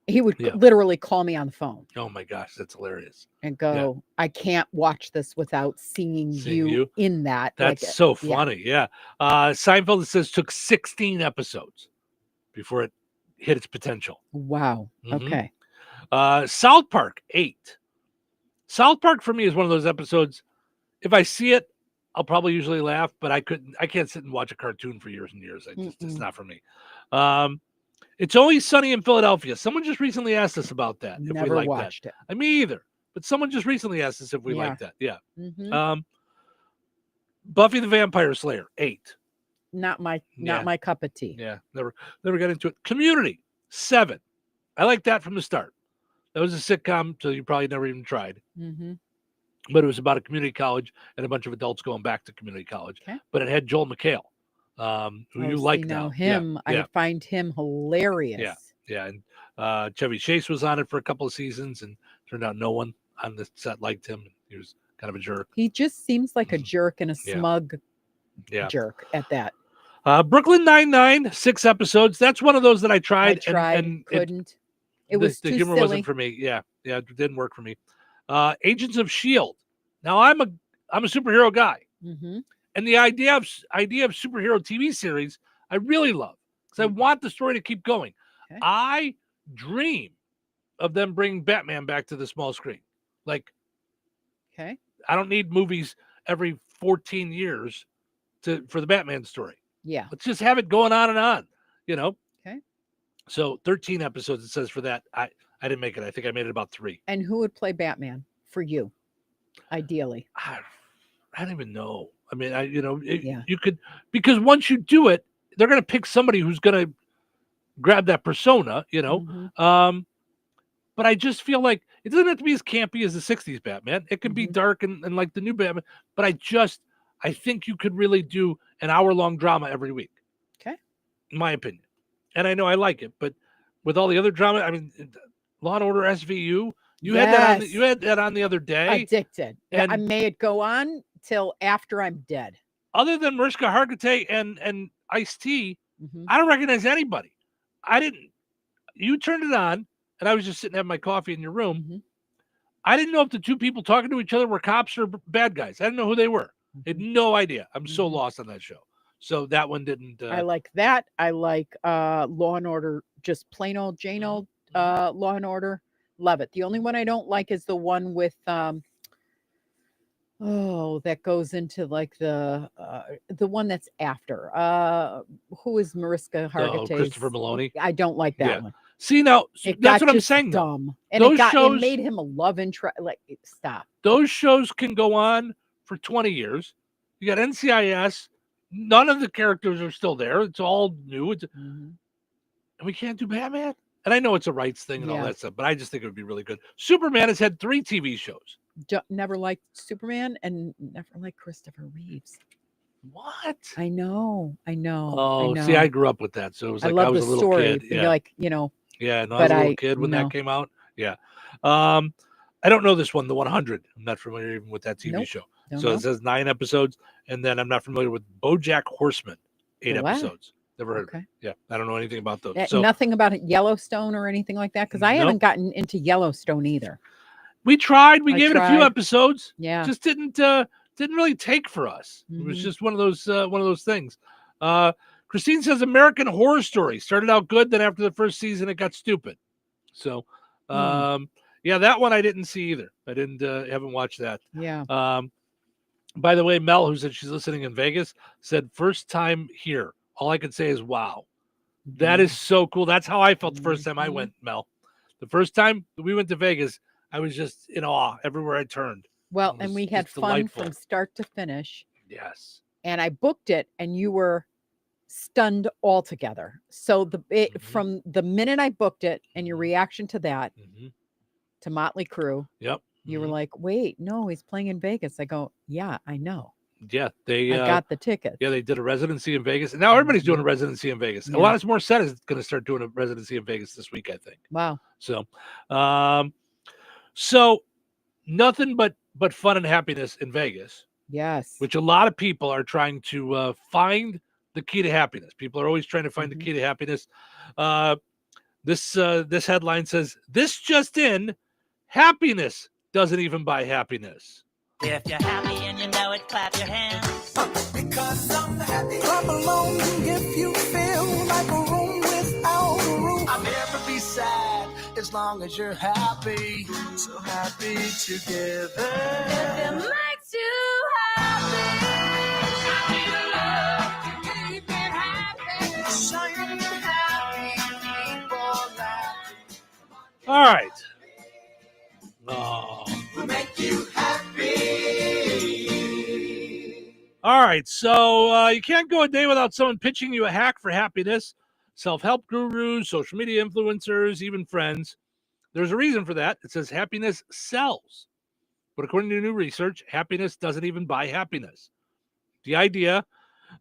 Speaker 16: He would literally call me on the phone.
Speaker 1: Oh my gosh, that's hilarious.
Speaker 16: And go, I can't watch this without seeing you in that.
Speaker 1: That's
Speaker 16: like,
Speaker 1: so funny. Yeah. Seinfeld, it says, took 16 episodes before it hit its potential.
Speaker 16: Wow. Okay.
Speaker 1: South Park, 8. South Park for me is one of those episodes. If I see it, I'll probably usually laugh, but I can't sit and watch a cartoon for years and years. It's not for me. It's Always Sunny in Philadelphia. Someone just recently asked us about that. If
Speaker 16: Never
Speaker 1: we like
Speaker 16: watched
Speaker 1: that.
Speaker 16: it.
Speaker 1: I mean, either. But someone just recently asked us if we like that. Yeah.
Speaker 16: Mm-hmm.
Speaker 1: Buffy the Vampire Slayer, 8.
Speaker 16: Not my cup of tea.
Speaker 1: Yeah. Never got into it. Community, 7. I like that from the start. That was a sitcom, so you probably never even tried.
Speaker 16: Mm-hmm.
Speaker 1: But it was about a community college and a bunch of adults going back to community college.
Speaker 16: Okay.
Speaker 1: But it had Joel McHale, who you like now.
Speaker 16: Him, I find him hilarious.
Speaker 1: Yeah. And Chevy Chase was on it for a couple of seasons, and turned out no one on the set liked him. He was kind of a jerk.
Speaker 16: He just seems like a jerk and a smug jerk at that.
Speaker 1: Brooklyn Nine-Nine, 6 episodes. That's one of those that I tried.
Speaker 16: And couldn't. It was
Speaker 1: the
Speaker 16: too
Speaker 1: humor
Speaker 16: silly.
Speaker 1: wasn't for me. Yeah, it didn't work for me. Agents of S.H.I.E.L.D. Now I'm a superhero guy, and the idea of superhero TV series I really love because I want the story to keep going.
Speaker 16: Okay.
Speaker 1: I dream of them bringing Batman back to the small screen. Like,
Speaker 16: okay,
Speaker 1: I don't need movies every 14 years for the Batman story.
Speaker 16: Yeah,
Speaker 1: let's just have it going on and on.
Speaker 16: Okay.
Speaker 1: So 13 episodes it says for that. I didn't make it. I think I made it about 3.
Speaker 16: And who would play Batman for you, ideally?
Speaker 1: I don't even know. I mean, you could, because once you do it, they're going to pick somebody who's going to grab that persona, but I just feel like it doesn't have to be as campy as the 60s Batman. It could be dark and like the new Batman, but I think you could really do an hour-long drama every week.
Speaker 16: Okay.
Speaker 1: In my opinion. And I know I like it, but with all the other drama. I mean, Law and Order SVU. You had that on. You had that on the other day.
Speaker 16: Addicted.
Speaker 1: And
Speaker 16: I may it go on till after I'm dead.
Speaker 1: Other than Mariska Hargitay and Ice-T, I don't recognize anybody. I didn't. You turned it on, and I was just sitting having my coffee in your room. I didn't know if the two people talking to each other were cops or bad guys. I didn't know who they were. I had no idea. I'm so lost on that show. So that one didn't.
Speaker 16: I like that. I like Law and Order, just plain old Jane old Law and Order. Love it. The only one I don't like is the one with that goes into like the one that's after. Who is Mariska Hargitay?
Speaker 1: Christopher Maloney.
Speaker 16: I don't like that one.
Speaker 1: See, now that's what I'm
Speaker 16: just
Speaker 1: saying.
Speaker 16: Dumb. And
Speaker 1: Those
Speaker 16: it
Speaker 1: shows
Speaker 16: made him a love interest. Like, stop.
Speaker 1: Those shows can go on for 20 years. You got NCIS. None of the characters are still there. It's all new. And we can't do Batman. And I know it's a rights thing and all that stuff, but I just think it would be really good. Superman has had 3 TV shows.
Speaker 16: Never liked Superman and never liked Christopher Reeves.
Speaker 1: What?
Speaker 16: I know.
Speaker 1: Oh, see, I grew up with that, so it was like I was a little kid.
Speaker 16: Yeah. Like, you know.
Speaker 1: Yeah, no, I was a little kid when that came out. Yeah. I don't know this one, The 100. I'm not familiar even with that TV show. So it says 9 episodes, and then I'm not familiar with BoJack Horseman, 8 episodes. Never heard of it. Yeah, I don't know anything about those. So
Speaker 16: nothing about Yellowstone or anything like that, because I haven't gotten into Yellowstone either.
Speaker 1: We tried. We gave it a few episodes.
Speaker 16: Yeah,
Speaker 1: just didn't really take for us. It was just one of those things. Christine says American Horror Story started out good, then after the first season it got stupid. So, yeah, that one I didn't see either. I haven't watched that.
Speaker 16: Yeah.
Speaker 1: By the way, Mel, who said she's listening in Vegas, said first time here. All I could say is wow. That is so cool. That's how I felt the first time I went, Mel. The first time we went to Vegas, I was just in awe everywhere I turned.
Speaker 16: Well, and we had fun from start to finish.
Speaker 1: Yes.
Speaker 16: And I booked it, and you were stunned altogether. So from the minute I booked it and your reaction to that, to Motley Crue, you were like, wait, no, he's playing in Vegas. I go, yeah, I know.
Speaker 1: Yeah,
Speaker 16: I got the ticket.
Speaker 1: Yeah, they did a residency in Vegas. And now everybody's doing a residency in Vegas.
Speaker 16: Yeah.
Speaker 1: Alanis Morissette is going to start doing a residency in Vegas this week, I think.
Speaker 16: Wow.
Speaker 1: So, so nothing but fun and happiness in Vegas.
Speaker 16: Yes.
Speaker 1: Which a lot of people are trying to find the key to happiness. People are always trying to find the key to happiness. This headline says, "This just in, happiness doesn't even buy happiness."
Speaker 11: If you're happy and you know it, clap your hands.
Speaker 15: Because I'm happy. Clap along if you feel like a room without a roof. I'll never be sad as long as you're happy. So happy together.
Speaker 11: If it makes you happy.
Speaker 1: All right. Oh.
Speaker 15: We'll make you happy.
Speaker 1: All right. So you can't go a day without someone pitching you a hack for happiness. Self-help gurus, social media influencers, even friends. There's a reason for that. It says happiness sells. But according to new research, happiness doesn't even buy happiness. The idea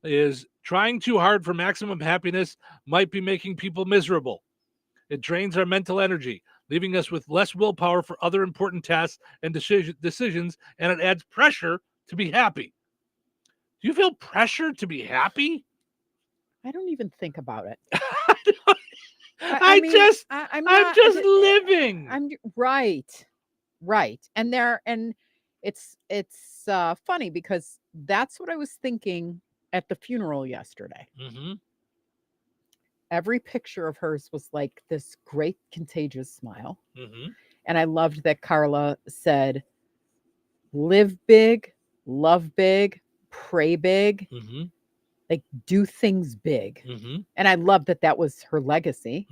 Speaker 1: is trying too hard for maximum happiness might be making people miserable. It drains our mental energy, leaving us with less willpower for other important tasks and decisions, and it adds pressure to be happy. Do you feel pressure to be happy?
Speaker 16: I don't even think about it.
Speaker 1: I'm just living.
Speaker 16: I'm right. And it's funny because that's what I was thinking at the funeral yesterday.
Speaker 1: Mm-hmm.
Speaker 16: Every picture of hers was like this great contagious smile.
Speaker 1: Mm-hmm.
Speaker 16: And I loved that Carla said, live big, love big, pray big, like do things big. And I love that was her legacy.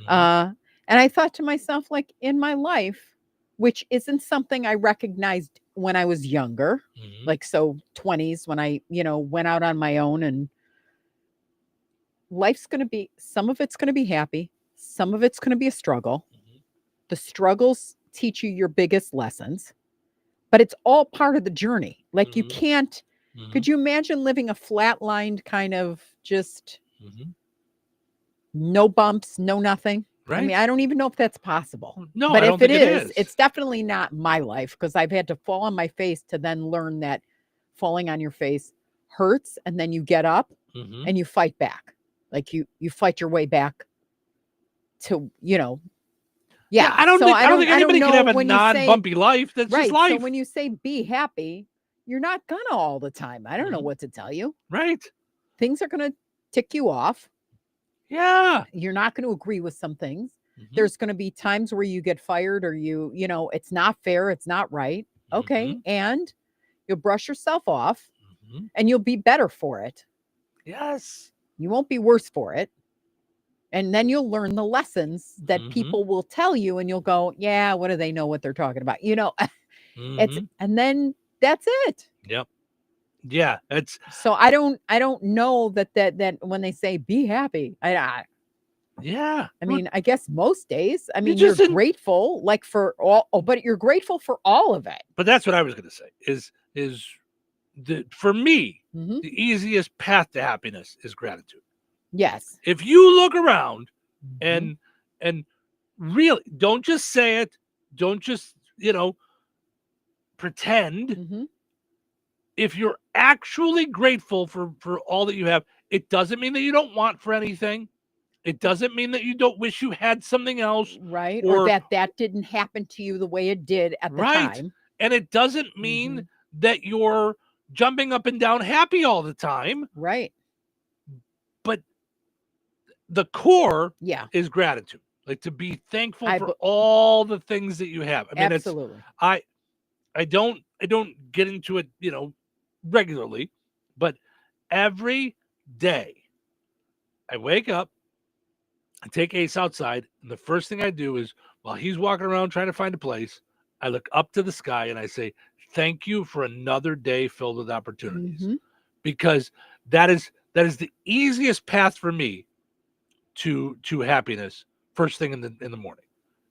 Speaker 16: And I thought to myself, like in my life, which isn't something I recognized when I was younger, like so 20s when I, went out on my own, and life's going to be, some of it's going to be happy. Some of it's going to be a struggle. The struggles teach you your biggest lessons, but it's all part of the journey. Like you can't, could you imagine living a flatlined kind of just No bumps, no nothing.
Speaker 1: Right.
Speaker 16: I mean, I don't even know if that's possible.
Speaker 1: No,
Speaker 16: but
Speaker 1: I
Speaker 16: if
Speaker 1: don't think
Speaker 16: it
Speaker 1: it
Speaker 16: is,
Speaker 1: is.
Speaker 16: it's definitely not my life because I've had to fall on my face to then learn that falling on your face hurts, and then you get up
Speaker 1: Mhm.
Speaker 16: and you fight back. Like you fight your way back to, yeah.
Speaker 1: I don't
Speaker 16: so
Speaker 1: think anybody can have a
Speaker 16: when you say-
Speaker 1: non-bumpy life. That's
Speaker 16: right.
Speaker 1: just life.
Speaker 16: So when you say be happy, you're not gonna all the time. I don't know what to tell you.
Speaker 1: Right.
Speaker 16: Things are gonna tick you off.
Speaker 1: Yeah.
Speaker 16: You're not going to agree with some things. There's going to be times where you get fired or it's not fair. It's not right. Okay. And you'll brush yourself off and you'll be better for it.
Speaker 1: Yes.
Speaker 16: You won't be worse for it. And then you'll learn the lessons that people will tell you and you'll go, yeah, what do they know what they're talking about? And then that's it.
Speaker 1: Yep. Yeah, it's
Speaker 16: so I don't know that when they say be happy,
Speaker 1: yeah.
Speaker 16: I mean, I guess most days, I mean,
Speaker 1: just
Speaker 16: you're grateful like for all, but you're grateful for all of it.
Speaker 1: But that's what I was going to say is for me, the easiest path to happiness is gratitude.
Speaker 16: Yes.
Speaker 1: If you look around and really don't just say it, don't just, pretend. If you're actually grateful for all that you have, it doesn't mean that you don't want for anything. It doesn't mean that you don't wish you had something else.
Speaker 16: Right. Or that didn't happen to you the way it did at the time.
Speaker 1: And it doesn't mean that you're jumping up and down happy all the time.
Speaker 16: Right.
Speaker 1: But the core
Speaker 16: is
Speaker 1: gratitude. Like to be thankful for all the things that you have. I mean,
Speaker 16: absolutely.
Speaker 1: I don't get into it, regularly, but every day I wake up, I take Ace outside, and the first thing I do is while he's walking around trying to find a place, I look up to the sky and I say, thank you for another day filled with opportunities. Because that is the easiest path for me to happiness first thing in the morning.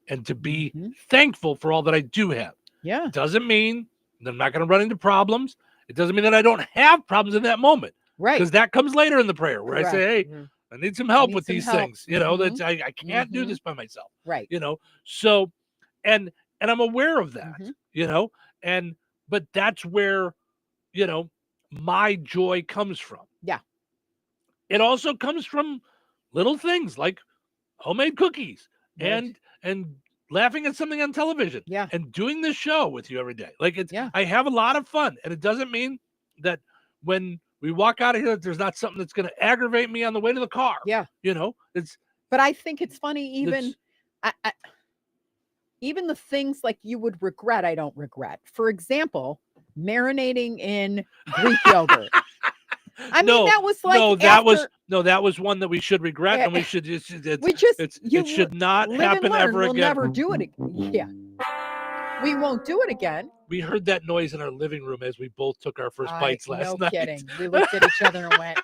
Speaker 1: And to be thankful for all that I do have.
Speaker 16: Yeah.
Speaker 1: It doesn't mean that I'm not going to run into problems. It doesn't mean that I don't have problems in that moment.
Speaker 16: Right.
Speaker 1: Because that comes later in the prayer where I say, hey, I need some help with these things. That I can't do this by myself.
Speaker 16: Right.
Speaker 1: So and I'm aware of that, but that's where, my joy comes from.
Speaker 16: Yeah.
Speaker 1: It also comes from little things like homemade cookies and laughing at something on television and doing this show with you every day. Like I have a lot of fun, and it doesn't mean that when we walk out of here, that there's not something that's going to aggravate me on the way to the car.
Speaker 16: Yeah. But I think it's funny, even even the things like you would regret, I don't regret. For example, marinating in Greek yogurt. I mean, that was like
Speaker 1: that was one that we should regret, and we should it should not
Speaker 16: live
Speaker 1: happen
Speaker 16: and learn.
Speaker 1: ever
Speaker 16: We'll
Speaker 1: again.
Speaker 16: Never do it. Yeah, we won't do it again.
Speaker 1: We heard that noise in our living room as we both took our first bites last night.
Speaker 16: No kidding. We looked at each other and went,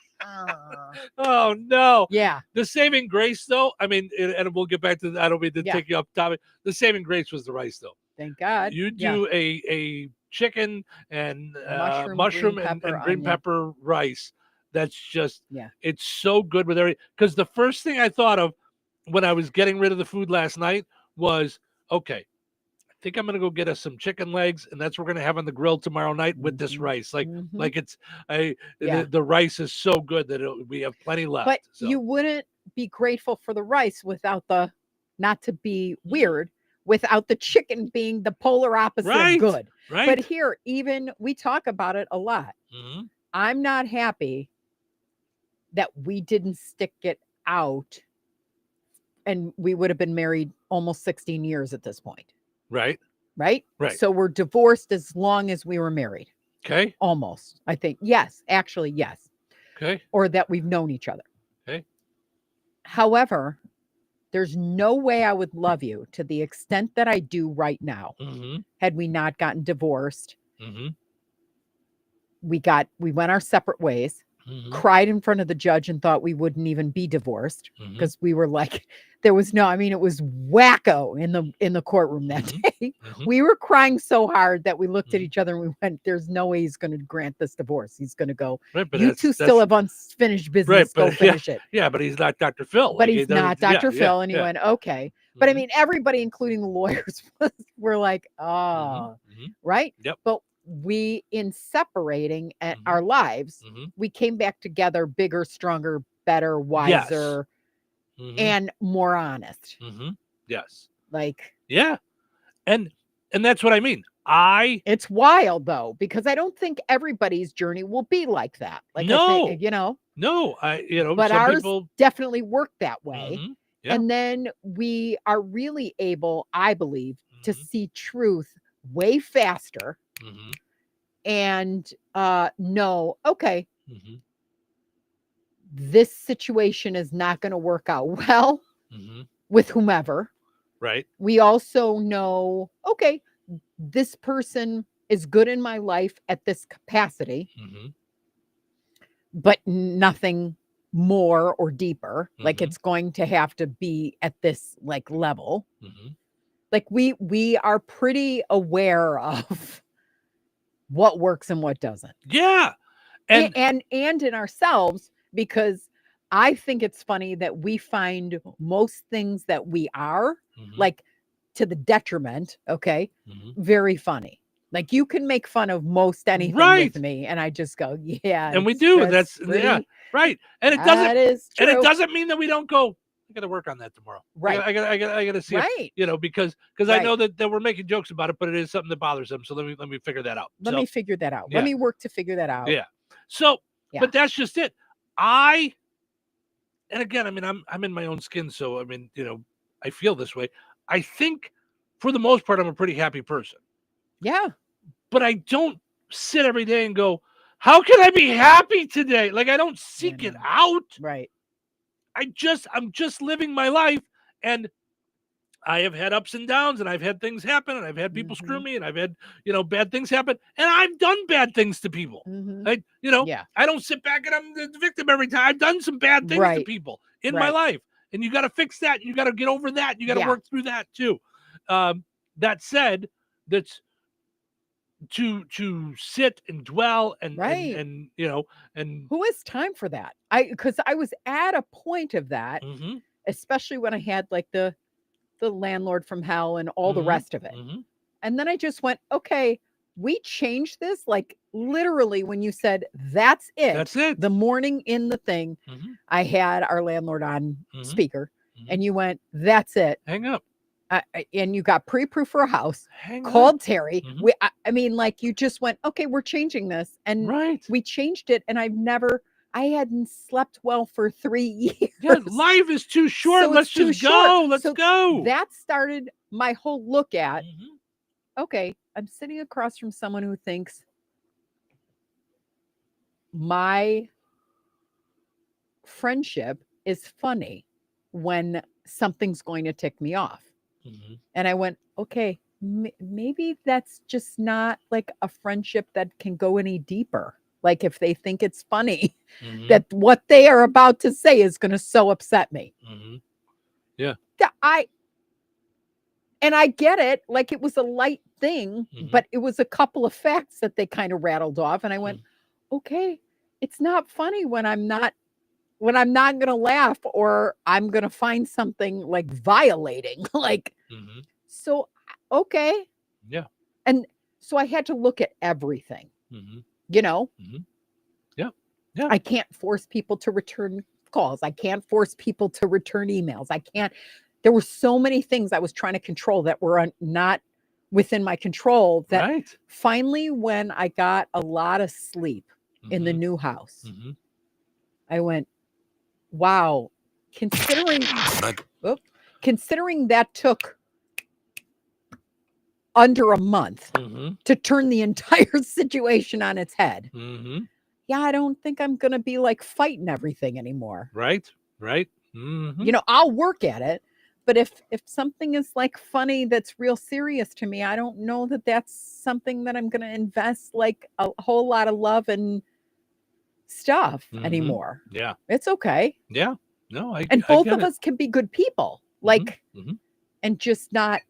Speaker 1: "Oh no!"
Speaker 16: Yeah.
Speaker 1: The saving grace, though. I mean, and we'll get back to that. I don't mean to take you off topic. The saving grace was the rice, though.
Speaker 16: Thank God.
Speaker 1: You do a chicken and mushroom and green pepper rice. That's just it's so good with everything. Because the first thing I thought of when I was getting rid of the food last night was, okay, I think I'm gonna go get us some chicken legs, and that's what we're gonna have on the grill tomorrow night with this rice. Like it's the rice is so good that we have plenty left.
Speaker 16: But you wouldn't be grateful for the rice without the, not to be weird, without the chicken being the polar opposite of good.
Speaker 1: Right.
Speaker 16: But here, even we talk about it a lot. I'm not happy that we didn't stick it out, and we would have been married almost 16 years at this point.
Speaker 1: Right.
Speaker 16: So we're divorced as long as we were married.
Speaker 1: Okay.
Speaker 16: Almost, I think. Yes, actually, yes.
Speaker 1: Okay.
Speaker 16: Or that we've known each other.
Speaker 1: Okay.
Speaker 16: However, there's no way I would love you to the extent that I do right now had we not gotten divorced. We went our separate ways. cried in front of the judge and thought we wouldn't even be divorced because we were like, there was no, I mean, it was wacko in the courtrum that day. We were crying so hard that we looked at each other and we went, there's no way he's going to grant this divorce. He's going to go, you two still have unfinished business. Go finish it.
Speaker 1: Yeah, but he's not Dr. Phil.
Speaker 16: But he's not Dr. Phil. And he went, okay. But I mean, everybody, including the lawyers, were like, oh, right?
Speaker 1: Yep.
Speaker 16: But we, in separating our lives, we came back together bigger, stronger, better, wiser, and more honest.
Speaker 1: Yes.
Speaker 16: Like,
Speaker 1: yeah. And that's what I mean.
Speaker 16: It's wild though, because I don't think everybody's journey will be like that. Like,
Speaker 1: no,
Speaker 16: I think, you know,
Speaker 1: some
Speaker 16: but ours
Speaker 1: people
Speaker 16: definitely work that way. And then we are really able, I believe, to see truth way faster and know, okay, this situation is not going to work out well with whomever.
Speaker 1: Right.
Speaker 16: We also know, okay, this person is good in my life at this capacity, but nothing more or deeper. Like, it's going to have to be at this like level. Like we are pretty aware of what works and what doesn't.
Speaker 1: Yeah.
Speaker 16: And in ourselves, because I think it's funny that we find most things that we are like to the detriment. Okay. Very funny. Like, you can make fun of most anything with me, and I just go, yeah.
Speaker 1: And we do. That's yeah, right. And it doesn't. And it doesn't mean that we don't go, I got to work on that tomorrow.
Speaker 16: Right.
Speaker 1: I got to see it, you know, because I know that we're making jokes about it, but it is something that bothers them. So let me figure that out.
Speaker 16: Let me figure that out.
Speaker 1: Yeah.
Speaker 16: Let me work to figure that out.
Speaker 1: Yeah. So, but that's just it. And again, I mean, I'm in my own skin. So, I mean, you know, I feel this way. I think for the most part, I'm a pretty happy person.
Speaker 16: Yeah.
Speaker 1: But I don't sit every day and go, how can I be happy today? Like, I don't seek it out.
Speaker 16: Right.
Speaker 1: I'm just living my life, and I have had ups and downs, and I've had things happen, and I've had people screw me, and I've had, you know, bad things happen, and I've done bad things to people. I don't sit back and I'm the victim every time. I've done some bad things to people in my life, and you got to fix that. You got to get over that. You got to work through that too. That said, that's to sit and dwell and you know, and
Speaker 16: who has time for that? Because I was at a point of that, especially when I had like the landlord from hell and all the rest of it. And then I just went, okay, we changed this. Like, literally, when you said that's it. The morning in the thing, I had our landlord on speaker, and you went, that's it.
Speaker 1: Hang up.
Speaker 16: And you got pre-approved for a house, called Terry. I mean, like, you just went, okay, we're changing this. And we changed it. And I hadn't slept well for 3 years.
Speaker 1: Yeah, life is too short.
Speaker 16: So
Speaker 1: let's just go. Let's go.
Speaker 16: That started my whole look at, okay, I'm sitting across from someone who thinks my friendship is funny when something's going to tick me off. And I went, okay, maybe that's just not like a friendship that can go any deeper. Like, if they think it's funny, that what they are about to say is going to so upset me.
Speaker 1: Yeah.
Speaker 16: I get it. Like, it was a light thing, but it was a couple of facts that they kind of rattled off. And I went, okay, it's not funny when I'm not going to laugh, or I'm going to find something like violating, like, so, okay.
Speaker 1: Yeah.
Speaker 16: And so I had to look at everything, you know?
Speaker 1: Yeah. Yeah.
Speaker 16: I can't force people to return calls. I can't force people to return emails. There were so many things I was trying to control that were not within my control, that finally, when I got a lot of sleep in the new house, I went, wow, considering that took under a month to turn the entire situation on its head. Yeah, I don't think I'm going to be like fighting everything anymore.
Speaker 1: Right.
Speaker 16: You know, I'll work at it, but if something is like funny that's real serious to me, I don't know that that's something that I'm going to invest like a whole lot of love and stuff
Speaker 1: Mhm.
Speaker 16: anymore.
Speaker 1: Yeah.
Speaker 16: It's okay.
Speaker 1: Yeah. No,
Speaker 16: And
Speaker 1: I
Speaker 16: both
Speaker 1: get
Speaker 16: of
Speaker 1: it.
Speaker 16: us can be good people. Like,
Speaker 1: Mhm.
Speaker 16: and just not,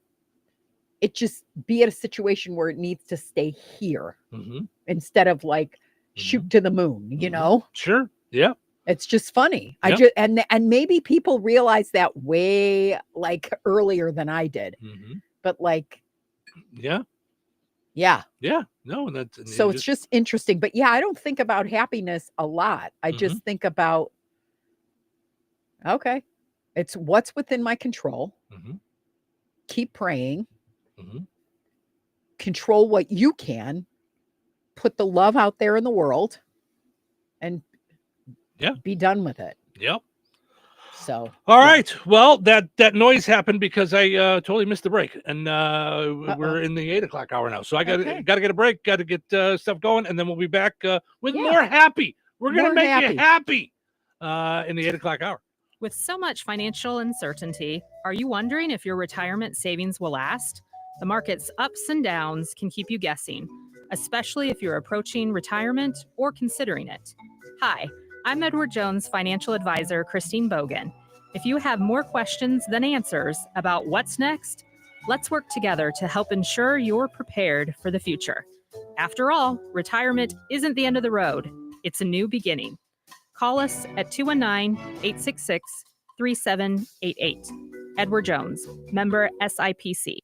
Speaker 16: it just be at a situation where it needs to stay here
Speaker 1: Mhm.
Speaker 16: instead of like shoot to the moon, you know?
Speaker 1: Sure. Yeah.
Speaker 16: It's just funny. I
Speaker 1: Yep.
Speaker 16: just, and maybe people realize that way like earlier than I did.
Speaker 1: Mhm.
Speaker 16: But like,
Speaker 1: Yeah.
Speaker 16: yeah.
Speaker 1: Yeah. No, that's and
Speaker 16: So
Speaker 1: you
Speaker 16: it's just interesting. But yeah, I don't think about happiness a lot. I just think about, okay, it's what's within my control.
Speaker 1: Mhm.
Speaker 16: Keep praying.
Speaker 1: Mhm.
Speaker 16: Control what you can. Put the love out there in the world and be done with it.
Speaker 1: Yep.
Speaker 16: So
Speaker 1: All right. Well, that noise happened because I totally missed the break, and we're in the 8:00 hour now. So I got to get a break, got to get stuff going, and then we'll be back with more happy. We're gonna
Speaker 16: More
Speaker 1: make
Speaker 16: happy.
Speaker 1: you happy in the 8:00 hour.
Speaker 8: With so much financial uncertainty, are you wondering if your retirement savings will last? The market's ups and downs can keep you guessing, especially if you're approaching retirement or considering it. Hi, I'm Edward Jones financial advisor Christine Bogan. If you have more questions than answers about what's next, let's work together to help ensure you're prepared for the future. After all, retirement isn't the end of the road, it's a new beginning. Call us at 219-866-3788. Edward Jones, member SIPC.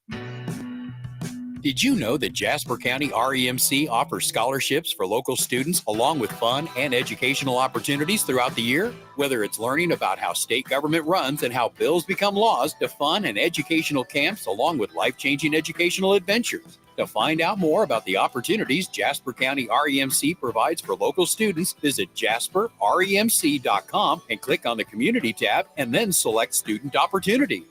Speaker 5: Did you know that Jasper County REMC offers scholarships for local students along with fun and educational opportunities throughout the year? Whether it's learning about how state government runs and how bills become laws, to fun and educational camps along with life-changing educational adventures. To find out more about the opportunities Jasper County REMC provides for local students, visit jasperremc.com and click on the Community tab and then select Student Opportunities.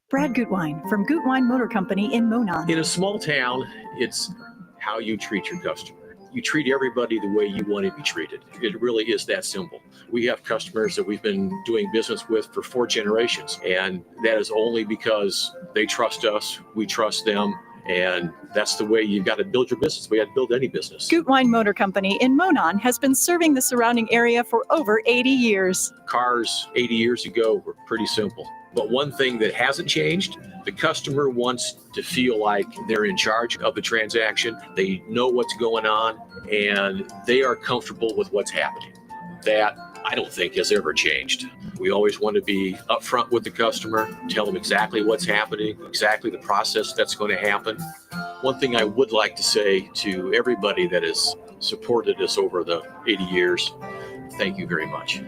Speaker 17: Brad Gutwein from Gutwein Motor Company in Monon.
Speaker 20: In a small town, it's how you treat your customer. You treat everybody the way you want to be treated. It really is that simple. We have customers that we've been doing business with for 4 generations, and that is only because they trust us, we trust them, and that's the way you've got to build your business. We got to build any business.
Speaker 17: Gutwein Motor Company in Monon has been serving the surrounding area for over 80 years.
Speaker 20: Cars 80 years ago were pretty simple. But one thing that hasn't changed, the customer wants to feel like they're in charge of the transaction. They know what's going on and they are comfortable with what's happening. That I don't think has ever changed. We always want to be upfront with the customer, tell them exactly what's happening, exactly the process that's going to happen. One thing I would like to say to everybody that has supported us over the 80 years, thank you very much.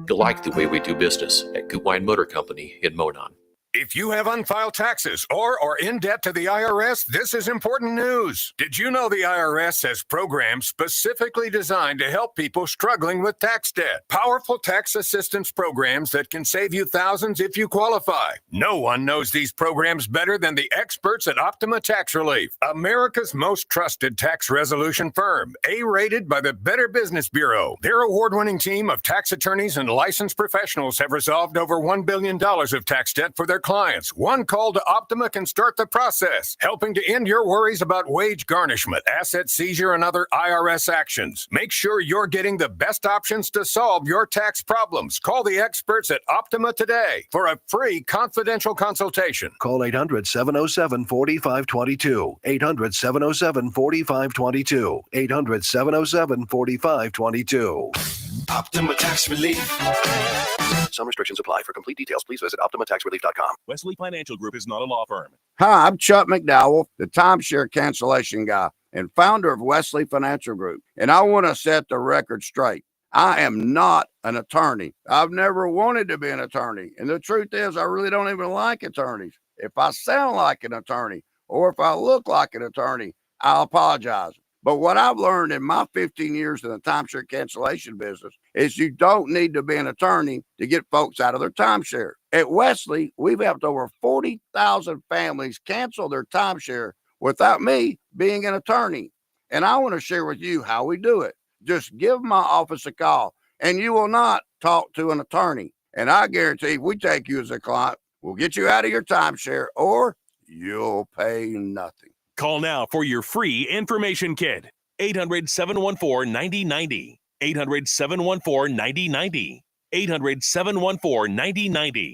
Speaker 20: You like the way we do business at Gutwein Motor Company in Monon.
Speaker 2: If you have unfiled taxes or are in debt to the IRS, this is important news. Did you know the IRS has programs specifically designed to help people struggling with tax debt? Powerful tax assistance programs that can save you thousands if you qualify. No one knows these programs better than the experts at Optima Tax Relief, America's most trusted tax resolution firm, A-rated by the Better Business Bureau. Their award-winning team of tax attorneys and licensed professionals have resolved over $1 billion of tax debt for their clients. One call to Optima can start the process, helping to end your worries about wage garnishment, asset seizure, and other IRS actions. Make sure you're getting the best options to solve your tax problems. Call the experts at Optima today for a free confidential consultation.
Speaker 21: Call 800-707-4522. 800-707-4522. 800-707-4522.
Speaker 22: Optima Tax Relief.
Speaker 21: Some restrictions apply. For complete details, please visit OptimaTaxRelief.com.
Speaker 26: Wesley Financial Group is not a law firm.
Speaker 27: Hi, I'm Chuck McDowell, the timeshare cancellation guy and founder of Wesley Financial Group. And I want to set the record straight. I am not an attorney. I've never wanted to be an attorney. And the truth is, I really don't even like attorneys. If I sound like an attorney or if I look like an attorney, I'll apologize. But what I've learned in my 15 years in the timeshare cancellation business is you don't need to be an attorney to get folks out of their timeshare. At Wesley, we've helped over 40,000 families cancel their timeshare without me being an attorney. And I want to share with you how we do it. Just give my office a call and you will not talk to an attorney. And I guarantee if we take you as a client, we'll get you out of your timeshare or you'll pay nothing.
Speaker 26: Call now for your free information kit.
Speaker 6: 800-714-9090. 800-714-9090. 800-714-9090.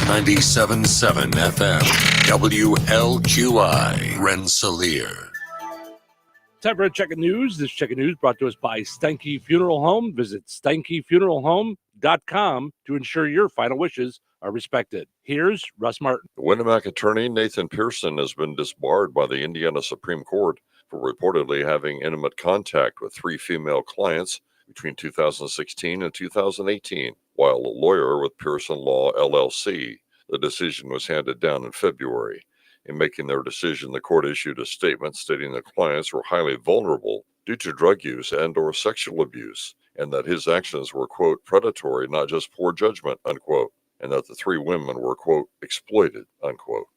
Speaker 12: 97.7 FM, WLQI, Rensselaer.
Speaker 1: Time for a check of news. This check of news brought to us by Steinke Funeral Home. Visit SteinkeFuneralHome.com to ensure your final wishes are respected. Here's Russ Martin.
Speaker 13: Winamac attorney Nathan Pearson has been disbarred by the Indiana Supreme Court for reportedly having intimate contact with 3 female clients between 2016 and 2018, while a lawyer with Pearson Law, LLC. The decision was handed down in February. In making their decision, the court issued a statement stating the clients were highly vulnerable due to drug use and or sexual abuse, and that his actions were, quote, predatory, not just poor judgment, unquote, and that the 3 women were, quote, exploited, unquote.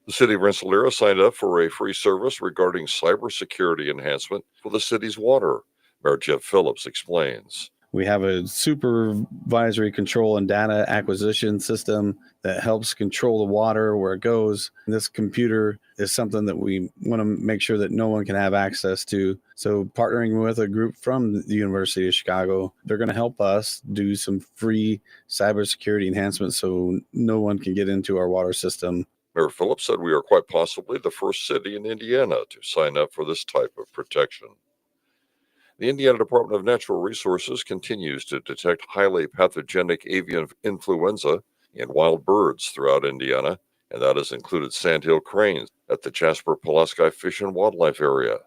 Speaker 13: The city of Rensselaer signed up for a free service regarding cybersecurity enhancement for the city's water. Mayor Jeff Phillips explains.
Speaker 14: We have a supervisory control and data acquisition system that helps control the water, where it goes. This computer is something that we want to make sure that no one can have access to. So partnering with a group from the University of Chicago, they're going to help us do some free cybersecurity enhancements so no one can get into our water system.
Speaker 13: Mayor Phillips said we are quite possibly the first city in Indiana to sign up for this type of protection. The Indiana Department of Natural Resources continues to detect highly pathogenic avian influenza in wild birds throughout Indiana, and that has included sandhill cranes at the Jasper-Pulaski Fish and Wildlife Area.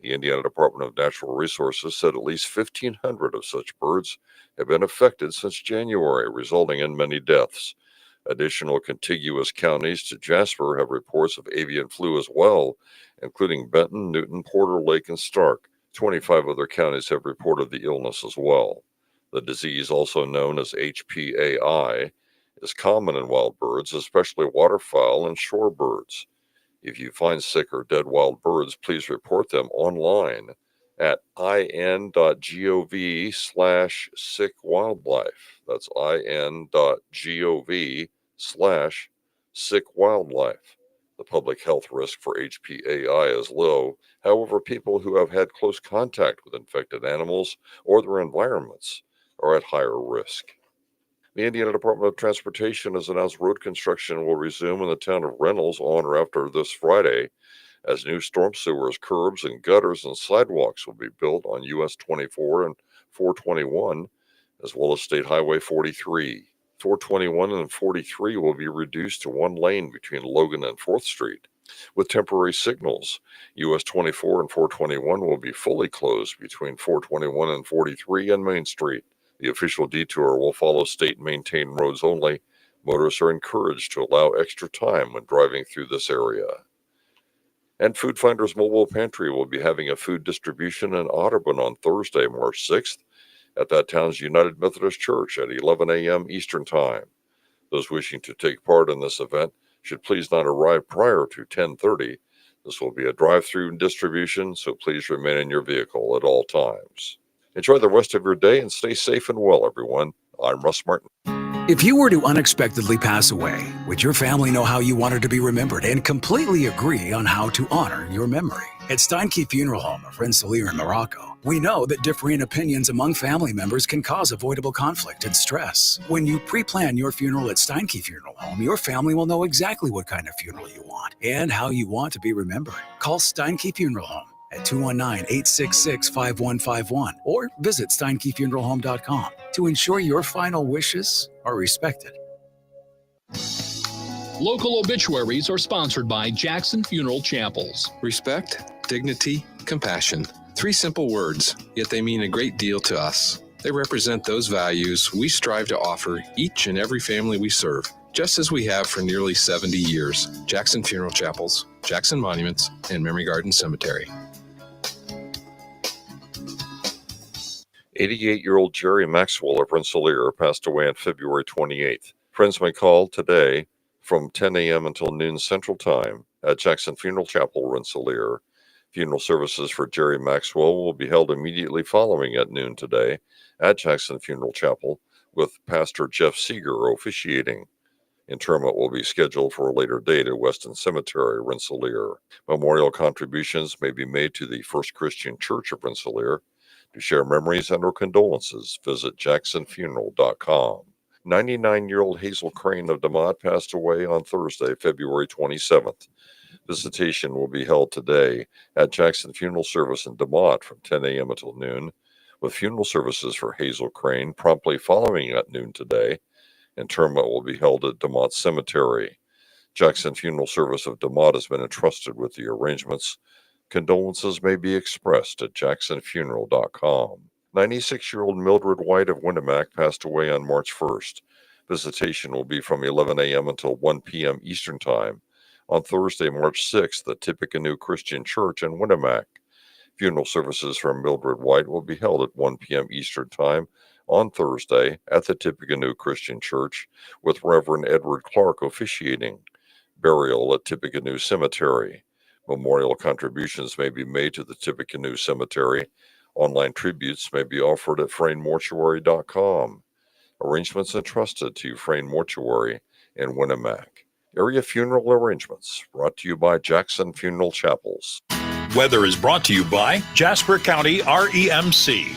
Speaker 13: The Indiana Department of Natural Resources said at least 1,500 of such birds have been affected since January, resulting in many deaths. Additional contiguous counties to Jasper have reports of avian flu as well, including Benton, Newton, Porter Lake, and Stark. 25 other counties have reported the illness as well. The disease, also known as HPAI, is common in wild birds, especially waterfowl and shorebirds. If you find sick or dead wild birds, please report them online at in.gov/sickwildlife. That's in.gov/sickwildlife. The public health risk for HPAI is low. However, people who have had close contact with infected animals or their environments are at higher risk. The Indiana Department of Transportation has announced road construction will resume in the town of Reynolds on or after this Friday, as new storm sewers, curbs, and gutters and sidewalks will be built on US 24 and 421, as well as State Highway 43. 421 and 43 will be reduced to one lane between Logan and 4th Street. With temporary signals, US 24 and 421 will be fully closed between 421 and 43 and Main Street. The official detour will follow state-maintained roads only. Motorists are encouraged to allow extra time when driving through this area. And Food Finders Mobile Pantry will be having a food distribution in Audubon on Thursday, March 6th, at that town's United Methodist Church at 11 a.m. Eastern Time. Those wishing to take part in this event should please not arrive prior to 10:30. This will be a drive-through distribution, so please remain in your vehicle at all times. Enjoy the rest of your day and stay safe and well, everyone. I'm Russ Martin.
Speaker 18: If you were to unexpectedly pass away, would your family know how you wanted to be remembered and completely agree on how to honor your memory? At Steinke Funeral Home of Rensselaer in Morocco, we know that differing opinions among family members can cause avoidable conflict and stress. When you pre-plan your funeral at Steinke Funeral Home, your family will know exactly what kind of funeral you want and how you want to be remembered. Call Steinke Funeral Home at 219-866-5151 or visit steinkefuneralhome.com to ensure your final wishes are respected.
Speaker 19: Local obituaries are sponsored by Jackson Funeral Chapels.
Speaker 23: Respect, dignity, compassion. 3 simple words, yet they mean a great deal to us. They represent those values we strive to offer each and every family we serve, just as we have for nearly 70 years. Jackson Funeral Chapels, Jackson Monuments, and Memory Garden Cemetery.
Speaker 13: 88-year-old Jerry Maxwell of Rensselaer passed away on February 28th. Friends may call today from 10 a.m. until noon Central Time at Jackson Funeral Chapel, Rensselaer. Funeral services for Jerry Maxwell will be held immediately following at noon today at Jackson Funeral Chapel, with Pastor Jeff Seeger officiating. Interment will be scheduled for a later date at Weston Cemetery, Rensselaer. Memorial contributions may be made to the First Christian Church of Rensselaer. To share memories and or condolences, visit jacksonfuneral.com. 99-year-old Hazel Crane of DeMott passed away on Thursday, February 27th. Visitation will be held today at Jackson Funeral Service in DeMott from 10 a.m. until noon, with funeral services for Hazel Crane promptly following at noon today. Interment will be held at DeMott Cemetery. Jackson Funeral Service of DeMott has been entrusted with the arrangements. Condolences may be expressed at jacksonfuneral.com. 96-year-old Mildred White of Winnemac passed away on March 1st. Visitation will be from 11 a.m. until 1 p.m. Eastern Time on Thursday, March 6th at Tippecanoe Christian Church in Winnemac. Funeral services for Mildred White will be held at 1 p.m. Eastern Time on Thursday at the Tippecanoe Christian Church, with Reverend Edward Clark officiating. Burial at Tippecanoe Cemetery. Memorial contributions may be made to the Tippecanoe Cemetery. Online tributes may be offered at FrainMortuary.com. Arrangements entrusted to Frain Mortuary in Winnemac. Area funeral arrangements brought to you by Jackson Funeral Chapels.
Speaker 3: Weather is brought to you by Jasper County REMC.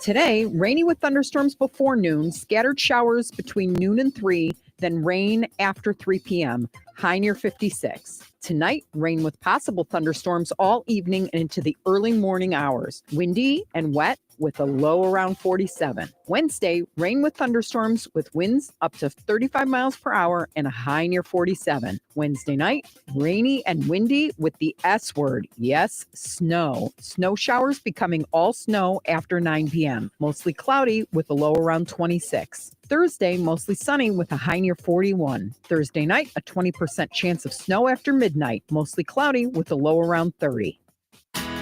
Speaker 16: Today, rainy with thunderstorms before noon, scattered showers between noon and 3, then rain after 3 p.m., high near 56. Tonight, rain with possible thunderstorms all evening and into the early morning hours. Windy and wet with a low around 47. Wednesday, rain with thunderstorms with winds up to 35 miles per hour and a high near 47. Wednesday night, rainy and windy with the S word. Yes, snow. Snow showers becoming all snow after 9 p.m. Mostly cloudy with a low around 26. Thursday, mostly sunny with a high near 41. Thursday night, a 20% chance of snow after midnight. Mostly cloudy with a low around 30.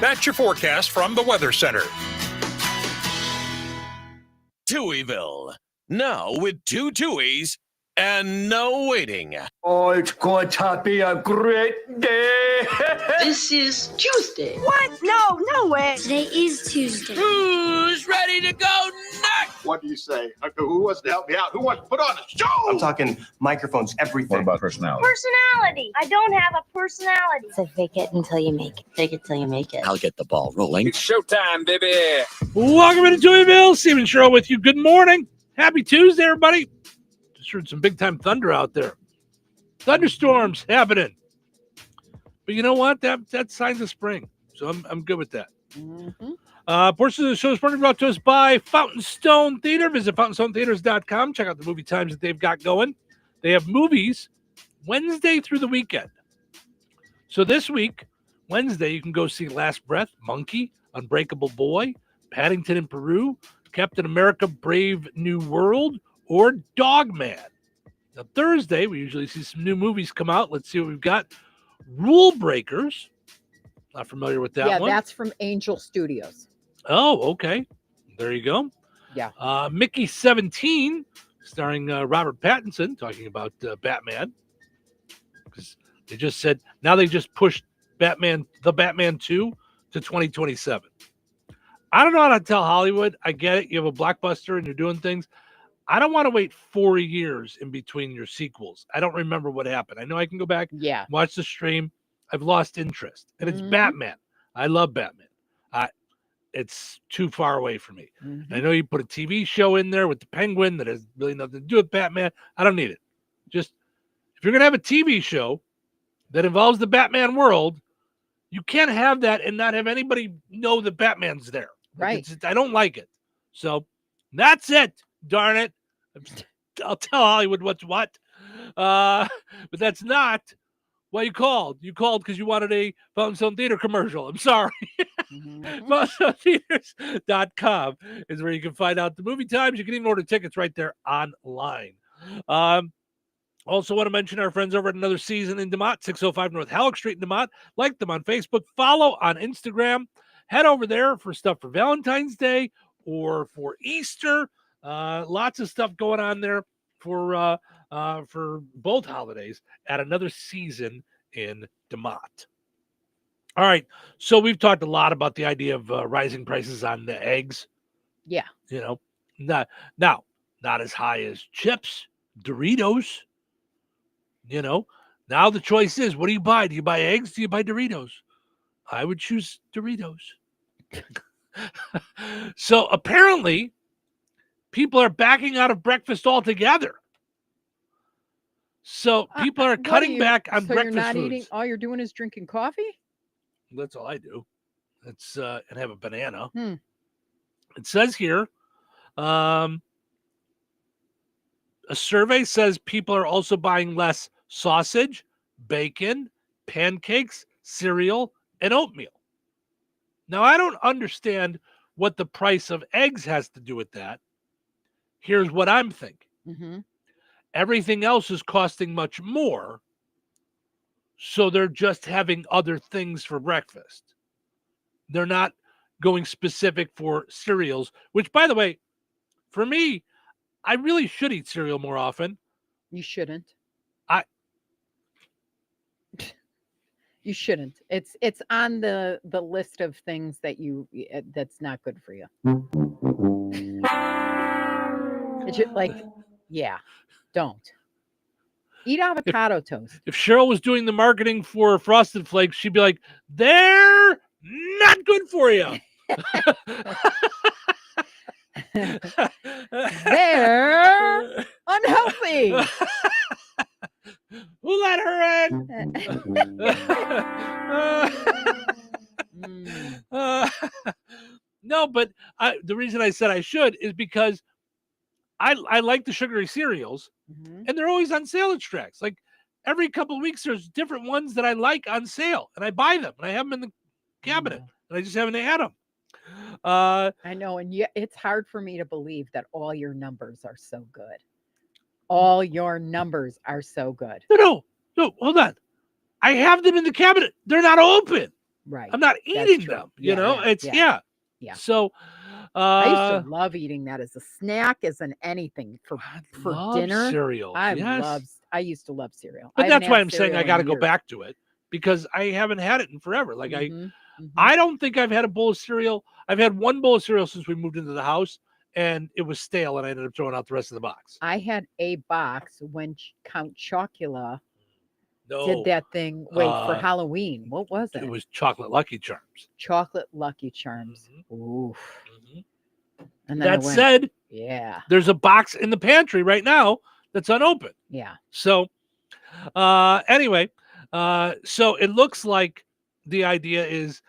Speaker 3: That's your forecast from the Weather Center.
Speaker 6: Touhyville, now with 2 Touhies and no waiting.
Speaker 4: Oh, it's going to be a great day.
Speaker 7: This is Tuesday.
Speaker 9: What? No way.
Speaker 7: Today is Tuesday.
Speaker 6: Who's ready to go next?
Speaker 4: What do you say? Who wants to help me out? Who wants to put on a show?
Speaker 10: I'm talking microphones, everything.
Speaker 24: What about personality?
Speaker 9: Personality. I don't have a personality.
Speaker 7: So fake it until you make it. Fake it till you make it.
Speaker 5: I'll get the ball rolling.
Speaker 24: It's showtime, baby.
Speaker 1: Welcome to Touhyville. Steven Sherrill with you. Good morning. Happy Tuesday, everybody. Just heard some big-time thunder out there. Thunderstorms happening. But you know what? That signs of spring. So I'm good with that.
Speaker 16: Mm-hmm.
Speaker 1: Portions of the show is brought to us by Fountain Stone Theater. Visit FountainStoneTheaters.com. Check out the movie times that they've got going. They have movies Wednesday through the weekend. So this week, Wednesday, you can go see Last Breath, Monkey, Unbreakable Boy, Paddington in Peru, Captain America, Brave New World, or Dogman. Now, Thursday, we usually see some new movies come out. Let's see what we've got. Rule Breakers. Not familiar with that one.
Speaker 16: Yeah, that's from Angel Studios.
Speaker 1: Oh, okay. There you go.
Speaker 16: Yeah.
Speaker 1: Mickey 17, starring Robert Pattinson, talking about Batman. Because they just said, now they just pushed the Batman 2 to 2027. I don't know how to tell Hollywood. I get it. You have a blockbuster and you're doing things. I don't want to wait 4 years in between your sequels. I don't remember what happened. I know I can go back, watch the stream. I've lost interest. And it's Batman. I love Batman. It's too far away for me. I know you put a TV show in there with the Penguin that has really nothing to do with Batman. I don't need it. Just, if you're going to have a TV show that involves the Batman world, you can't have that and not have anybody know that Batman's there.
Speaker 16: Right.
Speaker 1: I don't like it. So that's it. Darn it. I'll tell Hollywood what's what. But that's not why you called. You called because you wanted a Fountain Stone Theater commercial. I'm sorry. FountainStoneTheaters.com is where you can find out the movie times. You can even order tickets right there online. Also want to mention our friends over at Another Season in DeMott, 605 North Halleck Street in DeMott. Like them on Facebook. Follow on Instagram. Head over there for stuff for Valentine's Day or for Easter. Lots of stuff going on there for both holidays at Another Season in DeMott. All right, so we've talked a lot about the idea of rising prices on the eggs.
Speaker 16: Yeah.
Speaker 1: You know, not as high as chips, Doritos. Now the choice is, what do you buy? Do you buy eggs? Do you buy Doritos? I would choose Doritos. So apparently, people are backing out of breakfast altogether. So people are cutting back on breakfast
Speaker 16: you're not
Speaker 1: foods.
Speaker 16: eating, all you're doing is drinking coffee?
Speaker 1: That's all I do. That's and have a banana.
Speaker 16: Hmm.
Speaker 1: It says here, a survey says people are also buying less sausage, bacon, pancakes, cereal, and oatmeal. Now, I don't understand what the price of eggs has to do with that. Here's what I'm thinking.
Speaker 16: Mm-hmm.
Speaker 1: Everything else is costing much more, so they're just having other things for breakfast. They're not going specific for cereals, which, by the way, for me, I really should eat cereal more often.
Speaker 16: You shouldn't.
Speaker 1: I
Speaker 16: You shouldn't. It's on the list of things that that's not good for you. It's just like, yeah, don't. Eat avocado toast.
Speaker 1: If Cheryl was doing the marketing for Frosted Flakes, she'd be like, they're not good for you.
Speaker 16: They're unhealthy.
Speaker 1: Who let her in? No, but the reason I said I should is because I like the sugary cereals, and they're always on sale at Strax. Like every couple of weeks, there's different ones that I like on sale, and I buy them, and I have them in the cabinet, and I just haven't had them.
Speaker 16: I know, and it's hard for me to believe that all your numbers are so good. All your numbers are so good.
Speaker 1: No, hold on. I have them in the cabinet. They're not open.
Speaker 16: Right.
Speaker 1: I'm not eating them. Yeah. So
Speaker 16: I used to love eating that as a snack, as an anything for dinner.
Speaker 1: Cereal.
Speaker 16: I used to love cereal.
Speaker 1: But that's why I'm saying I got to go back to it, because I haven't had it in forever. Like I don't think I've had a bowl of cereal. I've had one bowl of cereal since we moved into the house, and it was stale, and I ended up throwing out the rest of the box.
Speaker 16: I had a box when Count Chocula did that thing. For Halloween. What was it?
Speaker 1: It was chocolate Lucky Charms.
Speaker 16: Chocolate Lucky Charms. Oof. And then
Speaker 1: That said, there's a box in the pantry right now that's unopened.
Speaker 16: Yeah.
Speaker 1: So anyway, so it looks like the idea is,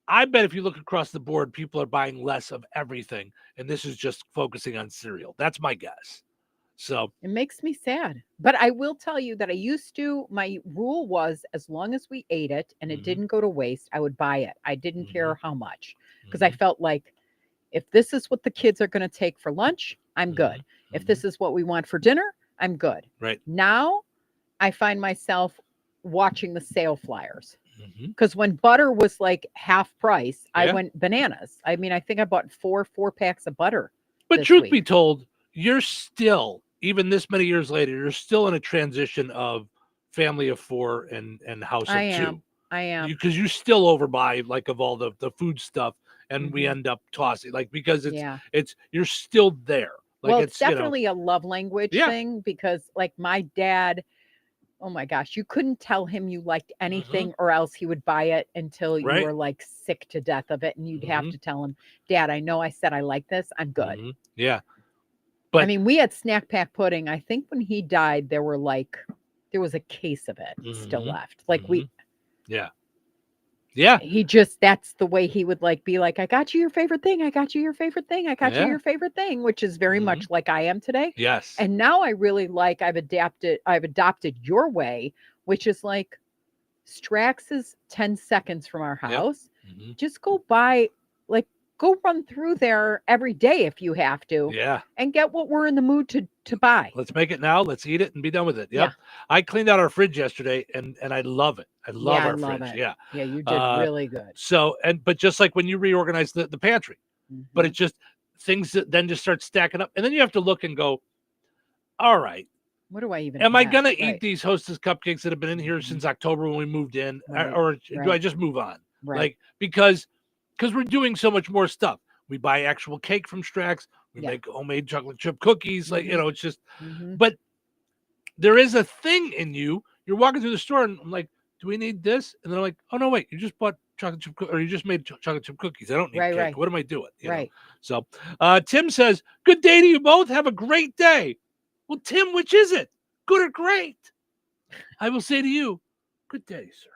Speaker 1: I bet if you look across the board, people are buying less of everything, and this is just focusing on cereal. That's my guess. So
Speaker 16: it makes me sad. But I will tell you that my rule was, as long as we ate it and it didn't go to waste, I would buy it. I didn't care how much, because I felt like, if this is what the kids are going to take for lunch, I'm good. If this is what we want for dinner, I'm good.
Speaker 1: Right.
Speaker 16: Now I find myself watching the sale flyers, because when butter was like half price, I went bananas. I mean, I think I bought four packs of butter.
Speaker 1: But truth be told, you're still, even this many years later, you're still in a transition of family of four and house of two.
Speaker 16: I am.
Speaker 1: Because you still overbuy, like, of all the food stuff, and we end up tossing, like, because it's you're still there. Like,
Speaker 16: well, it's definitely a love language thing, because like my dad, oh my gosh, you couldn't tell him you liked anything or else he would buy it until you were like sick to death of it. And you'd have to tell him, Dad, I know I said I like this. I'm good.
Speaker 1: Yeah. But
Speaker 16: I mean, we had snack pack pudding. I think when he died, there was a case of it still left. Like
Speaker 1: Yeah.
Speaker 16: He that's the way he would be like, I got you your favorite thing. I got you your favorite thing. I got you your favorite thing, which is very much like I am today.
Speaker 1: Yes.
Speaker 16: And now I really I've adopted your way, which is like, Strax is 10 seconds from our house. Just go go run through there every day if you have to.
Speaker 1: Yeah.
Speaker 16: And get what we're in the mood to buy.
Speaker 1: Let's make it now. Let's eat it and be done with it. Yep. Yeah. I cleaned out our fridge yesterday, and I love it. I love our fridge.
Speaker 16: It.
Speaker 1: Yeah.
Speaker 16: Yeah, you did really good.
Speaker 1: So, but just like when you reorganize the pantry, but it's just things that then just start stacking up. And then you have to look and go, all right,
Speaker 16: what do I even
Speaker 1: am I going to eat these Hostess cupcakes that have been in here since October when we moved in? Or do I just move on?
Speaker 16: Right.
Speaker 1: Like, because we're doing so much more stuff. We buy actual cake from Strax. We make homemade chocolate chip cookies. Like, it's just, but there is a thing in you. You're walking through the store and I'm like, do we need this? And they're like, oh no, wait, you just bought chocolate chip or you just made chocolate chip cookies. I don't need cake.
Speaker 16: Right.
Speaker 1: What am I doing? You know?
Speaker 16: Right.
Speaker 1: So Tim says, good day to you both. Have a great day. Well, Tim, which is it? Good or great? I will say to you, good day, sir.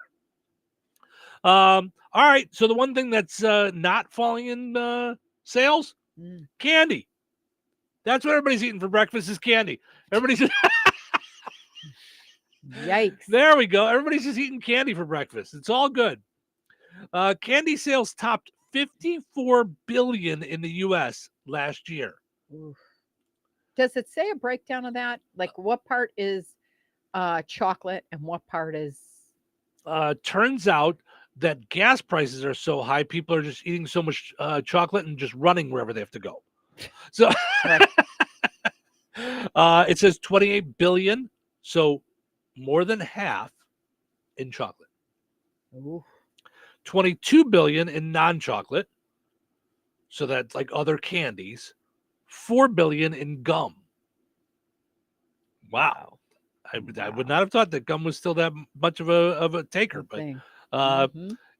Speaker 1: All right. So the one thing that's not falling in sales, candy. That's what everybody's eating for breakfast is candy. Everybody's
Speaker 16: Yikes.
Speaker 1: There we go. Everybody's just eating candy for breakfast. It's all good. Candy sales topped $54 billion in the U.S. last year.
Speaker 16: Oof. Does it say a breakdown of that? Like what part is chocolate and what part is?
Speaker 1: Turns out that gas prices are so high, people are just eating so much chocolate and just running wherever they have to go. So it says 28 billion. So more than half in chocolate.
Speaker 16: Ooh.
Speaker 1: 22 billion in non-chocolate. So that's like other candies. 4 billion in gum. Wow. I would not have thought that gum was still that much of a taker, but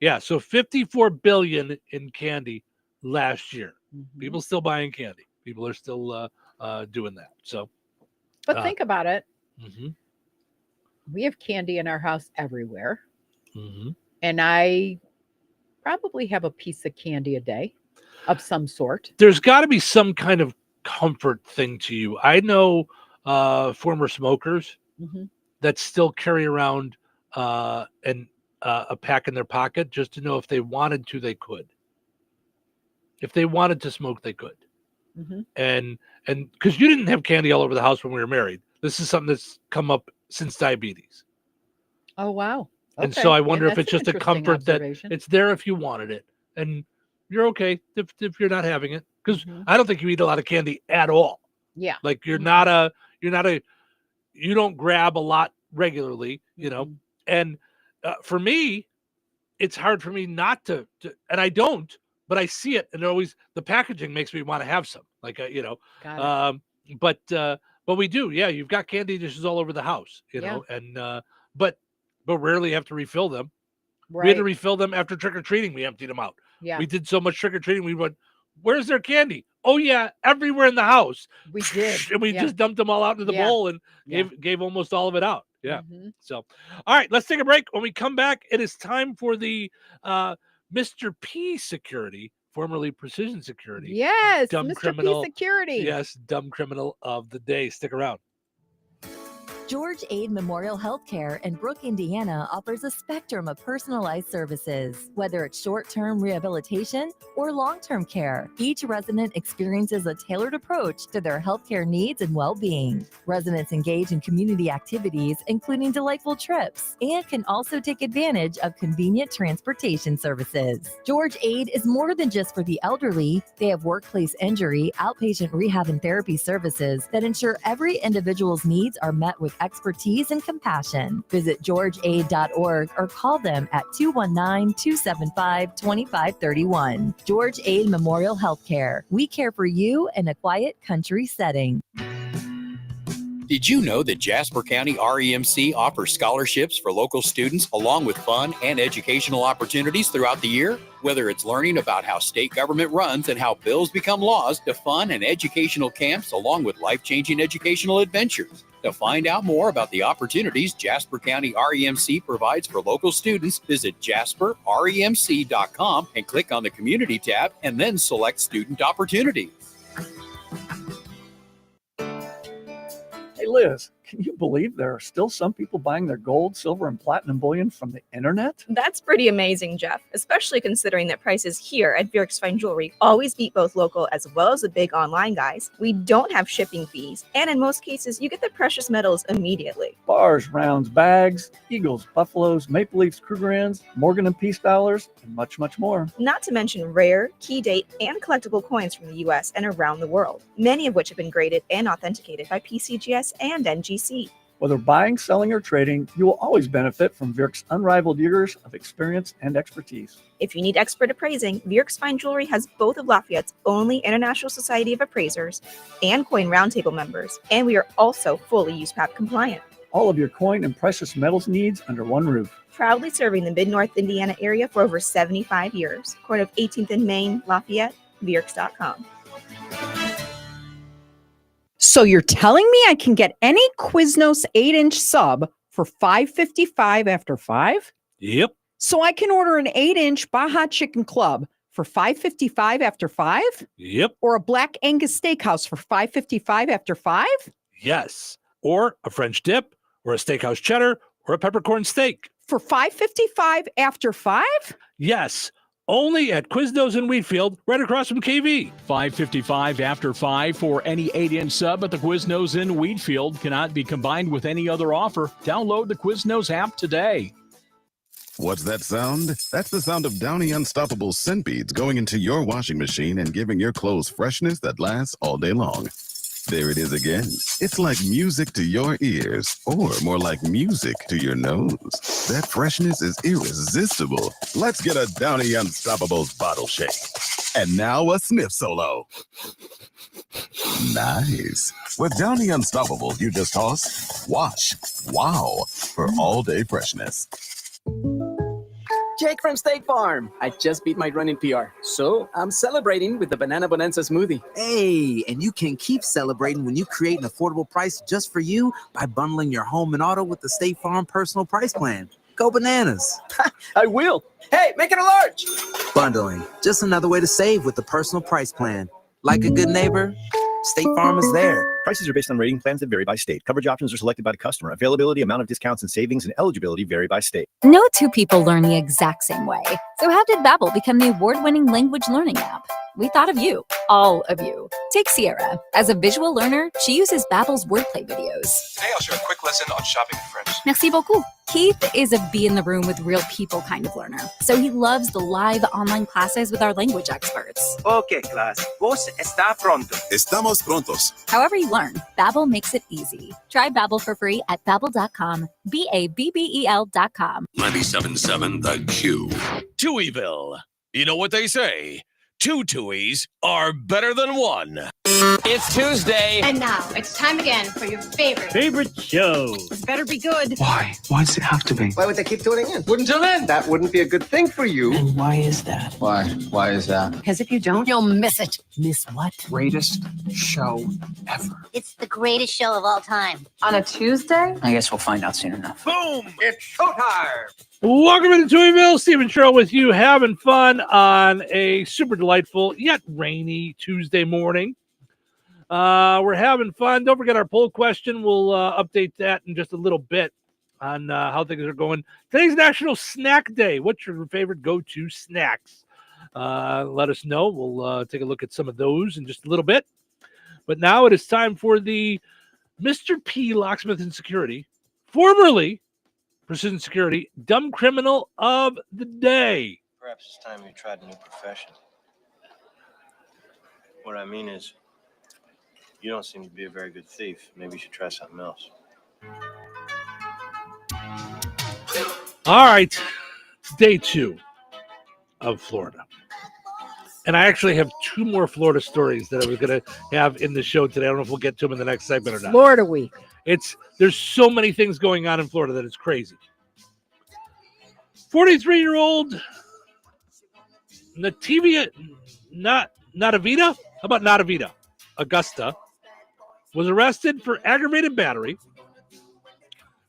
Speaker 1: yeah, so 54 billion in candy last year. People still buying candy. People are still doing that. So
Speaker 16: but think about it. We have candy in our house everywhere. And I probably have a piece of candy a day of some sort.
Speaker 1: There's got to be some kind of comfort thing to you. I know former smokers that still carry around a pack in their pocket just to know if they wanted to, they could. If they wanted to smoke, they could. And because you didn't have candy all over the house when we were married. This is something that's come up since diabetes.
Speaker 16: Oh, wow. Okay.
Speaker 1: And so I wonder if
Speaker 16: that's
Speaker 1: it's just
Speaker 16: an
Speaker 1: a comfort that
Speaker 16: observation.
Speaker 1: it's there if you wanted it. And you're okay if you're not having it. Because I don't think you eat a lot of candy at all.
Speaker 16: Yeah.
Speaker 1: Like you don't grab a lot regularly, you know. And for me, it's hard for me not to, and I don't, but I see it, and always the packaging makes me want to have some, like you know. But we do, yeah. You've got candy dishes all over the house, you know, and but rarely have to refill them.
Speaker 16: Right.
Speaker 1: We had to refill them after trick or treating. We emptied them out.
Speaker 16: Yeah.
Speaker 1: We did so much trick or treating. We went, where's their candy? Oh yeah, everywhere in the house.
Speaker 16: We did,
Speaker 1: and we just dumped them all out into the bowl and gave almost all of it out. Yeah. So, all right, let's take a break. When we come back, it is time for the Mr. P Security, formerly Precision Security.
Speaker 16: Yes,
Speaker 1: Dumb
Speaker 16: Mr.
Speaker 1: Criminal.
Speaker 16: P Security.
Speaker 1: Yes, Dumb Criminal of the Day. Stick around.
Speaker 8: George Aid Memorial Healthcare in Brooke, Indiana offers a spectrum of personalized services. Whether it's short-term rehabilitation or long-term care, each resident experiences a tailored approach to their healthcare needs and well-being. Residents engage in community activities, including delightful trips, and can also take advantage of convenient transportation services. George Aid is more than just for the elderly. They have workplace injury, outpatient rehab and therapy services that ensure every individual's needs are met with expertise and compassion. Visit georgeaid.org or call them at 219-275-2531. George Aid Memorial Healthcare. We care for you in a quiet country setting.
Speaker 5: Did you know that Jasper County REMC offers scholarships for local students along with fun and educational opportunities throughout the year? Whether it's learning about how state government runs and how bills become laws, to fun and educational camps along with life-changing educational adventures. To find out more about the opportunities Jasper County REMC provides for local students, visit jasperremc.com and click on the Community tab and then select Student Opportunities.
Speaker 11: Hey, Liz, can you believe there are still some people buying their gold, silver, and platinum bullion from the internet?
Speaker 15: That's pretty amazing, Jeff, especially considering that prices here at Vierk's Fine Jewelry always beat both local as well as the big online guys. We don't have shipping fees, and in most cases, you get the precious metals immediately.
Speaker 11: Bars, rounds, bags, eagles, buffaloes, maple leafs, Krugerrands, Morgan and Peace dollars, and much, much more.
Speaker 15: Not to mention rare, key date, and collectible coins from the U.S. and around the world, many of which have been graded and authenticated by PCGS and NGC.
Speaker 11: Whether buying, selling, or trading, you will always benefit from Vierk's unrivaled years of experience and expertise.
Speaker 15: If you need expert appraising, Vierk's Fine Jewelry has both of Lafayette's only International Society of Appraisers and Coin Roundtable members, and we are also fully USPAP compliant.
Speaker 11: All of your coin and precious metals needs under one roof.
Speaker 15: Proudly serving the Mid-North Indiana area for over 75 years. Corner of 18th and Main, Lafayette, Vierks.com.
Speaker 16: So you're telling me I can get any Quiznos 8-inch sub for $5.55 after 5?
Speaker 1: Yep.
Speaker 16: So I can order an 8-inch Baja Chicken Club for $5.55 after 5?
Speaker 1: Yep.
Speaker 16: Or a Black Angus Steakhouse for $5.55 after 5?
Speaker 1: Yes. Or a French dip, or a steakhouse cheddar, or a peppercorn steak.
Speaker 16: For $5.55 after 5?
Speaker 1: Yes. Only at Quiznos in Wheatfield, right across from KV.
Speaker 2: $5.55 after 5 for any 8-inch sub at the Quiznos in Wheatfield. Cannot be combined with any other offer. Download the Quiznos app today.
Speaker 17: What's that sound? That's the sound of Downy Unstoppable scent beads going into your washing machine and giving your clothes freshness that lasts all day long. There it is again. It's like music to your ears, or more like music to your nose. That freshness is irresistible. Let's get a Downy Unstoppables bottle shake. And now a sniff solo. Nice. With Downy Unstoppables, you just toss, wash, wow, for all-day freshness.
Speaker 20: Jake from State Farm. I just beat my running PR, so I'm celebrating with the Banana Bonanza smoothie.
Speaker 21: Hey, and you can keep celebrating when you create an affordable price just for you by bundling your home and auto with the State Farm Personal Price Plan. Go bananas.
Speaker 20: I will. Hey, make it a large.
Speaker 21: Bundling, just another way to save with the Personal Price Plan. Like a good neighbor, State Farm is there.
Speaker 22: Prices are based on rating plans that vary by state. Coverage options are selected by the customer. Availability, amount of discounts and savings, and eligibility vary by state.
Speaker 24: No two people learn the exact same way. So how did Babbel become the award-winning language learning app? We thought of you, all of you. Take Sierra. As a visual learner, she uses Babbel's wordplay videos.
Speaker 25: Today I'll share a quick lesson on shopping in French.
Speaker 24: Merci beaucoup. Keith is a be in the room with real people kind of learner. So he loves the live online classes with our language experts.
Speaker 22: Okay, class. Vos está pronto.
Speaker 17: Estamos prontos.
Speaker 24: However you learn, Babbel makes it easy. Try Babbel for free at Babbel.com. Babbel.com.
Speaker 12: 97.7 The Q.
Speaker 6: Touhyville. You know what they say? Two Tuohys are better than one.
Speaker 28: It's Tuesday.
Speaker 9: And now it's time again for your favorite
Speaker 11: show.
Speaker 9: This better be good.
Speaker 25: Why? Why does it have to be?
Speaker 10: Why would they keep tuning in?
Speaker 25: Wouldn't tune in.
Speaker 10: That wouldn't be a good thing for you.
Speaker 25: And why is that? Why? Why is that?
Speaker 9: Because if you don't, you'll miss it.
Speaker 24: Miss what?
Speaker 25: Greatest show ever.
Speaker 7: It's the greatest show of all time.
Speaker 9: On a Tuesday?
Speaker 25: I guess we'll find out soon enough.
Speaker 10: Boom! It's showtime!
Speaker 1: Welcome into Touhyville. Stephen Sherrill with you, having fun on a super delightful yet rainy Tuesday morning. We're having fun. Don't forget our poll question. We'll update that in just a little bit on how things are going. Today's National Snack Day. What's your favorite go-to snacks? Let us know. We'll take a look at some of those in just a little bit. But now it is time for the Mr. P Locksmith and Security, formerly Precision Security, Dumb Criminal of the Day.
Speaker 29: Perhaps it's time you tried a new profession. What I mean is, you don't seem to be a very good thief. Maybe you should try something else.
Speaker 1: All right, day 2 of Florida. And I actually have 2 more Florida stories that I was going to have in the show today. I don't know if we'll get to them in the next segment or not.
Speaker 16: Florida week.
Speaker 1: There's so many things going on in Florida that it's crazy. 43-year-old Natavia, Natavita? How about Natavita? Augusta was arrested for aggravated battery.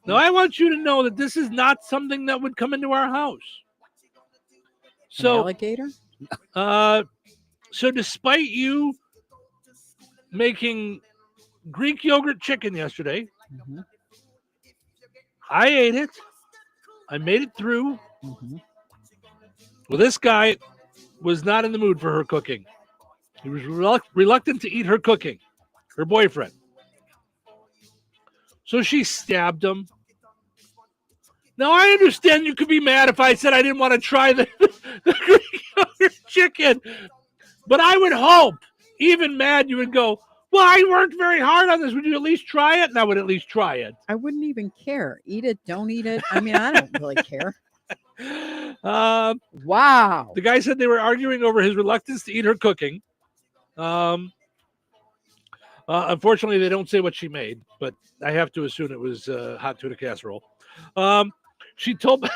Speaker 1: Now, I want you to know that this is not something that would come into our house. So,
Speaker 16: alligator?
Speaker 1: So despite you making Greek yogurt chicken yesterday, I ate it. I made it through. Well, this guy was not in the mood for her cooking. He was reluctant to eat her cooking, her boyfriend. So she stabbed him. Now, I understand you could be mad if I said I didn't want to try the Greek yogurt chicken, but I would hope, even mad, you would go, well, I worked very hard on this. Would you at least try it? And I would at least try it.
Speaker 16: I wouldn't even care. Eat it, don't eat it. I mean, I don't really care. Wow.
Speaker 1: The guy said they were arguing over his reluctance to eat her cooking. Unfortunately, they don't say what she made, but I have to assume it was hot tuna casserole. She told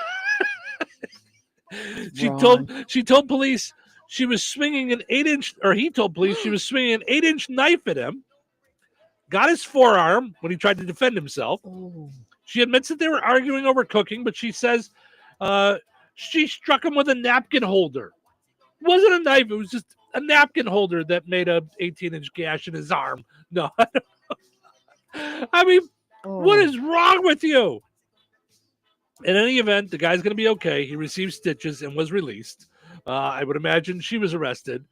Speaker 1: she told police she was swinging an 8-inch, or he told police she was swinging an 8-inch knife at him. Got his forearm when he tried to defend himself.
Speaker 16: Oh.
Speaker 1: She admits that they were arguing over cooking, but she says she struck him with a napkin holder. It wasn't a knife. It was just a napkin holder that made a 18-inch gash in his arm. No. I mean, what is wrong with you? In any event, the guy's going to be okay. He received stitches and was released. I would imagine she was arrested.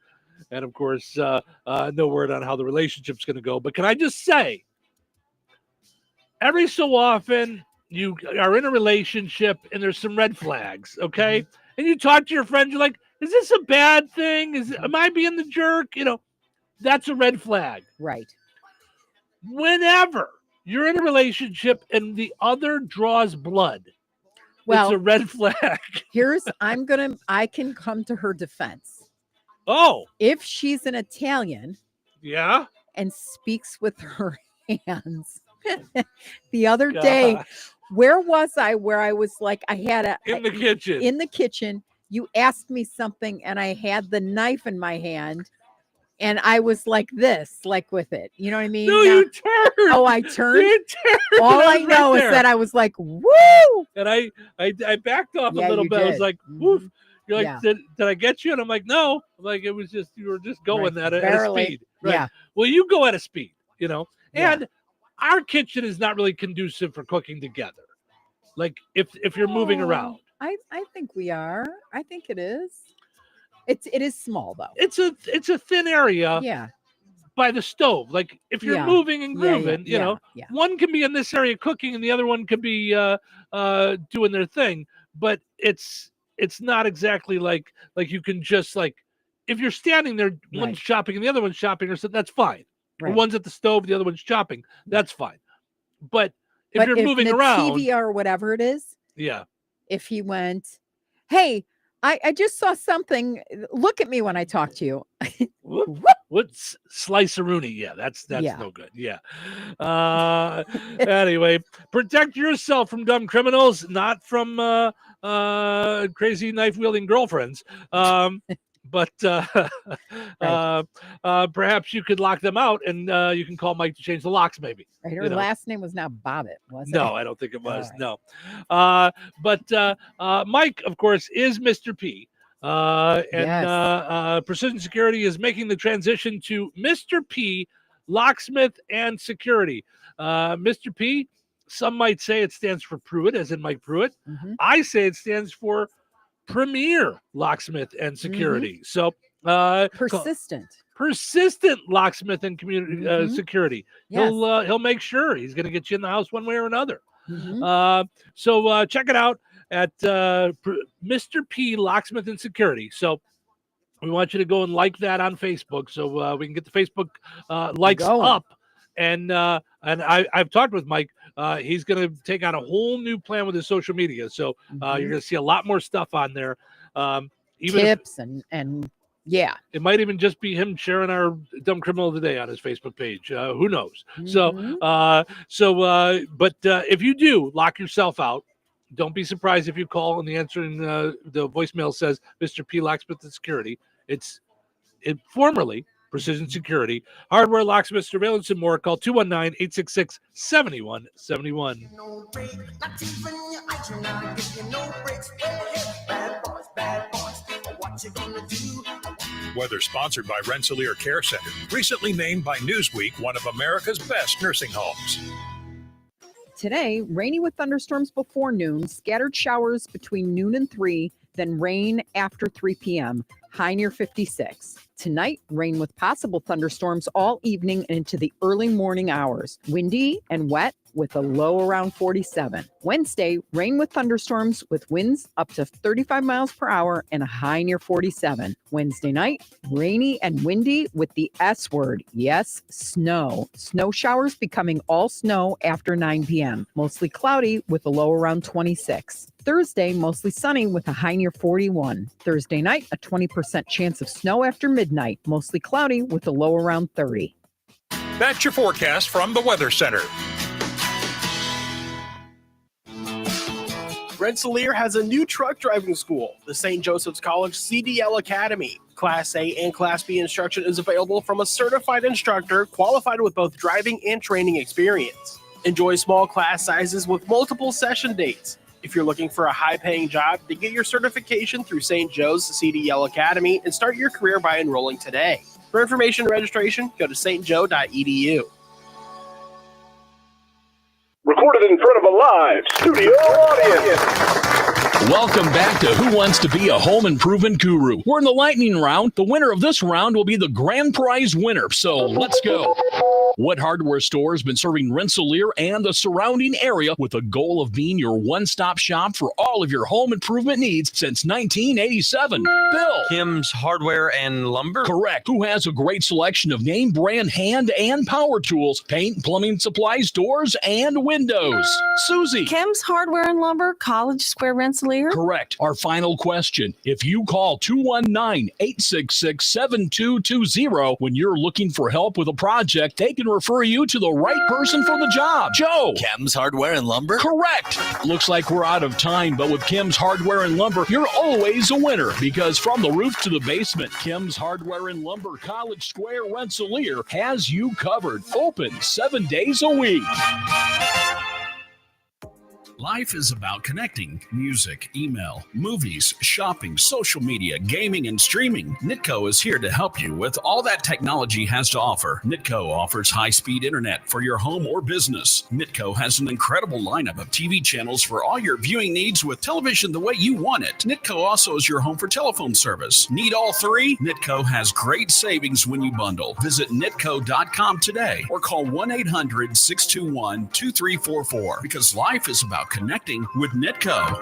Speaker 1: And, of course, no word on how the relationship's going to go. But can I just say, every so often you are in a relationship and there's some red flags, okay? And you talk to your friend, you're like, is this a bad thing? Am I being the jerk? You know, that's a red flag.
Speaker 16: Right.
Speaker 1: Whenever you're in a relationship and the other draws blood,
Speaker 16: well,
Speaker 1: it's a red flag.
Speaker 16: I can come to her defense.
Speaker 1: Oh.
Speaker 16: If she's an Italian.
Speaker 1: Yeah.
Speaker 16: And speaks with her hands. The other day, where was I? Where I was like,
Speaker 1: in the kitchen.
Speaker 16: In the kitchen, you asked me something, and I had the knife in my hand, and I was like this, like with it. You know what I mean?
Speaker 1: No, you turned.
Speaker 16: Oh, I turned.
Speaker 1: You turned.
Speaker 16: All I know is that I was like, woo!
Speaker 1: And I backed off a little bit.
Speaker 16: Did.
Speaker 1: I was like, woof. You're like, did I get you? And I'm like, no. I'm like, it was just, you were just going at a speed. Right?
Speaker 16: Yeah.
Speaker 1: Well, you go at a speed, you know, and our kitchen is not really conducive for cooking together. Like if you're moving around.
Speaker 16: I think we are. I think it is. It is small though.
Speaker 1: It's a thin area.
Speaker 16: Yeah.
Speaker 1: By the stove. Like if you're moving and grooving, you know, one can be in this area cooking and the other one could be doing their thing. But it's not exactly like you can just like, if you're standing there, one's chopping and the other one's chopping, or something, that's fine. Or one's at the stove, the other one's chopping. That's fine. But if you're moving around,
Speaker 16: TV or whatever it is.
Speaker 1: Yeah.
Speaker 16: If he went, hey, I just saw something. Look at me when I talk to you.
Speaker 1: What's slice-a-rooney? Yeah, that's no good. Yeah. Anyway, protect yourself from dumb criminals, not from crazy knife-wielding girlfriends. But perhaps you could lock them out, and you can call Mike to change the locks, maybe.
Speaker 16: Right. Her last name was not Bobbitt, was it?
Speaker 1: No, I don't think it was. Right. No. But Mike, of course, is Mr. P. And Precision Security is making the transition to Mr. P, Locksmith and Security. Mr. P, some might say it stands for Pruitt, as in Mike Pruitt.
Speaker 16: Mm-hmm.
Speaker 1: I say it stands for Premier Locksmith and Security. So
Speaker 16: persistent
Speaker 1: locksmith and community security. Yes. He'll make sure he's going to get you in the house one way or another.
Speaker 16: Mm-hmm.
Speaker 1: So check it out at Mr. P Locksmith and Security. So we want you to go and like that on Facebook, so we can get the Facebook likes up. And I've talked with Mike. He's going to take on a whole new plan with his social media. So you're going to see a lot more stuff on there. Even
Speaker 16: tips and yeah.
Speaker 1: It might even just be him sharing our Dumb Criminal of the Day on his Facebook page. Who knows?
Speaker 16: Mm-hmm.
Speaker 1: But if you do lock yourself out, don't be surprised if you call and the answer in the voicemail says Mr. P Locksmith and Security. It's formerly Precision Security, hardware, locksmith, surveillance, and more. Call 219-866-7171.
Speaker 3: Weather sponsored by Rensselaer Care Center, recently named by Newsweek one of America's best nursing homes.
Speaker 16: Today, rainy with thunderstorms before noon, scattered showers between noon and 3, then rain after 3 p.m., high near 56. Tonight, rain with possible thunderstorms all evening and into the early morning hours. Windy and wet with a low around 47. Wednesday, rain with thunderstorms with winds up to 35 miles per hour and a high near 47. Wednesday night, rainy and windy with the S word. Yes, snow. Snow showers becoming all snow after 9 p.m. Mostly cloudy with a low around 26. Thursday, mostly sunny with a high near 41. Thursday night, a 20% chance of snow after midnight. Mostly cloudy with a low around 30.
Speaker 3: That's your forecast from the Weather Center.
Speaker 4: Rensselaer has a new truck driving school, the St. Joseph's College CDL Academy. Class A and Class B instruction is available from a certified instructor qualified with both driving and training experience. Enjoy small class sizes with multiple session dates. If you're looking for a high-paying job, to get your certification through St. Joe's CDL Academy and start your career by enrolling today. For information and registration, go to stjoe.edu.
Speaker 8: Recorded in front of a live studio audience.
Speaker 2: Welcome back to Who Wants to Be a Home Improvement Guru. We're in the lightning round. The winner of this round will be the grand prize winner. So let's go. What hardware store has been serving Rensselaer and the surrounding area with a goal of being your one-stop shop for all of your home improvement needs since 1987? Bill.
Speaker 29: Kim's Hardware and Lumber?
Speaker 2: Correct. Who has a great selection of name brand hand and power tools, paint, plumbing supplies, doors, and windows? Susie.
Speaker 13: Kim's Hardware and Lumber, College Square, Rensselaer.
Speaker 2: Correct. Our final question. If you call 219-866-7220 when you're looking for help with a project, they can refer you to the right person for the job. Joe.
Speaker 14: Kim's Hardware and Lumber?
Speaker 2: Correct. Looks like we're out of time, but with Kim's Hardware and Lumber, you're always a winner because from the roof to the basement, Kim's Hardware and Lumber, College Square, Rensselaer has you covered. Open 7 days a week.
Speaker 12: Life is about connecting. Music, email, movies, shopping, social media, gaming, and streaming. Nitco is here to help you with all that technology has to offer. Nitco offers high-speed internet for your home or business. Nitco has an incredible lineup of TV channels for all your viewing needs with television the way you want it. Nitco also is your home for telephone service. Need all three? Nitco has great savings when you bundle. Visit nitco.com today or call 1-800-621-2344 because life is about connecting with Nitco.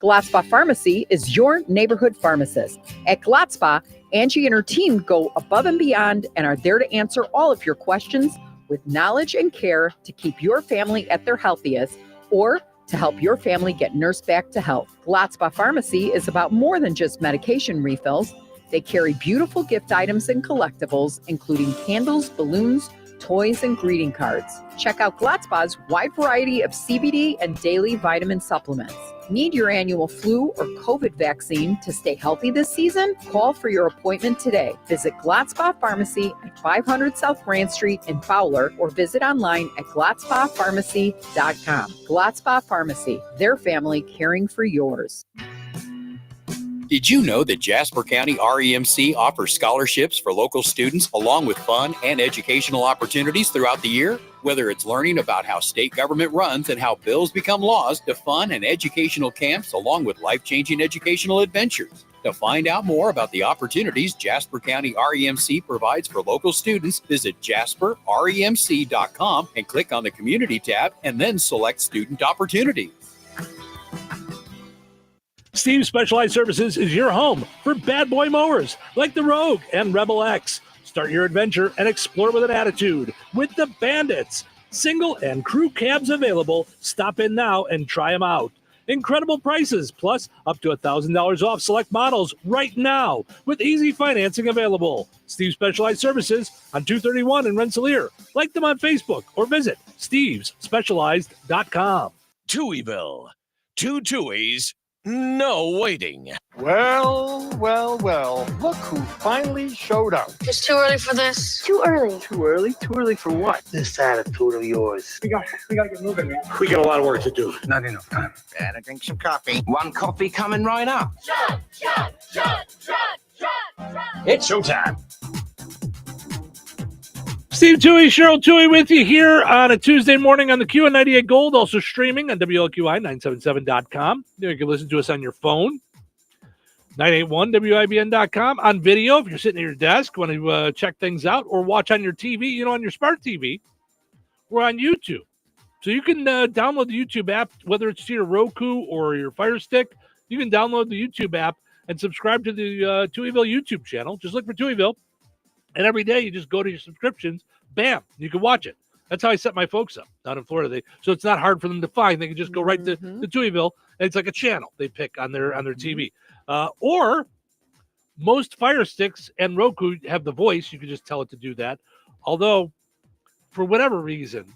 Speaker 16: Glotzba Pharmacy is your neighborhood pharmacist. At Glotzba, Angie and her team go above and beyond and are there to answer all of your questions with knowledge and care to keep your family at their healthiest or to help your family get nursed back to health. Glotzba Pharmacy is about more than just medication refills. They carry beautiful gift items and collectibles, including candles, balloons, toys, and greeting cards. Check out Glotzba's wide variety of CBD and daily vitamin supplements. Need your annual flu or COVID vaccine to stay healthy this season? Call for your appointment today. Visit Glotzba Pharmacy at 500 South Grand Street in Fowler or visit online at glotzbapharmacy.com. Glotzba Pharmacy, their family caring for yours.
Speaker 5: Did you know that Jasper County REMC offers scholarships for local students along with fun and educational opportunities throughout the year? Whether it's learning about how state government runs and how bills become laws, to fun and educational camps along with life-changing educational adventures. To find out more about the opportunities Jasper County REMC provides for local students, visit jasperremc.com and click on the Community tab and then select Student Opportunities.
Speaker 1: Steve's Specialized Services is your home for bad boy mowers like the Rogue and Rebel X. Start your adventure and explore with an attitude with the Bandits. Single and crew cabs available. Stop in now and try them out. Incredible prices, plus up to $1,000 off select models right now with easy financing available. Steve's Specialized Services on 231 in Rensselaer. Like them on Facebook or visit stevesspecialized.com.
Speaker 6: Touhyville. 2 Touhies. No waiting.
Speaker 10: Well, look who finally showed up.
Speaker 9: It's too early for this.
Speaker 7: Too early.
Speaker 10: Too early? Too early for what? This attitude of yours.
Speaker 25: We gotta get moving, man.
Speaker 10: We got a lot of work to do.
Speaker 25: Not enough time.
Speaker 21: Better drink some coffee.
Speaker 10: One coffee coming right up.
Speaker 25: It's showtime.
Speaker 1: Steve Touhy, Cheryl Touhy with you here on a Tuesday morning on the Q and 98 Gold, also streaming on WLQI977.com. You can listen to us on your phone, 981WIBN.com, on video if you're sitting at your desk, want to check things out, or watch on your TV, on your smart TV. We're on YouTube. So you can download the YouTube app, whether it's to your Roku or your Fire Stick. You can download the YouTube app and subscribe to the Touhyville YouTube channel. Just look for Touhyville. And every day you just go to your subscriptions, bam, you can watch it. That's how I set my folks up down in Florida. So it's not hard for them to find. They can just go right to Touhyville, and it's like a channel they pick on their TV. Or most Fire Sticks and Roku have the voice. You can just tell it to do that. Although for whatever reason,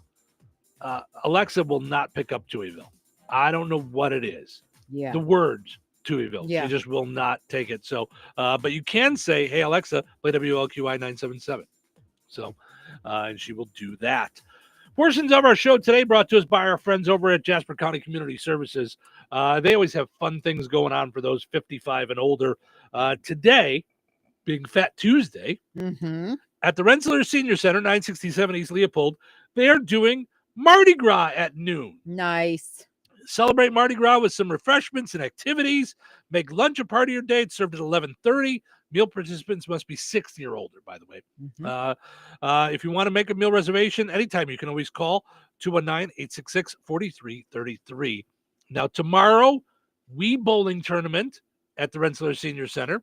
Speaker 1: Alexa will not pick up Touhyville. I don't know what it is.
Speaker 16: Yeah.
Speaker 1: The words Touhyville.
Speaker 16: Yeah.
Speaker 1: She just will not take it. So, but you can say, hey, Alexa, play WLQI 977. So, and she will do that. Portions of our show today brought to us by our friends over at Jasper County Community Services. They always have fun things going on for those 55 and older. Today, being Fat Tuesday, at the Rensselaer Senior Center, 967 East Leopold, they are doing Mardi Gras at noon.
Speaker 16: Nice.
Speaker 1: Celebrate Mardi Gras with some refreshments and activities. Make lunch a part of your day. It's served at 11:30. Meal participants must be 60 or older, by the way. If you want to make a meal reservation anytime, you can always call 219-866-4333. Now, tomorrow, Wii Bowling Tournament at the Rensselaer Senior Center.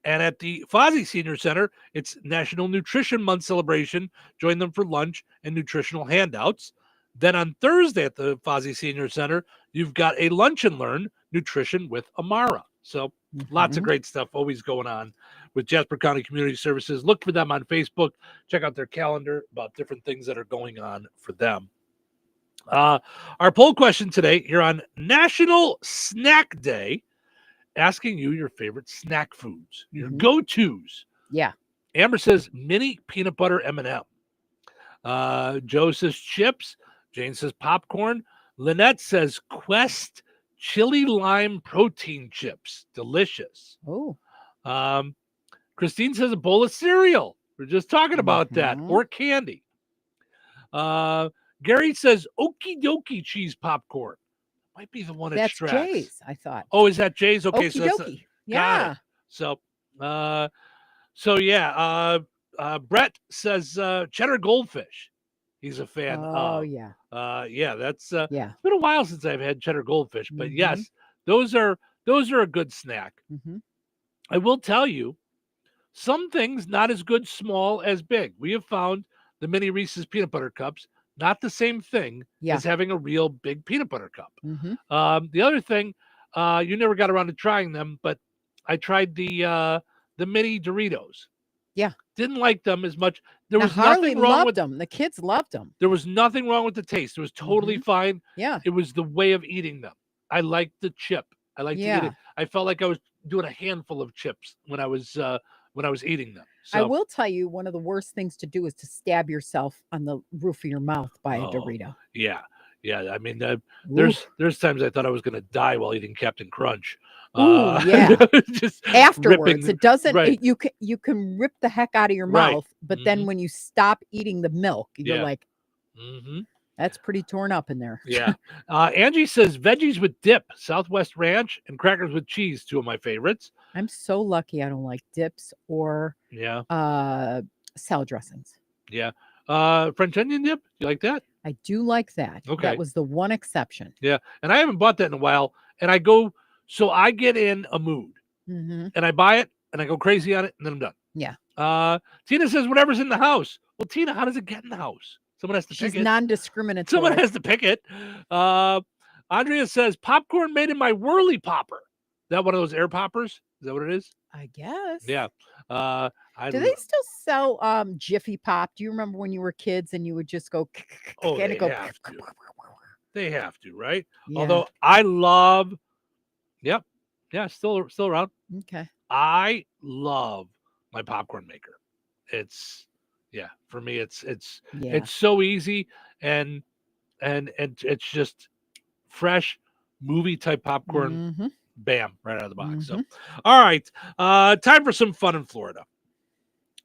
Speaker 1: And at the Fozzie Senior Center, it's National Nutrition Month celebration. Join them for lunch and nutritional handouts. Then on Thursday at the Fozzie Senior Center, you've got a Lunch and Learn Nutrition with Amara. So lots of great stuff always going on with Jasper County Community Services. Look for them on Facebook. Check out their calendar about different things that are going on for them. Our poll question today here on National Snack Day, asking you your favorite snack foods, your go-tos.
Speaker 16: Yeah.
Speaker 1: Amber says mini peanut butter M&M. Joe says chips. Jane says popcorn. Lynette says Quest chili lime protein chips. Delicious.
Speaker 16: Oh.
Speaker 1: Christine says a bowl of cereal. We're just talking about that. Or candy. Gary says okie dokie cheese popcorn. Might be the one at
Speaker 16: That's
Speaker 1: Strax.
Speaker 16: Jay's, I thought.
Speaker 1: Oh, is that Jay's? Okay,
Speaker 16: Okie dokie.
Speaker 1: got it. So Brett says cheddar goldfish. He's a fan.
Speaker 16: Oh, yeah.
Speaker 1: That's
Speaker 16: yeah.
Speaker 1: It's been a while since I've had cheddar goldfish, but yes, those are a good snack. I will tell you, some things not as good small as big. We have found the mini Reese's peanut butter cups, not the same thing as having a real big peanut butter cup. The other thing, you never got around to trying them, but I tried the mini Doritos.
Speaker 16: Yeah.
Speaker 1: Didn't like them as much. There was
Speaker 16: Harley
Speaker 1: nothing wrong
Speaker 16: loved
Speaker 1: with
Speaker 16: them. The kids loved them.
Speaker 1: There was nothing wrong with the taste. It was totally fine.
Speaker 16: Yeah.
Speaker 1: It was the way of eating them. I liked the chip. I liked to eat it. I felt like I was doing a handful of chips when I was eating them. So,
Speaker 16: I will tell you, one of the worst things to do is to stab yourself on the roof of your mouth by a Dorito.
Speaker 1: Yeah. I mean, there's times I thought I was going to die while eating Captain Crunch. Just
Speaker 16: afterwards, it doesn't.
Speaker 1: Right.
Speaker 16: You can rip the heck out of your mouth, but then when you stop eating the milk, you're like, that's pretty torn up in there.
Speaker 1: Yeah. Angie says veggies with dip, Southwest Ranch, and crackers with cheese. Two of my favorites.
Speaker 16: I'm so lucky I don't like dips or salad dressings.
Speaker 1: Yeah. French onion dip. You like that?
Speaker 16: I do like that.
Speaker 1: Okay.
Speaker 16: That was the one exception.
Speaker 1: Yeah. And I haven't bought that in a while. And I get in a mood and I buy it and I go crazy on it and then I'm done.
Speaker 16: Yeah.
Speaker 1: Tina says whatever's in the house. Well, Tina, how does it get in the house? Someone has to pick it.
Speaker 16: She's non-discriminatory.
Speaker 1: Someone has to pick it. Andrea says popcorn made in my whirly popper. Is that one of those air poppers? Is that what it is?
Speaker 16: I guess.
Speaker 1: Yeah.
Speaker 16: Do they still sell Jiffy Pop? Do you remember when you were kids and you would just go
Speaker 1: and
Speaker 16: it go?
Speaker 1: They have to, right?
Speaker 16: Yeah.
Speaker 1: Although I love, still around.
Speaker 16: Okay.
Speaker 1: I love my popcorn maker. For me, it's so easy and it's just fresh movie type popcorn. Bam, right out of the box. So, all right, time for some fun in Florida.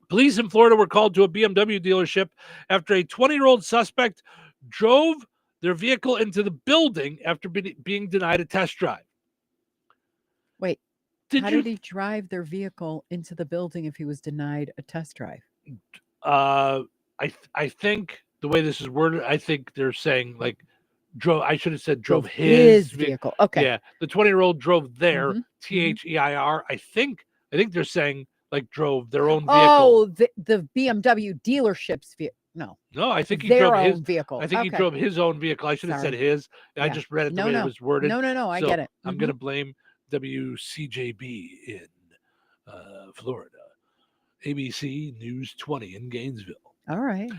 Speaker 1: Police in Florida were called to a BMW dealership after a 20-year-old suspect drove their vehicle into the building after being denied a test drive.
Speaker 16: Wait, how did he drive their vehicle into the building if he was denied a test drive?
Speaker 1: I think the way this is worded, I think they're saying like drove. I should have said drove his
Speaker 16: vehicle. Okay.
Speaker 1: Yeah, the 20-year-old drove their THEIR. I think they're saying like drove their own vehicle.
Speaker 16: Oh, the BMW dealership's vehicle. No,
Speaker 1: I think he
Speaker 16: their
Speaker 1: drove
Speaker 16: own
Speaker 1: his
Speaker 16: vehicle.
Speaker 1: I think he drove his own vehicle. I should have said his. I just read it the way it was worded.
Speaker 16: No, I get it.
Speaker 1: I'm going to blame WCJB in Florida. ABC News 20 in Gainesville.
Speaker 16: All right.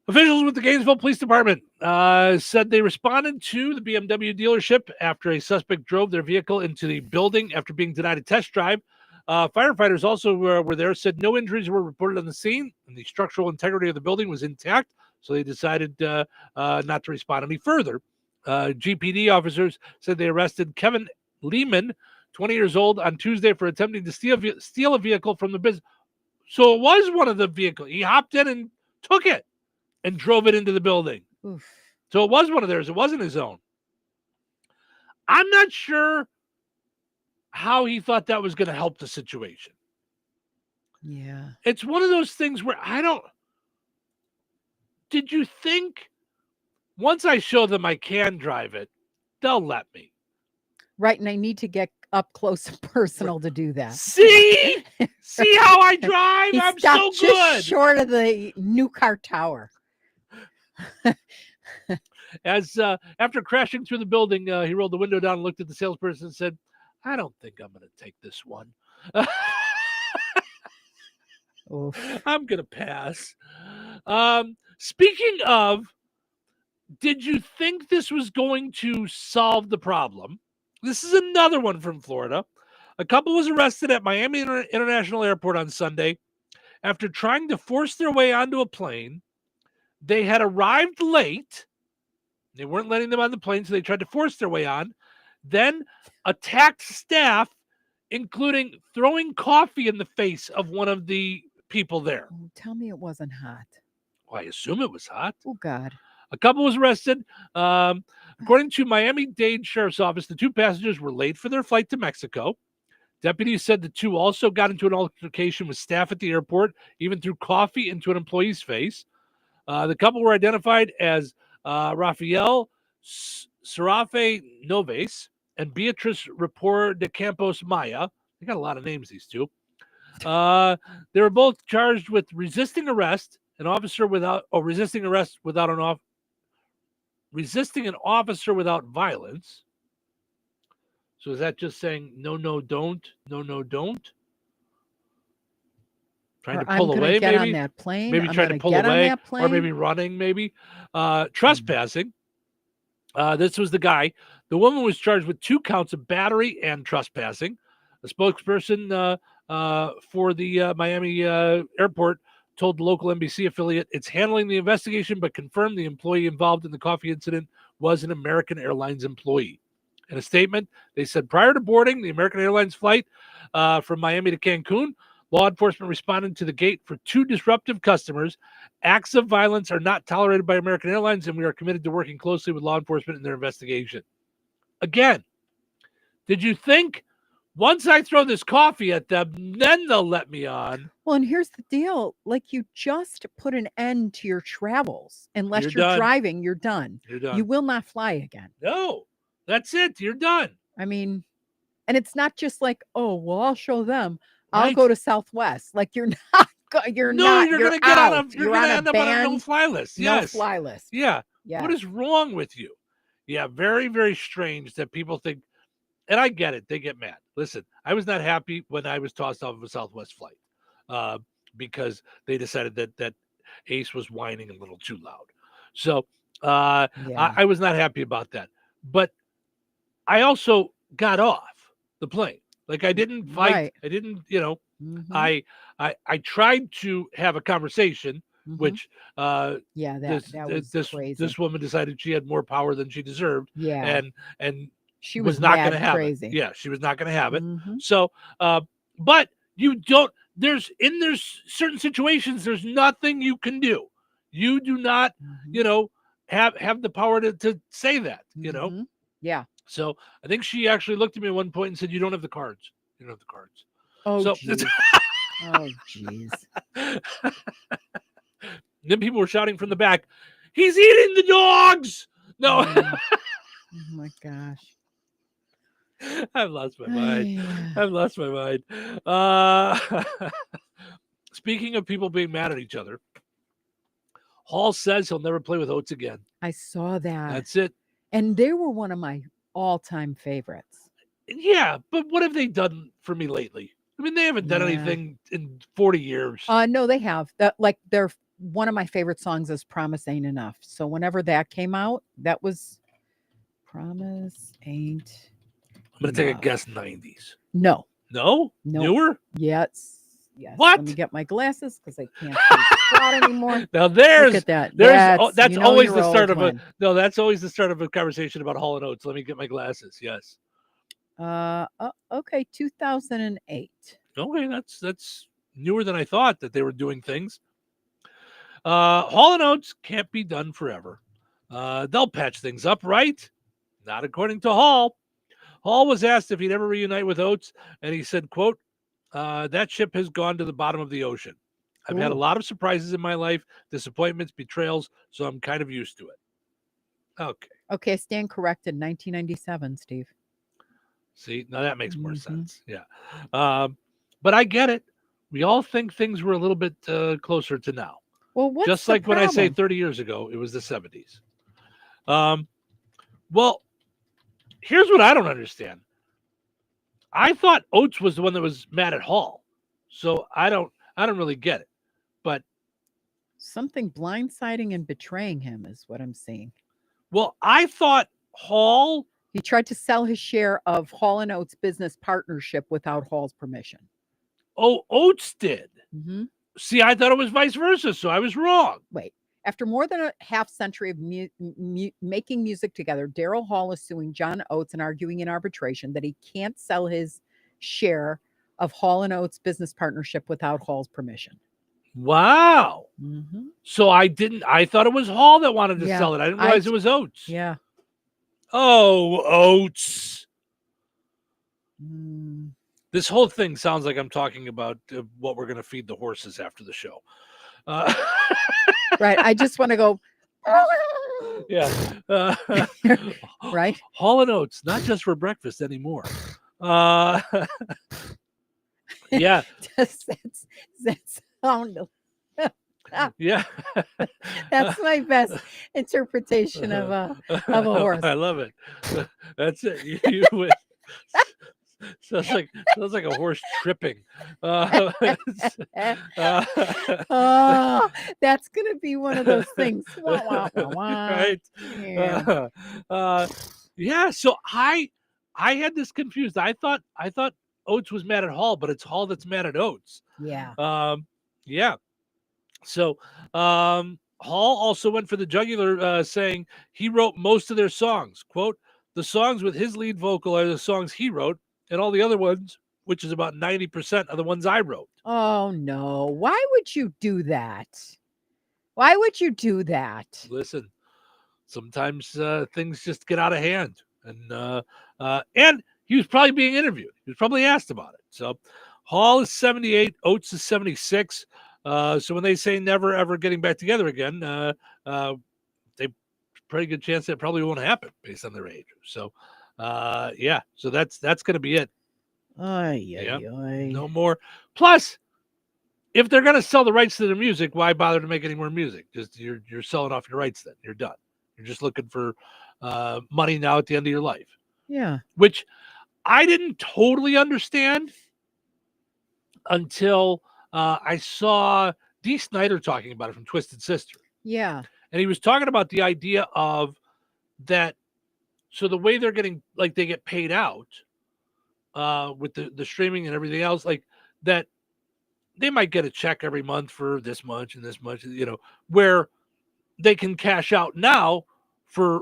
Speaker 1: Officials with the Gainesville Police Department said they responded to the BMW dealership after a suspect drove their vehicle into the building after being denied a test drive. Firefighters also were there, said no injuries were reported on the scene, and the structural integrity of the building was intact, so they decided not to respond any further. GPD officers said they arrested Kevin Lehman, 20 years old, on Tuesday for attempting to steal a vehicle from the business. So it was one of the vehicles. He hopped in and took it and drove it into the building.
Speaker 16: Oof.
Speaker 1: So it was one of theirs. It wasn't his own. I'm not sure how he thought that was going to help the situation.
Speaker 16: Yeah.
Speaker 1: It's one of those things where did you think once I show them I can drive it, they'll let me?
Speaker 16: Right. And I need to get up close and personal to do that.
Speaker 1: See? See how I drive? I'm so
Speaker 16: just
Speaker 1: good.
Speaker 16: Short of the new car tower.
Speaker 1: As after crashing through the building, he rolled the window down and looked at the salesperson and said, I don't think I'm going to take this one. I'm going to pass. Speaking of, did you think this was going to solve the problem? This is another one from Florida. A couple was arrested at Miami International Airport on Sunday after trying to force their way onto a plane. They had arrived late. They weren't letting them on the plane, so they tried to force their way on. Then attacked staff, including throwing coffee in the face of one of the people there.
Speaker 16: Oh, tell me it wasn't hot.
Speaker 1: Well, I assume it was hot.
Speaker 16: Oh, God.
Speaker 1: A couple was arrested. According to Miami-Dade Sheriff's Office, the two passengers were late for their flight to Mexico. Deputies said the two also got into an altercation with staff at the airport, even threw coffee into an employee's face. The couple were identified as Rafael Serafe Noves and Beatriz Rapport de Campos Maya. They got a lot of names, these two. They were both charged with resisting arrest, resisting an officer without violence. So is that just saying no, don't? No, don't? Trying to pull away,
Speaker 16: get
Speaker 1: maybe?
Speaker 16: On that plane.
Speaker 1: Maybe trying to pull away, or maybe running, maybe. Trespassing. This was the guy. The woman was charged with 2 counts of battery and trespassing. A spokesperson for the Miami airport told the local NBC affiliate it's handling the investigation, but confirmed the employee involved in the coffee incident was an American Airlines employee. In a statement, they said prior to boarding the American Airlines flight from Miami to Cancun, law enforcement responded to the gate for 2 disruptive customers. Acts of violence are not tolerated by American Airlines, and we are committed to working closely with law enforcement in their investigation. Again, did you think once I throw this coffee at them, then they'll let me on?
Speaker 16: Well, and here's the deal. Like, you just put an end to your travels. Unless you're
Speaker 1: done.
Speaker 16: driving, you're done.
Speaker 1: You're done.
Speaker 16: You will not fly again.
Speaker 1: No, that's it. You're done.
Speaker 16: I mean, and it's not just like, oh, well, I'll show them. I'll
Speaker 1: Right.
Speaker 16: go to Southwest. Like, you're not. You're
Speaker 1: No,
Speaker 16: not.
Speaker 1: you're going to get on a. You're going to end up on a no-fly list. Yes.
Speaker 16: No-fly list.
Speaker 1: Yeah.
Speaker 16: Yeah.
Speaker 1: What is wrong with you? Yeah, very, very strange that people think, and I get it. They get mad. Listen, I was not happy when I was tossed off of a Southwest flight because they decided that Ace was whining a little too loud. So I was not happy about that. But I also got off the plane. Like, I didn't fight.
Speaker 16: Right.
Speaker 1: I didn't, I tried to have a conversation, which
Speaker 16: that was crazy.
Speaker 1: This woman decided she had more power than she deserved.
Speaker 16: Yeah.
Speaker 1: And
Speaker 16: she
Speaker 1: was not going to
Speaker 16: mad
Speaker 1: have
Speaker 16: crazy.
Speaker 1: it. Yeah, she was not going to have it. So, but you don't. There's certain situations. There's nothing you can do. You do not, have the power to say that.
Speaker 16: Yeah.
Speaker 1: So I think she actually looked at me at one point and said, "You don't have the cards. You don't have the cards."
Speaker 16: Oh,
Speaker 1: so,
Speaker 16: geez. Oh, jeez.
Speaker 1: Then people were shouting from the back, "He's eating the dogs!" No.
Speaker 16: Oh my gosh.
Speaker 1: I've lost my mind. I've lost my mind. Speaking of people being mad at each other, Hall says he'll never play with Oates again.
Speaker 16: I saw that.
Speaker 1: That's it.
Speaker 16: And they were one of my all-time favorites.
Speaker 1: Yeah, but what have they done for me lately? I mean, they haven't done anything in 40 years.
Speaker 16: No, they have. They're one of my favorite songs is Promise Ain't Enough. So whenever that came out, that was Promise Ain't.
Speaker 1: I'm going to take a guess 90s.
Speaker 16: No.
Speaker 1: No? Newer?
Speaker 16: Yes.
Speaker 1: What?
Speaker 16: Let me get my glasses because I can't see spot anymore.
Speaker 1: Now there's
Speaker 16: Look at that.
Speaker 1: That's always the start of
Speaker 16: one.
Speaker 1: that's always the start of a conversation about Hall & Oates. Let me get my glasses. Yes.
Speaker 16: Okay, 2008.
Speaker 1: Okay, that's newer than I thought that they were doing things. Hall & Oates can't be done forever. They'll patch things up, right? Not according to Hall. Hall was asked if he'd ever reunite with Oates, and he said, quote, that ship has gone to the bottom of the ocean. I've had a lot of surprises in my life, disappointments, betrayals, so I'm kind of used to it. Okay,
Speaker 16: I stand corrected. 1997, Steve.
Speaker 1: See, now that makes more sense. Yeah. But I get it. We all think things were a little bit closer to now.
Speaker 16: Well, what's
Speaker 1: just
Speaker 16: the
Speaker 1: like when I say
Speaker 16: problem?
Speaker 1: 30 years ago, it was the 70s. Well, here's what I don't understand. I thought Oates was the one that was mad at Hall. So I don't really get it. But
Speaker 16: something blindsiding and betraying him is what I'm seeing.
Speaker 1: Well, I thought Hall.
Speaker 16: He tried to sell his share of Hall & Oates business partnership without Hall's permission.
Speaker 1: Oh, Oates did.
Speaker 16: Mm-hmm.
Speaker 1: See, I thought it was vice versa, so I was wrong.
Speaker 16: Wait. After more than a half century of making music together, Daryl Hall is suing John Oates and arguing in arbitration that he can't sell his share of Hall & Oates business partnership without Hall's permission.
Speaker 1: Wow.
Speaker 16: Mm-hmm.
Speaker 1: So I thought it was Hall that wanted to sell it. I didn't realize it was Oates.
Speaker 16: Yeah.
Speaker 1: Oh, Oates. This whole thing sounds like I'm talking about what we're going to feed the horses after the show.
Speaker 16: Right. I just want to go.
Speaker 1: Yeah.
Speaker 16: Right.
Speaker 1: Hall & Oates, not just for breakfast anymore. Yeah.
Speaker 16: Does that sound?
Speaker 1: Yeah.
Speaker 16: That's my best interpretation of a horse.
Speaker 1: I love it. That's it. You would. Sounds like a horse tripping.
Speaker 16: Oh, that's gonna be one of those things. Wah, wah, wah, wah.
Speaker 1: Right. Yeah. So I had this confused. I thought Oates was mad at Hall, but it's Hall that's mad at Oates.
Speaker 16: Yeah.
Speaker 1: Yeah. So Hall also went for the jugular, saying he wrote most of their songs. Quote, the songs with his lead vocal are the songs he wrote, and all the other ones, which is about 90% of the ones I wrote.
Speaker 16: Oh, no. Why would you do that? Why would you do that?
Speaker 1: Listen, sometimes things just get out of hand. And he was probably being interviewed. He was probably asked about it. So Hall is 78. Oates is 76. So when they say never, ever getting back together again, they pretty good chance that probably won't happen based on their age. So, yeah. So that's going to be it. No more. Plus, if they're going to sell the rights to their music, why bother to make any more music? Just you're selling off your rights. Then you're done. You're just looking for money now at the end of your life.
Speaker 16: Yeah.
Speaker 1: Which I didn't totally understand until I saw Dee Snider talking about it from Twisted Sister.
Speaker 16: Yeah.
Speaker 1: And he was talking about the idea of that. So the way they're getting, like, they get paid out with the streaming and everything else, like that, they might get a check every month for this much and this much, where they can cash out now for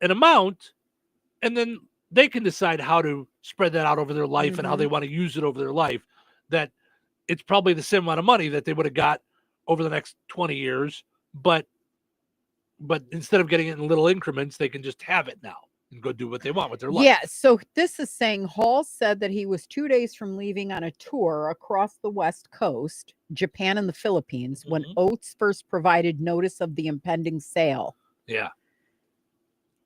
Speaker 1: an amount, and then they can decide how to spread that out over their life and how they want to use it over their life. That it's probably the same amount of money that they would have got over the next 20 years, but instead of getting it in little increments, they can just have it now and go do what they want with their life.
Speaker 16: Yeah. So this is saying Hall said that he was 2 days from leaving on a tour across the West Coast, Japan and the Philippines, when Oates first provided notice of the impending sale.
Speaker 1: Yeah.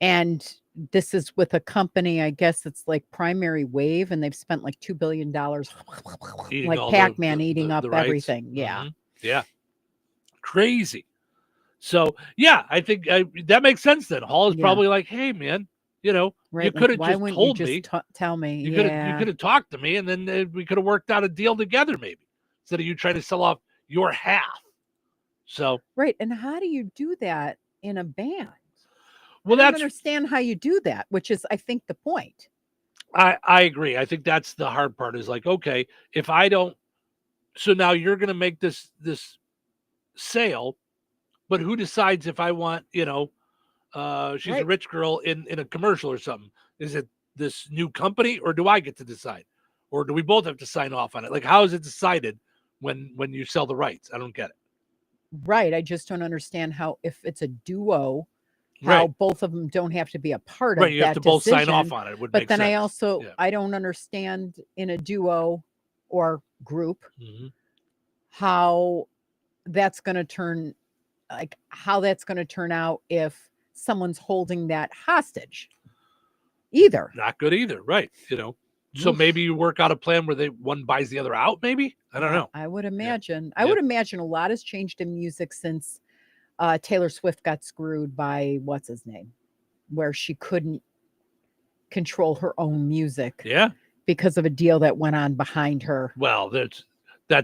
Speaker 16: And this is with a company, I guess it's like Primary Wave, and they've spent like $2 billion, like Pac-Man eating up everything. Yeah.
Speaker 1: Yeah. Crazy. So, yeah, I think that makes sense then. Hall is probably like, hey, man, You know,
Speaker 16: Right.
Speaker 1: you could have
Speaker 16: why
Speaker 1: just
Speaker 16: wouldn't
Speaker 1: told
Speaker 16: you
Speaker 1: me.
Speaker 16: just tell me?
Speaker 1: You could have talked to me, and then we could have worked out a deal together, maybe, instead of you trying to sell off your half. So
Speaker 16: Right. And how do you do that in a band?
Speaker 1: Well,
Speaker 16: I don't
Speaker 1: that's
Speaker 16: understand how you do that, which is, I think, the point.
Speaker 1: I agree. I think that's the hard part. Is like, okay, if I don't, so now you're going to make this sale, but who decides if I want, she's a
Speaker 16: Right.
Speaker 1: rich girl in a commercial or something? Is it this new company, or do I get to decide, or do we both have to sign off on it? Like, how is it decided when you sell the rights? I don't get it.
Speaker 16: Right. I just don't understand how, if it's a duo, how
Speaker 1: Right.
Speaker 16: both of them don't have to be a part
Speaker 1: Right,
Speaker 16: of
Speaker 1: you
Speaker 16: that
Speaker 1: have to both sign
Speaker 16: decision.
Speaker 1: off on it. It would
Speaker 16: But
Speaker 1: make
Speaker 16: then I
Speaker 1: sense.
Speaker 16: also,
Speaker 1: Yeah.
Speaker 16: I don't understand in a duo or group
Speaker 1: Mhm.
Speaker 16: how that's going to turn, like how that's going to turn out if someone's holding that hostage either.
Speaker 1: Not good either, right? So
Speaker 16: Oof.
Speaker 1: maybe you work out a plan where one buys the other out. Maybe, I don't know.
Speaker 16: I would imagine. I
Speaker 1: Yep.
Speaker 16: would imagine a lot has changed in music since Taylor Swift got screwed by what's his name, where she couldn't control her own music.
Speaker 1: Yeah.
Speaker 16: Because of a deal that went on behind her.
Speaker 1: Well, that's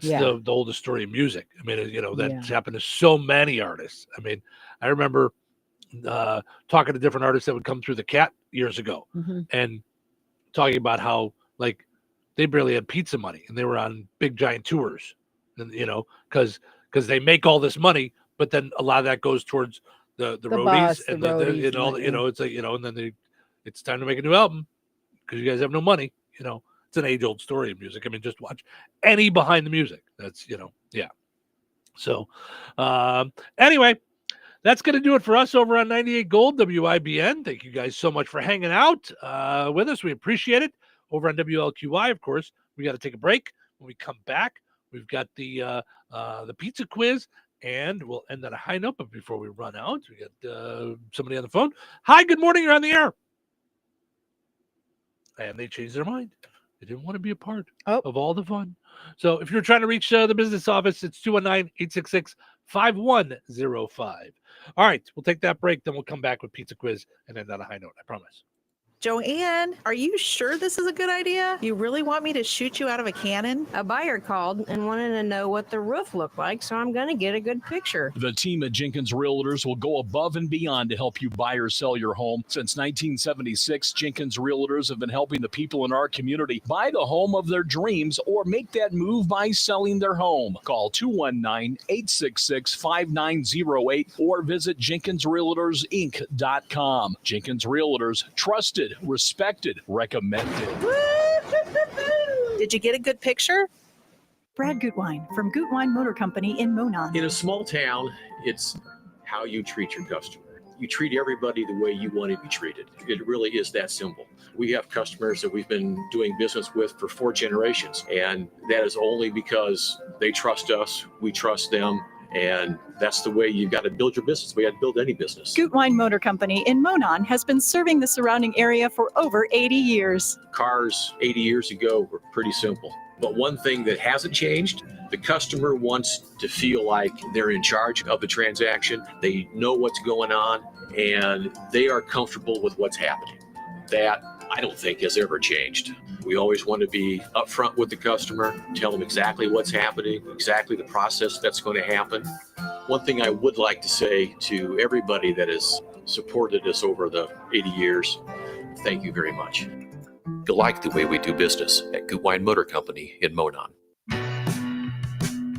Speaker 16: Yeah.
Speaker 1: the oldest story of music. I mean, that's
Speaker 16: Yeah.
Speaker 1: happened to so many artists. I mean, I remember talking to different artists that would come through the Cat years ago,
Speaker 16: Mhm.
Speaker 1: and talking about how like they barely had pizza money, and they were on big giant tours, and because they make all this money, but then a lot of that goes towards the roadies
Speaker 16: bus,
Speaker 1: and
Speaker 16: the
Speaker 1: the
Speaker 16: roadies and
Speaker 1: it's like and then it's time to make a new album because you guys have no money. It's an age-old story of music. I mean, just watch any behind the music. That's yeah. So anyway, that's going to do it for us over on 98 Gold WIBN. Thank you guys so much for hanging out with us. We appreciate it. Over on WLQI, of course, we got to take a break. When we come back, we've got the pizza quiz, and we'll end on a high note. But before we run out, we got somebody on the phone. Hi, good morning. You're on the air. And they changed their mind. They didn't want to be a part of all the fun. So if you're trying to reach the business office, it's 219-866-5105. All right, we'll take that break. Then we'll come back with pizza quiz and end on a high note. I promise.
Speaker 14: Joanne, are you sure this is a good idea? You really want me to shoot you out of a cannon?
Speaker 15: A buyer called and wanted to know what the roof looked like, so I'm going to get a good picture.
Speaker 2: The team at Jenkins Realtors will go above and beyond to help you buy or sell your home. Since 1976, Jenkins Realtors have been helping the people in our community buy the home of their dreams or make that move by selling their home. Call 219-866-5908 or visit JenkinsRealtorsInc.com. Jenkins Realtors, trusted, respected, recommended.
Speaker 14: Did you get a good picture?
Speaker 18: Brad Gutwein from Gutwein Motor Company in Monon.
Speaker 19: In a small town, it's how you treat your customer. You treat everybody the way you want to be treated. It really is that simple. We have customers that we've been doing business with for 4 generations, and that is only because they trust us, we trust them, and that's the way you've got to build your business. We got to build any business.
Speaker 18: Gutwein Motor Company in Monon has been serving the surrounding area for over 80 years.
Speaker 19: Cars 80 years ago were pretty simple. But one thing that hasn't changed, the customer wants to feel like they're in charge of the transaction. They know what's going on, and they are comfortable with what's happening. That, I don't think, has ever changed. We always want to be upfront with the customer, tell them exactly what's happening, exactly the process that's going to happen. One thing I would like to say to everybody that has supported us over the 80 years, thank you very much. You like the way we do business at Gutwein Motor Company in Monon.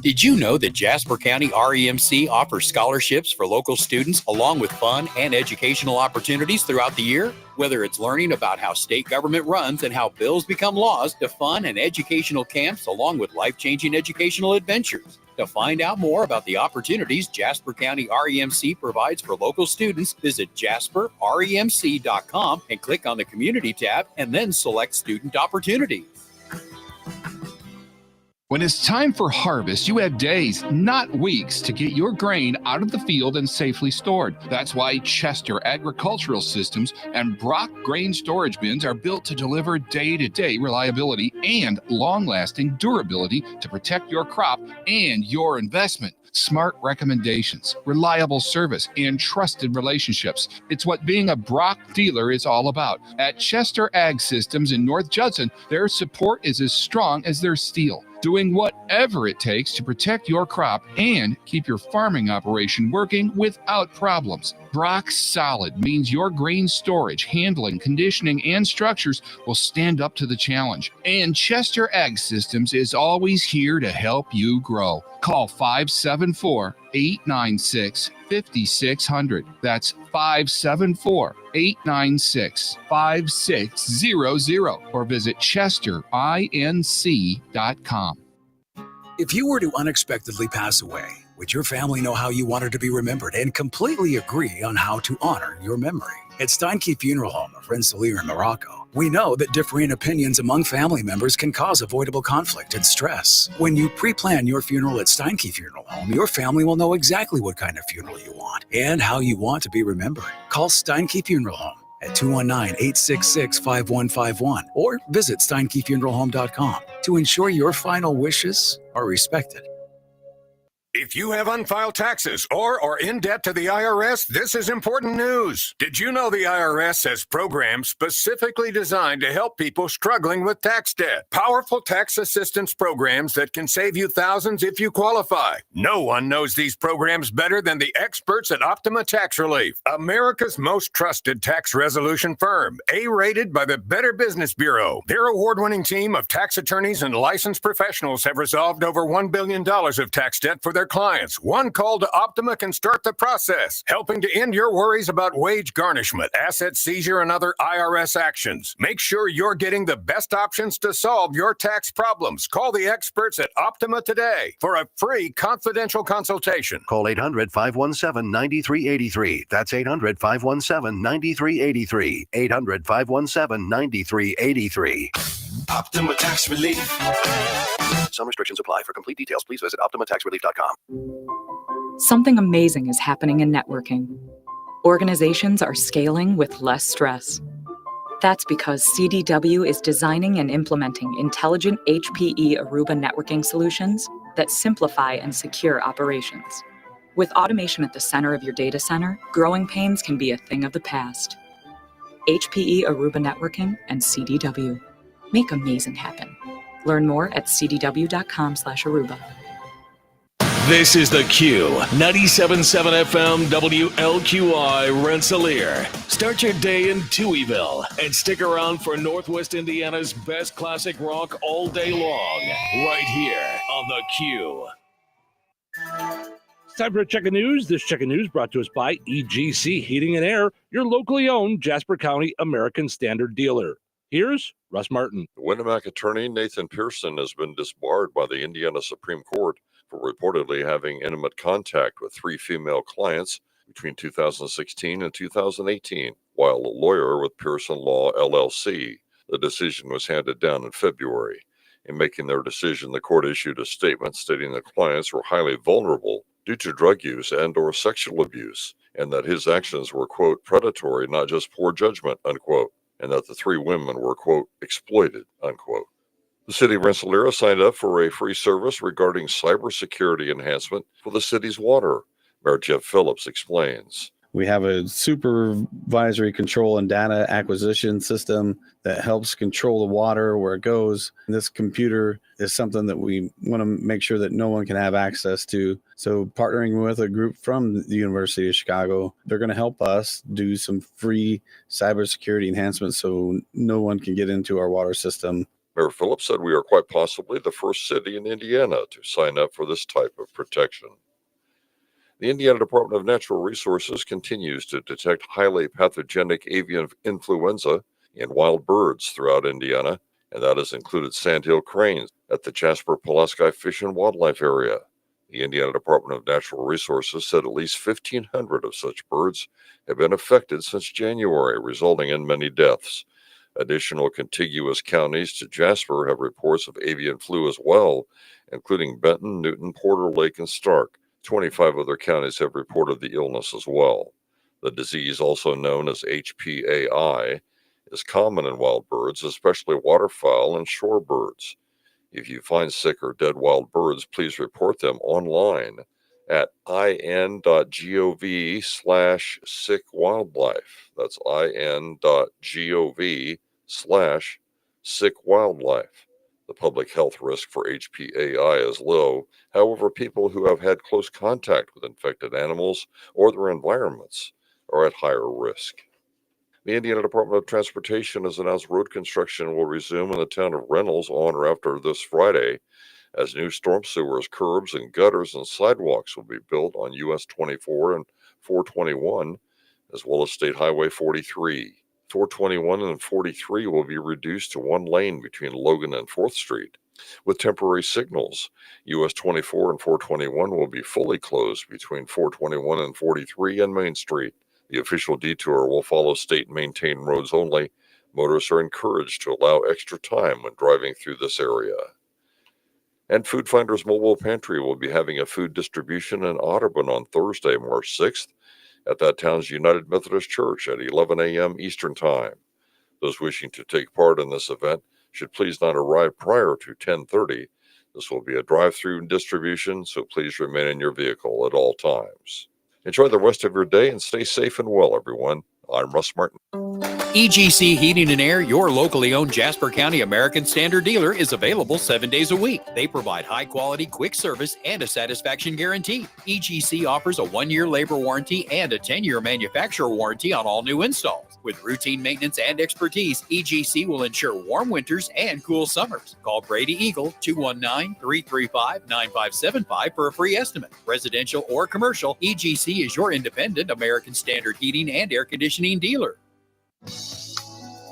Speaker 5: Did you know that Jasper County REMC offers scholarships for local students along with fun and educational opportunities throughout the year? Whether it's learning about how state government runs and how bills become laws, to fun and educational camps along with life-changing educational adventures. To find out more about the opportunities Jasper County REMC provides for local students, visit jasperremc.com and click on the Community tab and then select Student Opportunities.
Speaker 20: When it's time for harvest, you have days, not weeks, to get your grain out of the field and safely stored. That's why Chester Agricultural Systems and Brock Grain Storage Bins are built to deliver day-to-day reliability and long-lasting durability to protect your crop and your investment. smart recommendations, reliable service, and trusted relationships. It's what being a Brock dealer is all about. At Chester Ag Systems in North Judson, their support is as strong as their steel, doing whatever it takes to protect your crop and keep your farming operation working without problems. Brock Solid means your grain storage, handling, conditioning, and structures will stand up to the challenge. And Chester Ag Systems is always here to help you grow. Call 574-896-5600. That's 574-896-5600 or visit chesterinc.com.
Speaker 3: If you were to unexpectedly pass away, would your family know how you wanted to be remembered and completely agree on how to honor your memory? At Steinke Funeral Home of Rensselaer in Morocco, we know that differing opinions among family members can cause avoidable conflict and stress. When you pre-plan your funeral at Steinke Funeral Home, your family will know exactly what kind of funeral you want and how you want to be remembered. Call Steinke Funeral Home at 219-866-5151 or visit SteinkeFuneralHome.com to ensure your final wishes are respected.
Speaker 11: If you have unfiled taxes or are in debt to the IRS, this is important news. Did you know the IRS has programs specifically designed to help people struggling with tax debt? Powerful tax assistance programs that can save you thousands if you qualify. No one knows these programs better than the experts at Optima Tax Relief, America's most trusted tax resolution firm, A-rated by the Better Business Bureau. Their award-winning team of tax attorneys and licensed professionals have resolved over $1 billion of tax debt for their clients. One call to Optima can start the process, helping to end your worries about wage garnishment, asset seizure, and other IRS actions. Make sure you're getting the best options to solve your tax problems. Call the experts at Optima today for a free confidential consultation.
Speaker 17: Call 800-517-9383. That's 800-517-9383. 800-517-9383.
Speaker 11: Optima Tax Relief.
Speaker 17: Some restrictions apply. For complete details, please visit OptimaTaxRelief.com.
Speaker 22: Something amazing is happening in networking. Organizations are scaling with less stress. That's because CDW is designing and implementing intelligent HPE Aruba networking solutions that simplify and secure operations. With automation at the center of your data center, growing pains can be a thing of the past. HPE Aruba Networking and CDW. Make amazing happen. Learn more at cdw.com/Aruba.
Speaker 6: This is the Q 97.7 FM WLQI Rensselaer. Start your day in Touhyville and stick around for Northwest Indiana's best classic rock all day long, right here on the Q.
Speaker 1: It's time for a check of news. This check of news brought to us by EGC Heating and Air, your locally owned Jasper County American Standard dealer. Here's Russ Martin.
Speaker 23: The Winamac attorney Nathan Pearson has been disbarred by the Indiana Supreme Court for reportedly having intimate contact with 3 female clients between 2016 and 2018, while a lawyer with Pearson Law LLC. The decision was handed down in February. In making their decision, the court issued a statement stating that clients were highly vulnerable due to drug use and or sexual abuse, and that his actions were, quote, predatory, not just poor judgment, unquote, and that the 3 women were, quote, exploited, unquote. The city of Rensselaer signed up for a free service regarding cybersecurity enhancement for the city's water. Mayor Jeff Phillips explains.
Speaker 24: We have a supervisory control and data acquisition system that helps control the water, where it goes. And this computer is something that we want to make sure that no one can have access to. So partnering with a group from the University of Chicago, they're going to help us do some free cybersecurity enhancements so no one can get into our water system.
Speaker 23: Mayor Phillips said we are quite possibly the first city in Indiana to sign up for this type of protection. The Indiana Department of Natural Resources continues to detect highly pathogenic avian influenza in wild birds throughout Indiana, and that has included sandhill cranes at the Jasper-Pulaski Fish and Wildlife Area. The Indiana Department of Natural Resources said at least 1,500 of such birds have been affected since January, resulting in many deaths. Additional contiguous counties to Jasper have reports of avian flu as well, including Benton, Newton, Porter Lake, and Stark. 25 other counties have reported the illness as well. The disease, also known as HPAI, is common in wild birds, especially waterfowl and shorebirds. If you find sick or dead wild birds, please report them online at in.gov/sickwildlife. That's in.gov/sickwildlife. The public health risk for HPAI is low. However, people who have had close contact with infected animals or their environments are at higher risk. The Indiana Department of Transportation has announced road construction will resume in the town of Reynolds on or after this Friday, as new storm sewers, curbs, and gutters and sidewalks will be built on US 24 and 421, as well as State Highway 43. 421 and 43 will be reduced to one lane between Logan and 4th Street. With temporary signals, US 24 and 421 will be fully closed between 421 and 43 and Main Street. The official detour will follow state-maintained roads only. Motorists are encouraged to allow extra time when driving through this area. And Food Finders Mobile Pantry will be having a food distribution in Audubon on Thursday, March 6th, at that town's United Methodist Church at 11 a.m. Eastern Time. Those wishing to take part in this event should please not arrive prior to 10:30. This will be a drive-through distribution, so please remain in your vehicle at all times. Enjoy the rest of your day and stay safe and well, everyone. I'm Russ Martin.
Speaker 5: EGC Heating and Air, your locally owned Jasper County American Standard dealer, is available 7 days a week. They provide high quality, quick service, and a satisfaction guarantee. EGC offers a 1-year labor warranty and a 10-year manufacturer warranty on all new installs. With routine maintenance and expertise, EGC will ensure warm winters and cool summers. Call Brady Eagle 219-335-9575 for a free estimate. Residential or commercial, EGC is your independent American Standard heating and air conditioning dealer.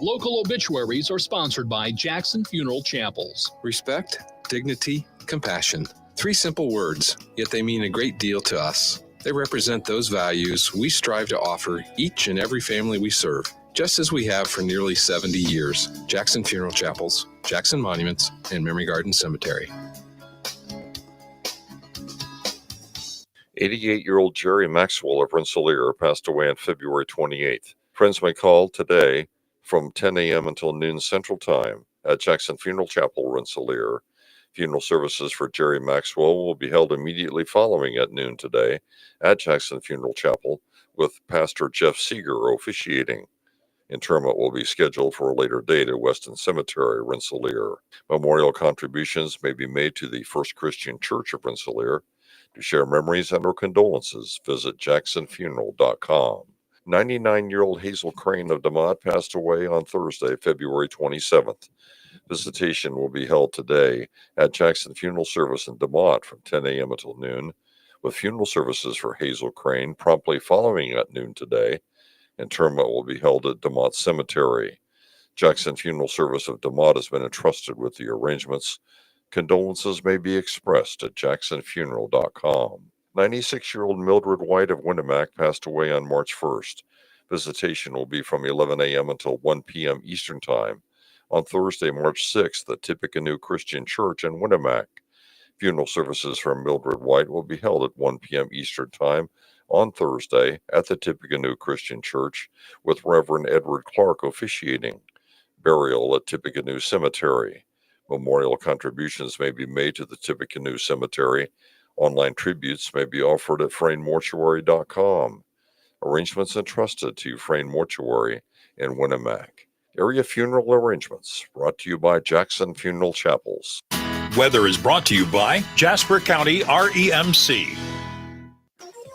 Speaker 2: Local obituaries are sponsored by Jackson Funeral Chapels.
Speaker 4: Respect, dignity, compassion. 3 simple words, yet they mean a great deal to us. They represent those values we strive to offer each and every family we serve, just as we have for nearly 70 years. Jackson Funeral Chapels, Jackson Monuments, and Memory Garden Cemetery.
Speaker 23: 88-year-old Jerry Maxwell of Rensselaer passed away on February 28th. Friends may call today from 10 a.m. until noon Central Time at Jackson Funeral Chapel, Rensselaer. Funeral services for Jerry Maxwell will be held immediately following at noon today at Jackson Funeral Chapel, with Pastor Jeff Seeger officiating. Interment will be scheduled for a later date at Weston Cemetery, Rensselaer. Memorial contributions may be made to the First Christian Church of Rensselaer. To share memories and/or condolences, visit jacksonfuneral.com. 99-year-old Hazel Crane of DeMott passed away on Thursday, February 27th. Visitation will be held today at Jackson Funeral Service in DeMott from 10 a.m. until noon, with funeral services for Hazel Crane promptly following at noon today. Interment will be held at DeMott Cemetery. Jackson Funeral Service of DeMott has been entrusted with the arrangements. Condolences may be expressed at jacksonfuneral.com. 96-year-old Mildred White of Winnemac passed away on March 1st. Visitation will be from 11 a.m. until 1 p.m. Eastern Time on Thursday, March 6th at Tippecanoe Christian Church in Winnemac. Funeral services for Mildred White will be held at 1 p.m. Eastern Time on Thursday at the Tippecanoe Christian Church, with Reverend Edward Clark officiating. Burial at Tippecanoe Cemetery. Memorial contributions may be made to the Tippecanoe Cemetery. Online tributes may be offered at FrainMortuary.com. Arrangements entrusted to Frain Mortuary in Winnemac. Area funeral arrangements brought to you by Jackson Funeral Chapels.
Speaker 8: Weather is brought to you by Jasper County REMC.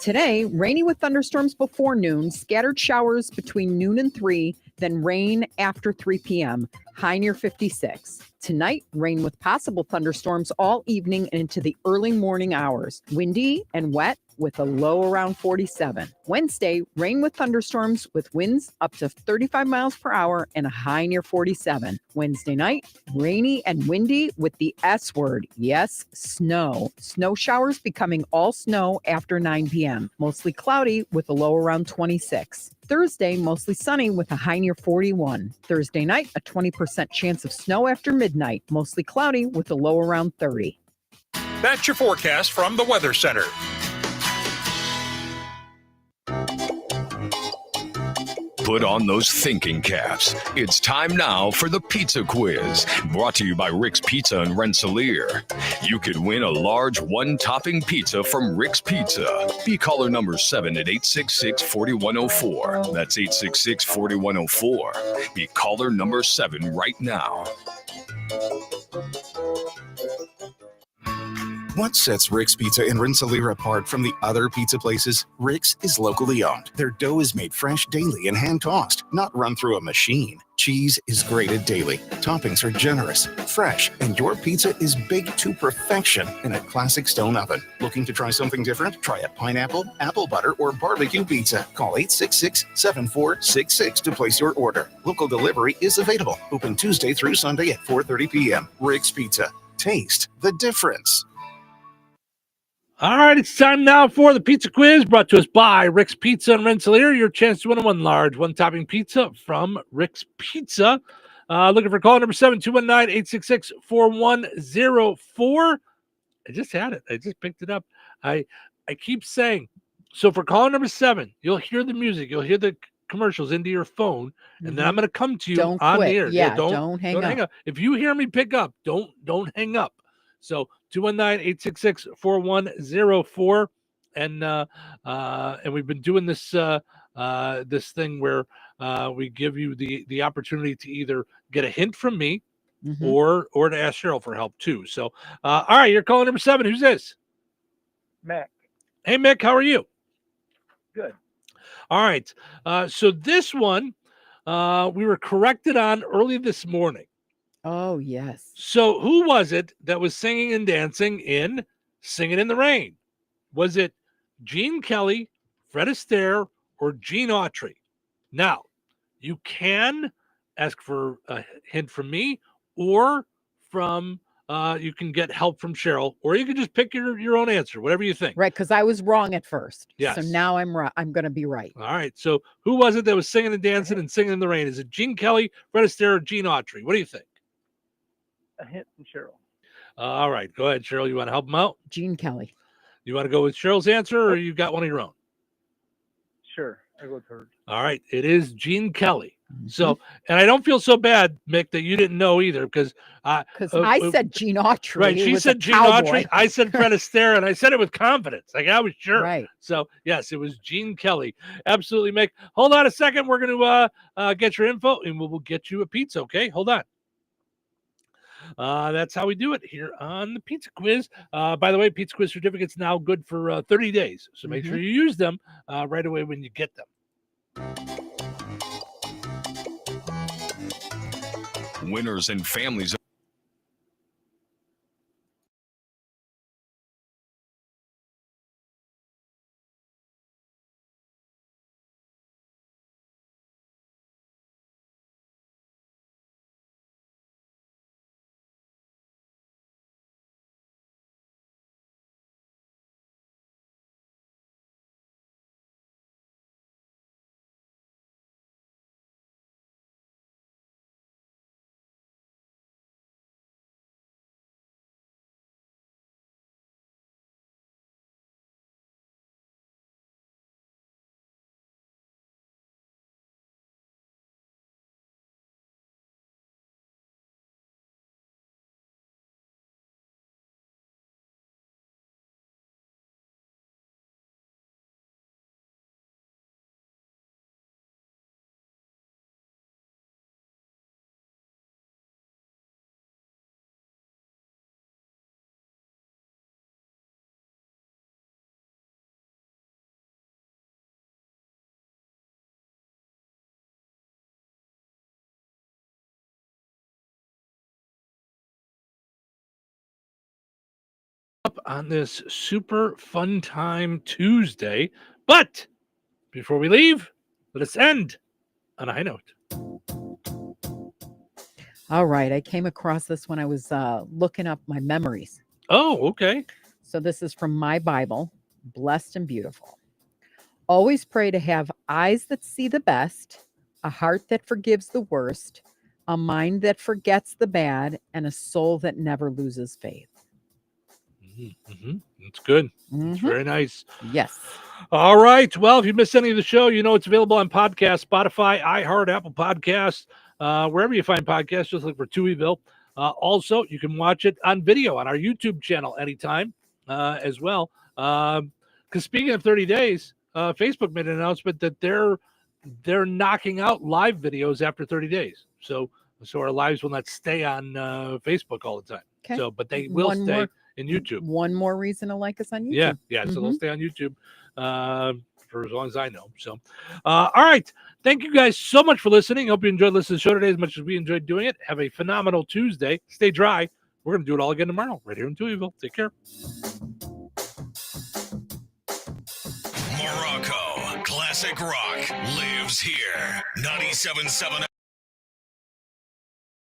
Speaker 16: Today, rainy with thunderstorms before noon, scattered showers between noon and 3, then rain after 3 p.m., high near 56. Tonight, rain with possible thunderstorms all evening and into the early morning hours. Windy and wet with a low around 47. Wednesday, rain with thunderstorms with winds up to 35 miles per hour and a high near 47. Wednesday night, rainy and windy with the S word. Yes, snow. Snow showers becoming all snow after 9 p.m. Mostly cloudy with a low around 26. Thursday, mostly sunny with a high near 41. Thursday night, a 20% chance of snow after midnight. Mostly cloudy with a low around 30.
Speaker 8: That's your forecast from the Weather Center.
Speaker 7: Put on those thinking caps. It's time now for the Pizza Quiz, brought to you by Rick's Pizza in Rensselaer. You could win a large one-topping pizza from Rick's Pizza. Be caller number 7 at 866-4104. That's 866-4104. Be caller number 7 right now.
Speaker 9: What sets Rick's Pizza in Rensselaer apart from the other pizza places? Rick's is locally owned. Their dough is made fresh daily and hand-tossed, not run through a machine. Cheese is grated daily. Toppings are generous, fresh, and your pizza is baked to perfection in a classic stone oven. Looking to try something different? Try a pineapple, apple butter, or barbecue pizza. Call 866-7466 to place your order. Local delivery is available. Open Tuesday through Sunday at 4:30 p.m. Rick's Pizza. Taste the difference.
Speaker 1: All right, it's time now for the Pizza Quiz, brought to us by Rick's Pizza in Rensselaer. Your chance to win a one-topping pizza from Rick's Pizza. Looking for call number 7-219-866-4104. I just had it. I just picked it up. I keep saying, so for call number 7, you'll hear the music. You'll hear the commercials into your phone, and then I'm going to come to you on the air.
Speaker 16: Yeah, don't hang up.
Speaker 1: If you hear me pick up, don't hang up. So 219-866-4104, and we've been doing this this thing where we give you the opportunity to either get a hint from me or to ask Cheryl for help too. So all right, you're calling number 7. Who's this?
Speaker 12: Mac.
Speaker 1: Hey Mick, how are you?
Speaker 12: Good.
Speaker 1: All right. So this one we were corrected on early this morning.
Speaker 16: Oh, yes.
Speaker 1: So who was it that was singing and dancing in Singing in the Rain? Was it Gene Kelly, Fred Astaire, or Gene Autry? Now, you can ask for a hint from me, or from you can get help from Cheryl, or you can just pick your own answer, whatever you think.
Speaker 16: Right, because I was wrong at first.
Speaker 1: Yes.
Speaker 16: So now I'm right. I'm going to be right.
Speaker 1: All right. So who was it that was singing and dancing and Singing in the Rain? Is it Gene Kelly, Fred Astaire, or Gene Autry? What do you think?
Speaker 12: A hint from Cheryl.
Speaker 1: All right. Go ahead, Cheryl. You want to help him out?
Speaker 16: Gene Kelly.
Speaker 1: You want to go with Cheryl's answer, or you got one of your own?
Speaker 12: Sure. I go with her.
Speaker 1: All right. It is Gene Kelly. So, and I don't feel so bad, Mick, that you didn't know either, because
Speaker 16: I said Gene Autry.
Speaker 1: Right. She said Gene Autry. I said Fred Astaire, and I said it with confidence. Like I was sure.
Speaker 16: Right.
Speaker 1: So, yes, it was Gene Kelly. Absolutely, Mick. Hold on a second. We're going to get your info, and we'll get you a pizza. Okay. Hold on. That's how we do it here on the Pizza Quiz. By the way, Pizza Quiz certificates now good for 30 days. So make sure you use them right away when you get them.
Speaker 7: Winners and families.
Speaker 1: Up on this super fun time Tuesday. But before we leave, let us end on a high note.
Speaker 16: All right. I came across this when I was looking up my memories.
Speaker 1: Oh, okay.
Speaker 16: So this is from my Bible, Blessed and Beautiful. Always pray to have eyes that see the best, a heart that forgives the worst, a mind that forgets the bad, and a soul that never loses faith.
Speaker 1: Mm-hmm. It's good. It's very nice.
Speaker 10: Yes.
Speaker 1: All right. Well, if you missed any of the show, you know it's available on podcast, Spotify, iHeart, Apple Podcasts, wherever you find podcasts. Just look for Touhyville. Also, you can watch it on video on our YouTube channel anytime as well. Because speaking of 30 days, Facebook made an announcement that they're knocking out live videos after 30 days. So our lives will not stay on Facebook all the time.
Speaker 10: Okay.
Speaker 1: So, but they will stay in YouTube.
Speaker 10: One more reason to like us on YouTube.
Speaker 1: Yeah. So they'll stay on YouTube for as long as I know. So, all right. Thank you guys so much for listening. Hope you enjoyed listening to the show today as much as we enjoyed doing it. Have a phenomenal Tuesday. Stay dry. We're going to do it all again tomorrow right here in Touhyville. Take care.
Speaker 6: Morocco Classic Rock lives here. 97.7